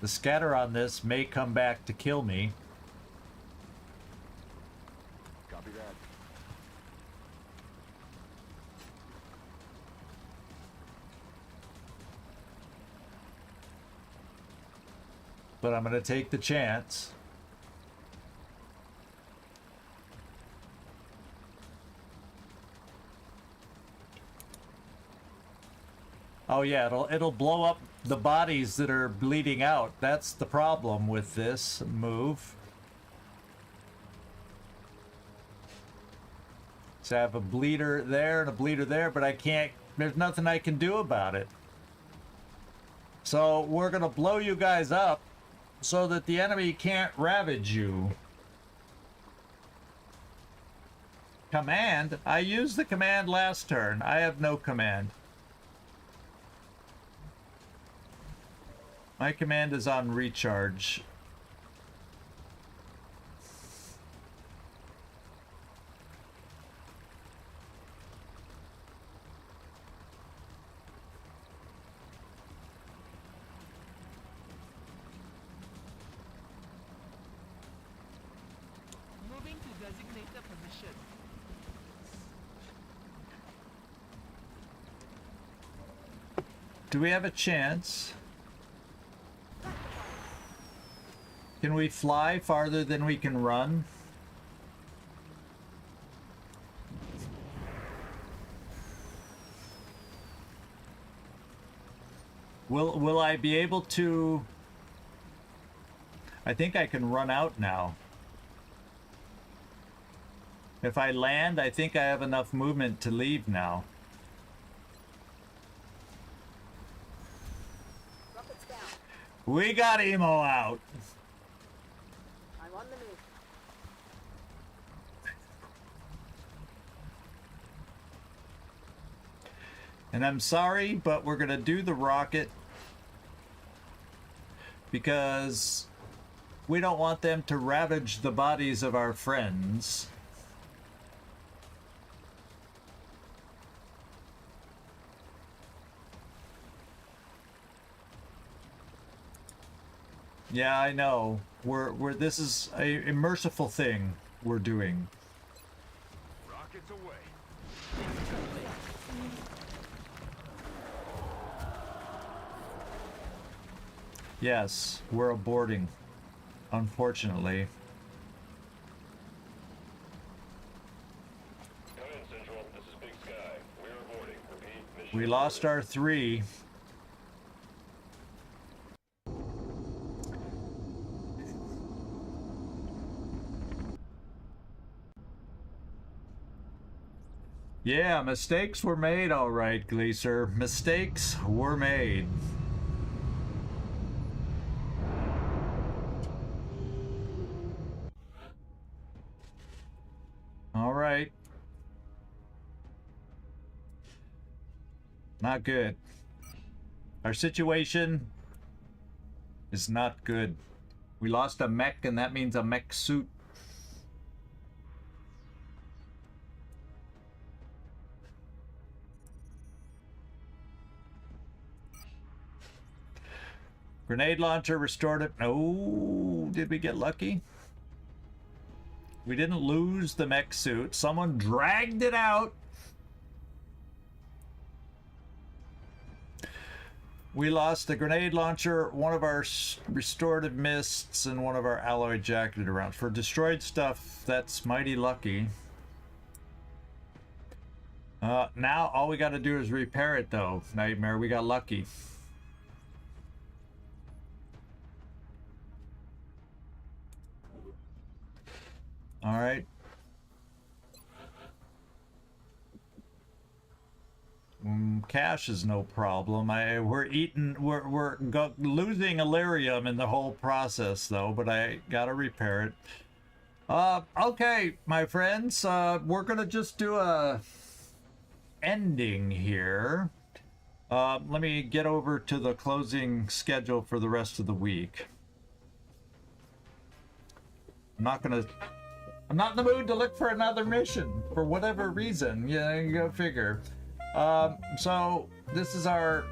The scatter on this may come back to kill me.
Copy that.
But I'm gonna take the chance. Oh yeah, it'll blow up the bodies that are bleeding out. That's the problem with this move. So I have a bleeder there and a bleeder there, but I can't, there's nothing I can do about it. So we're gonna blow you guys up so that the enemy can't ravage you. Command? I used the command last turn. I have no command. My command is on recharge.
Moving to designated position.
Do we have a chance? Can we fly farther than we can run? Will I be able to? I think I can run out now. If I land, I think I have enough movement to leave now.
Rockets down.
We got Emo out.
I'm on the move.
And I'm sorry, but we're gonna do the rocket because we don't want them to ravage the bodies of our friends. Yeah, I know. We're this is a merciful thing we're doing.
Rockets away.
Yes, we're aborting, unfortunately.
Come in, Central. This is Big Sky. We're aborting. Repeat, mission.
We lost our 3. Yeah, mistakes were made, all right, Gleaser. Mistakes were made. All right. Not good. Our situation is not good. We lost a mech, and that means a mech suit. Grenade launcher restored it. Oh, did we get lucky? We didn't lose the mech suit. Someone dragged it out. We lost the grenade launcher, one of our restorative mists, and one of our alloy jacketed rounds. For destroyed stuff, that's mighty lucky. Now all we got to do is repair it, though. Nightmare, we got lucky. All right. Cash is no problem. We're losing Elerium in the whole process, though. But I gotta repair it. Okay, my friends. We're gonna just do a ending here. Let me get over to the closing schedule for the rest of the week. I'm not in the mood to look for another mission for whatever reason. Yeah, you go figure. So this is our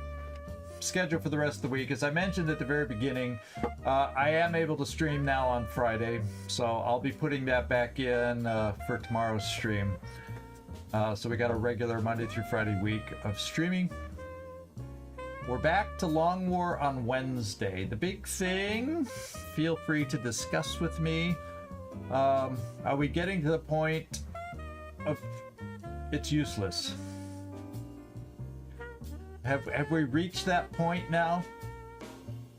schedule for the rest of the week. As I mentioned at the very beginning, I am able to stream now on Friday, so I'll be putting that back in for tomorrow's stream. So we got a regular Monday through Friday week of streaming. We're back to Long War on Wednesday. The big thing, feel free to discuss with me. Are we getting to the point of it's useless? Have we reached that point now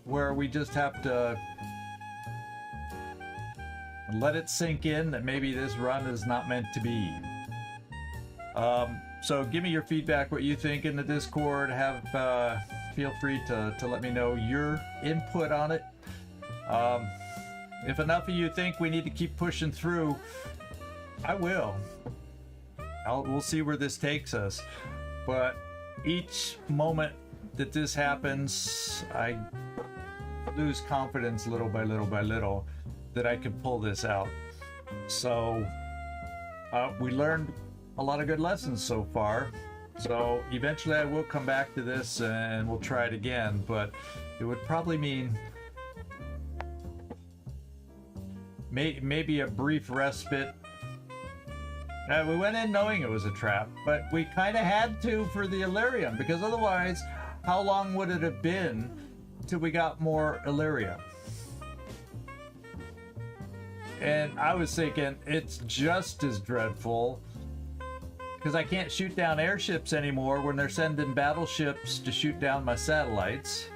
where we just have to let it sink in that maybe this run is not meant to be? So give me your feedback, what you think in the Discord. Feel free to let me know your input on it. If enough of you think we need to keep pushing through, I will. we'll see where this takes us. But each moment that this happens, I lose confidence little by little by little that I can pull this out. So we learned a lot of good lessons so far. So eventually I will come back to this and we'll try it again, but it would probably mean maybe a brief respite. We went in knowing it was a trap, but we kind of had to for the Elerium, because otherwise, how long would it have been till we got more Elerium? And I was thinking it's just as dreadful, because I can't shoot down airships anymore when they're sending battleships to shoot down my satellites.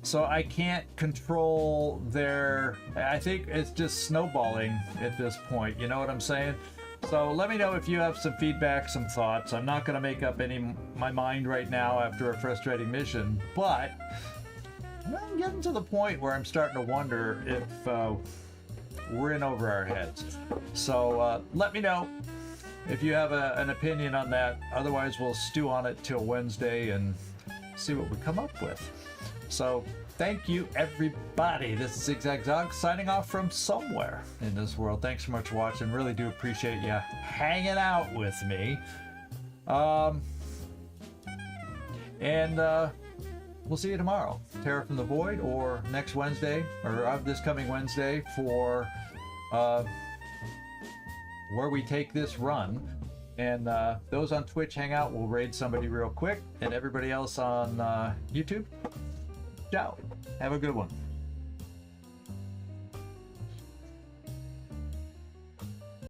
So I can't control their... I think it's just snowballing at this point, you know what I'm saying? So let me know if you have some feedback, some thoughts. I'm not going to make up my mind right now after a frustrating mission, but I'm getting to the point where I'm starting to wonder if we're in over our heads. So let me know if you have an opinion on that. Otherwise, we'll stew on it till Wednesday and see what we come up with. So thank you, everybody. This is Zigzag Zog signing off from somewhere in this world. Thanks so much for watching. Really do appreciate you hanging out with me. We'll see you tomorrow. Terror from the Void, or next Wednesday, or this coming Wednesday for where we take this run. And those on Twitch hang out. We'll raid somebody real quick. And everybody else on YouTube, ciao. Have a good one.